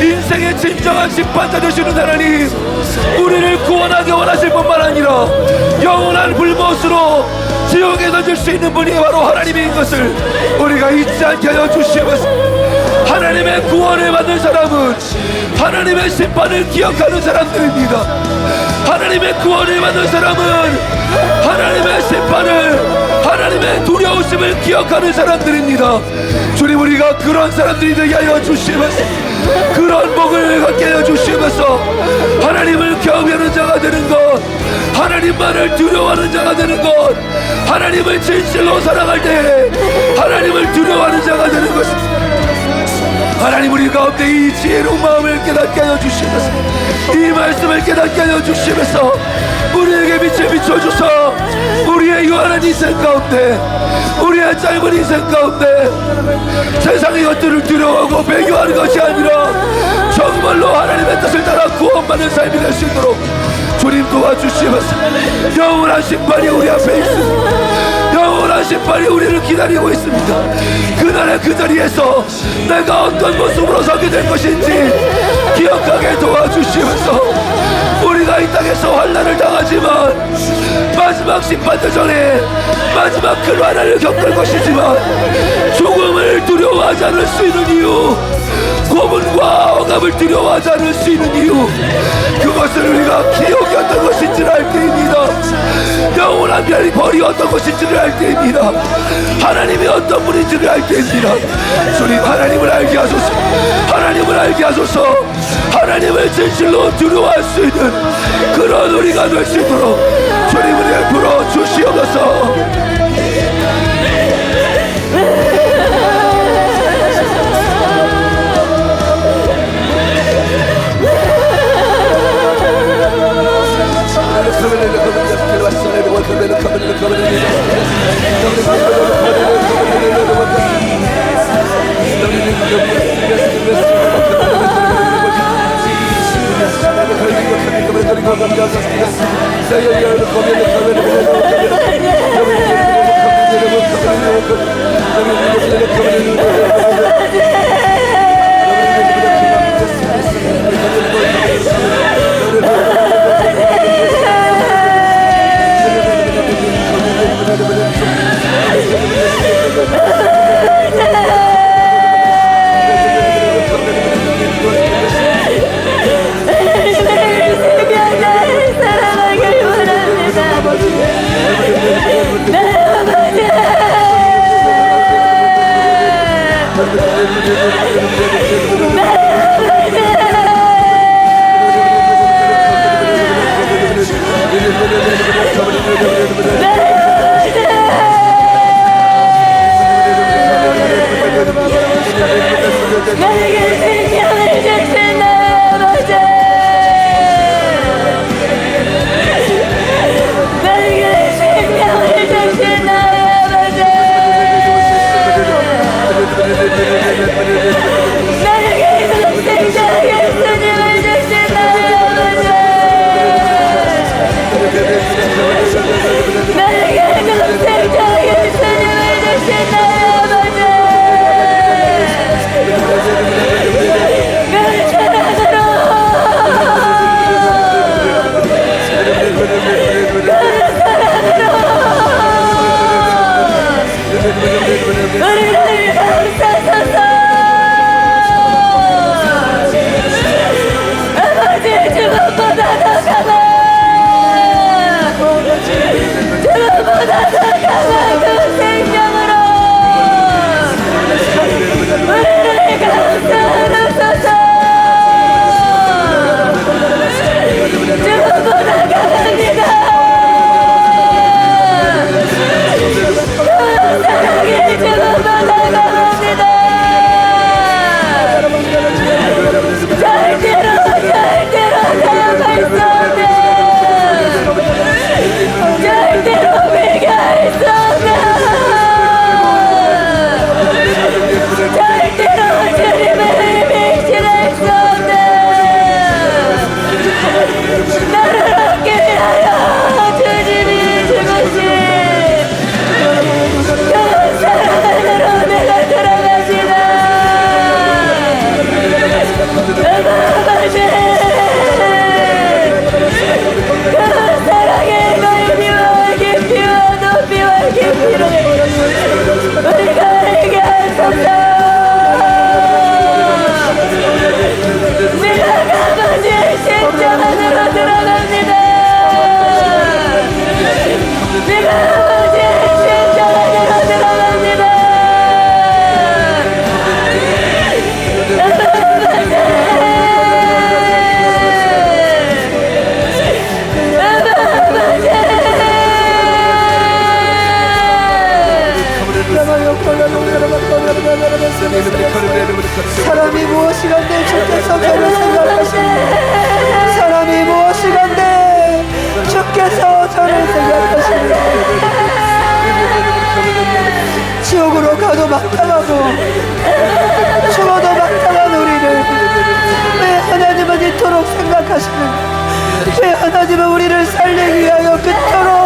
인생의 진정한 심판자 되시는 하나님, 우리를 구원하게 원하실 뿐만 아니라 영원한 불못으로 지옥에 던질 수 있는 분이 바로 하나님인 것을 우리가 잊지 않게 하여 주시옵소서. 하나님의 구원을 받는 사람은 하나님의 심판을 기억하는 사람들입니다. 하나님의 구원을 받는 사람은 하나님의 심판을, 하나님의 두려우심을 기억하는 사람들입니다. 주님 우리가 그런 사람들이 되게 하여 주시면서 그런 복을 갖게 하여 주시면서 하나님을 경외하는 자가 되는 것, 하나님만을 두려워하는 자가 되는 것, 하나님을 진실로 사랑할 때 하나님을 두려워하는 자가 되는 것입니다. 하나님 우리 가운데 이 지혜로운 마음을 깨닫게 하여 주시면서 이 말씀을 깨닫게 하여 주시면서 우리에게 빛을 비춰주서 우리의 유한한 인생 가운데 우리의 짧은 인생 가운데 세상의 것들을 두려워하고 배교하는 것이 아니라 정말로 하나님의 뜻을 따라 구원받는 삶이 될 수 있도록 주님 도와주시면서 영원한 심판이 우리 앞에 있습니다. 영원한 심판이 우리를 기다리고 있습니다. 그날의 그 자리에서 내가 어떤 모습으로 서게 될 것인지 기억하게 도와주시면서 우리가 이 땅에서 환난을 당하지만 마지막 심판도 전에 마지막 큰 환난을 겪을 것이지만 죽음을 두려워하지 않을 수 있는 이유, 고문과 억압을 두려워하지 않을 수 있는 이유, 그것을 우리가 기억이 어떤 것인지를 알 때입니다. 영원한 벌이 어떤 것인지를 알 때입니다. 하나님이 어떤 분인지를 알 때입니다. 주님, 하나님을 알게 하소서. 하나님을 알게 하소서. 하나님을 진실로 두려워할 수 있는 그런 우리가 될 수 있도록 주님 은혜 부어 주시옵소서. 하시는 왜 하나님은 우리를 살리기 위하여 그토록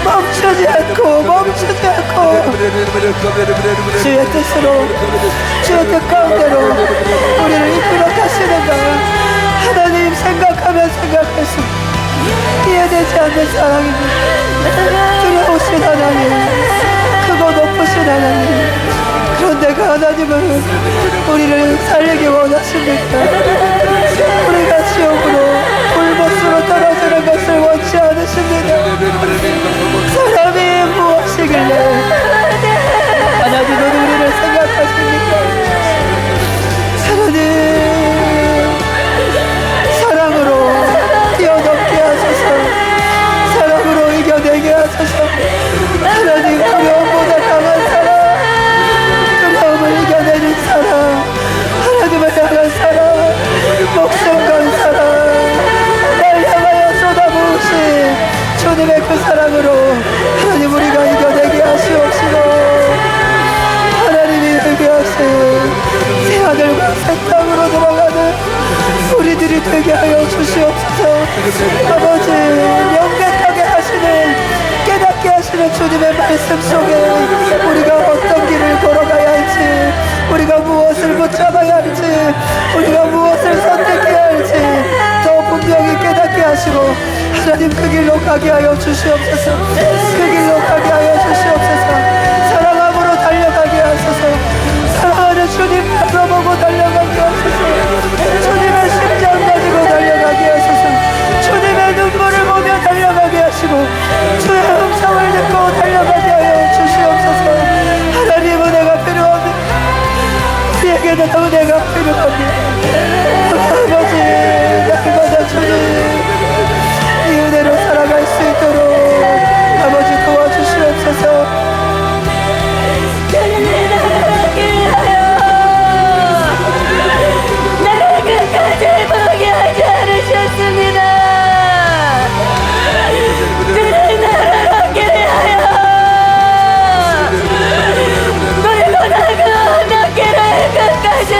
멈추지 않고 주의 뜻으로 주의 뜻 가운데로 우리를 이끌어 가시는가. 하나님 생각할수록 이해되지 않는 사랑입니다. 두려우신 하나님, 크고 높으신 하나님, 그런데 그 하나님은 우리를 살리기 원하십니까? 우리가 지옥으로 불못으로 떨어지는 것을 원치 않으십니다. 사람이 무엇이길래 하나님은 우리를 생각하십니까? 하나님, 사랑으로 뛰어넘게 하소서. 사랑으로 이겨내게 하소서. 하나님, 두려움보다 강한 사랑, 두려움을 이겨내는 사랑, 하나님을 향한 사랑, 목숨 건 사랑, 날 향하여 쏟아부으신 주님의 그 사랑으로 하나님 우리가 이겨내게 하시옵시고, 하나님이 얘기하신 새하늘과 새 땅으로 들어가는 우리들이 되게 하여 주시옵소서. 아버지, 명백하게 하시는, 깨닫게 하시는 주님의 말씀 속에 우리가 어떤 길을 걸어가야 할지, 우리가 무엇을 붙잡아야 할지, 우리가 무엇을 선택해야 할지 더 분명히 깨닫게 하시고 하나님 그 길로 가게 하여 주시옵소서. 그 길로 가게 하여 주시옵소서. 사랑함으로 달려가게 하소서. 사랑하는 주님 앞으로 보고 달려가게 하소서. 주님의 심장 가지고 달려가게 하소서. 주님의 눈물을 보며 달려가게 하시고 주의 음성을 듣고 달려가게 하여 주시옵소서. 하나님, 은혜가 필요합니다. 우리에게는 은혜가 필요합니다. 아버지, 날마다 주님 이 은혜로 살아갈 수 있도록 아버지 도와주시옵소서. 나를 끝까지 포기하지 않으셨습니다. 그는 나를 얻기를 하여 그리고 나그 얻기를 끝까지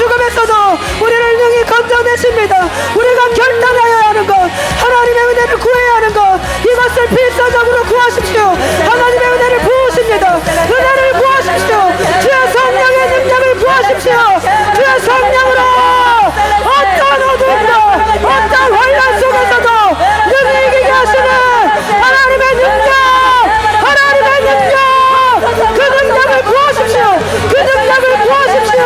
죽음에서도 우리를 능히 건져내십니다. 우리가 결단하여야 하는 것, 하나님의 은혜를 구해야 하는 것, 이것을 필사적으로 구하십시오. 하나님의 은혜를 부으십니다. 은혜를 구하십시오. 주의 성령의 능력을 구하십시오. 주의 성령으로 어떤 어둠도 어떤 환란 속에서도 능히 이기게 하시는 하나님의 능력, 하나님의 능력, 그 능력을 구하십시오. 그 능력을 구하십시오.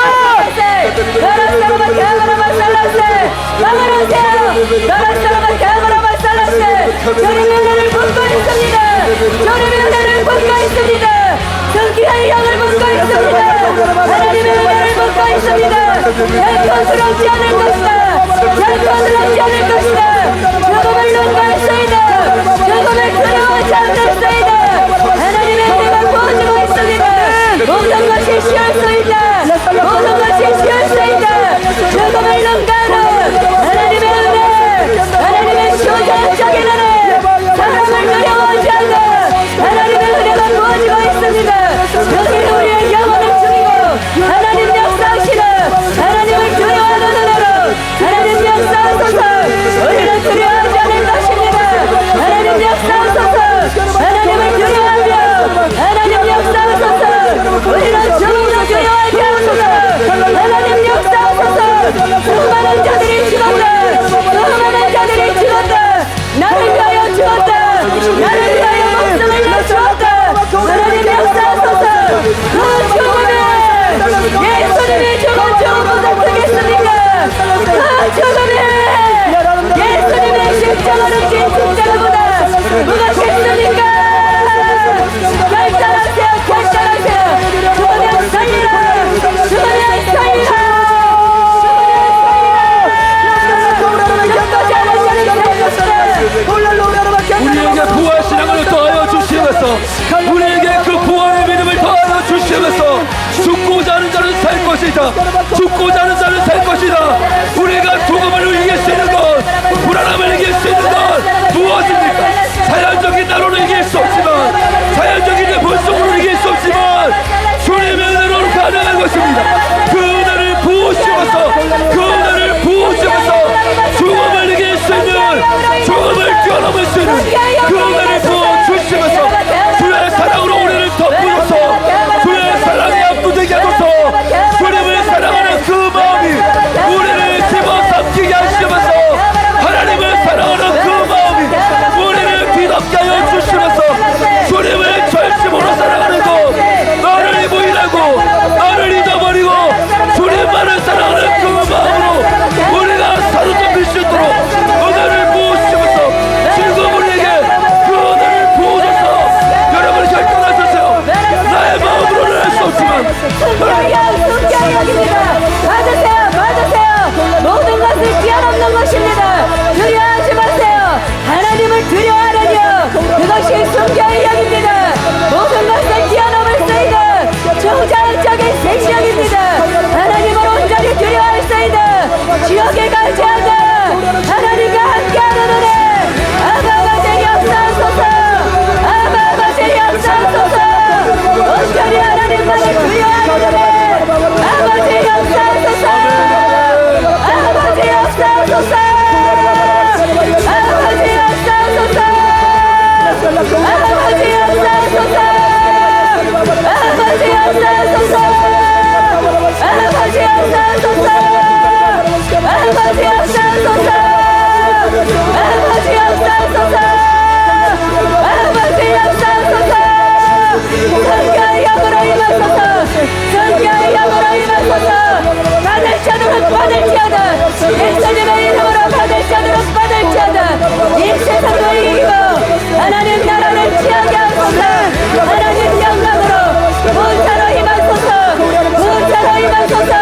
성기의 영을 묻고 있습니다. 하나님의 은혜를 묻고 있습니다. 결코 두렵지 않을 것이다. 결코 두렵지 않을 것이다. 죽음을 능가했사이다. 죽음을 두려워하지 않겠사이다. 하나님의 은혜가 부어지고 있습니다. 모든 것이 쉬었사이다. 모든 것이 쉬었사이다. 죽음을 능가하는 하나님의 은혜, 하나님의 초자연적인 은혜, 사람을 두려워하지 않는 하나님의 은혜가 부어지고 있습니다. 여기 우리의 영혼을 죽이고 하나님 역사하시는 하나님을 두려워하는 은혜로 하나님 역사하소서. 우리는 두려워하지 않을 것입니다. 하나님 역사하소서. 하나님을 두려워하며 하나님 역사하소서. 우리는 죽음도 두려워하지 않소서. 하나님 역사하소서. 수많은 자들이 죽었다. 수많은 자들이 죽었다. 나를 위하여 죽었다. 나를 위하여 목숨을 내주었다. 하나님 역사하소서. 그 죽음에 예수님이 죽은 죽음보다 크겠습니까? 그 죽음에 예수님의 십자가를 진 십자가보다 무겁겠습니까? 결단하세요. 결단하세요. 죽으면 살리라. 죽으면 살리라. 우리에게 부활 신앙을 더하여 주시면서 우리에게 그 부활의 믿음을 더하여 주시면서 죽고자 하는 자는 살 것이다. 죽고자 하는 자는 살 것이다. 우리가 죽음을 이길 수 있는 것, 불안함을 이길 수 있는 것 무엇입니까? 자연적인 나로는 이길 수 없지만, 자연적인 내 본성으로 이길 수 없지만 주님의 은혜로 가능한 것입니다. 그 은혜를 부으시면서, 그 은혜를 부으시면서 죽음을 이길 수 있는, 죽음을 뛰어넘을 수 있는 그 은혜를 부어주시면서 주의 사랑으로 우리를 덮으셔서 주의 사랑에 압도되게 하소서. 주님을 사랑하는 그 마음이 우리를 집어삼키게 하시면서, 하나님을 사랑하는 그 마음이 우리를 뒤덮게 하여 주시면서 주님을 절심으로 사랑하는 것, 나를 부인하고 나를 잊어버리고 주님만을 사랑하는 그 마음으로 우리가 사로잡힐 수 있도록 은혜를 부으시면서 지금 우리에게 그 은혜를 부으셔서 여러분 결단하셨어요. 나의 마음으로는 할 수 없지만 성경입니다. 받으세요. 받으세요. 모든 것을 뛰어넘는 것입니다. 두려워하지 마세요. 하나님을 두려워하라뇨. 그것이 성경의 영입니다. 모든 것을 뛰어넘을 수 있는 초자연적인 생명입니다. 하나님을 온전히 두려워할수있는 지옥에 가지 않는 하나님과 함께하는 은혜. 아바아버지 역사하소서. 아바아버지 역사하소서. 온전히 하나님만을 두려워하는 은혜. 아버지 역사하소서. 아버지 역사하소서. 아버지 역사하소서. 아버지 역사하소서. 아버지 역사하소서. 아버지 역사하소서. 아버지 역사하소서. 아버지 역사하소서. 아버지 역사하소서. 성령의 영으로 임하소서. 성령의 영으로 임하소서. 받을 자들은 받을지어다. 예수님의 이름으로 받을 자들은 받을지어다. 이 세상을 이기고 하나님 나라를 취하게 하소서. 하나님 영광으로 부자로 임하소서. 부자로 임하소서.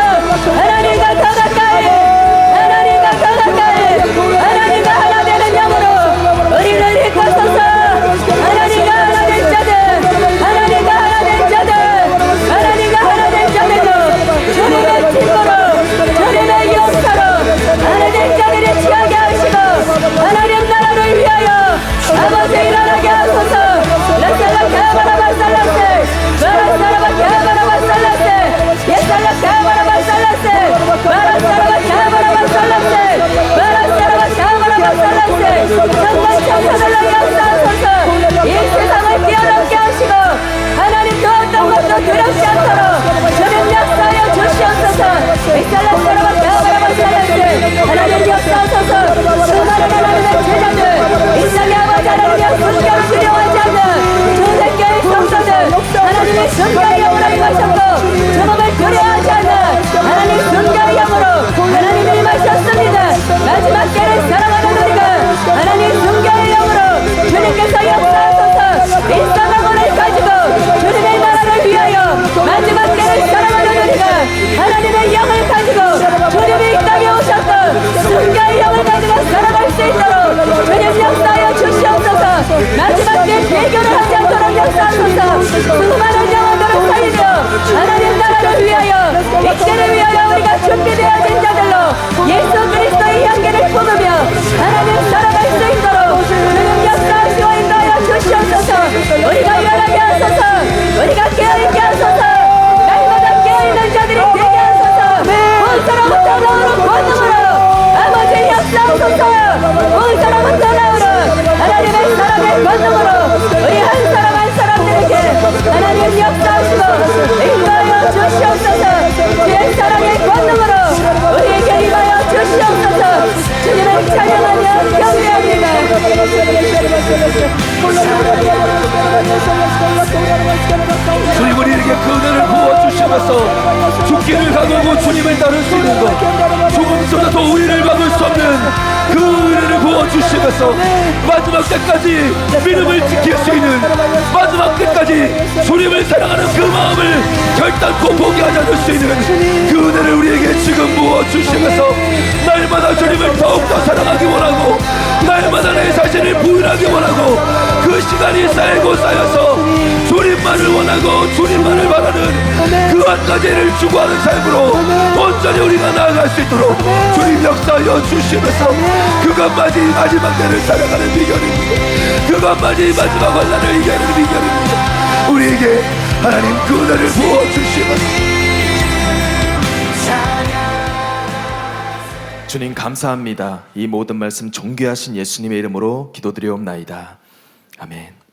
하나님과 더 가까이, 하나님과 더 가까이, 하나님과 하나 되는 영으로 우리를 우리 한 사람 한 사람들에게 하나님 역사하시고 인도하여 주시옵소서. 주의 사랑의 권능으로 우리에게 임하여 주시옵소서. 주님을 찬양하며 경배합니다. 주님 우리에게 그 은혜를 부어주시면서 죽기를 각오하고 주님을 따를 수 있는 것, 죽음보다도 우리를 막을 수 없는 그 은혜를 부어주시면서 마지막 때까지 믿음을 지킬 수 있는, 마지막 때까지 주님을 사랑하는 그 마음을 결단코 포기하지 않을 수 있는 그 은혜를 우리에게 지금 부어주시면서 날마다 주님을 더욱더 사랑하기 원하고 날마다 내 자신을 부인하기 원하고 그 시간이 쌓이고 쌓여서 주님만을 원하고 주님만을 바라는 그 한 가지를 추구하는 삶으로 온전히 우리가 나아갈 수 있도록 주님 역사하여 주시면서 그것만이 마지막 때를 살아가는 비결입니다. 그것만이 마지막 환난을 이겨내는 비결입니다. 우리에게 하나님 그 은혜를 부어주시면서 주님 감사합니다. 이 모든 말씀 존귀하신 예수님의 이름으로 기도드리옵나이다. 아멘.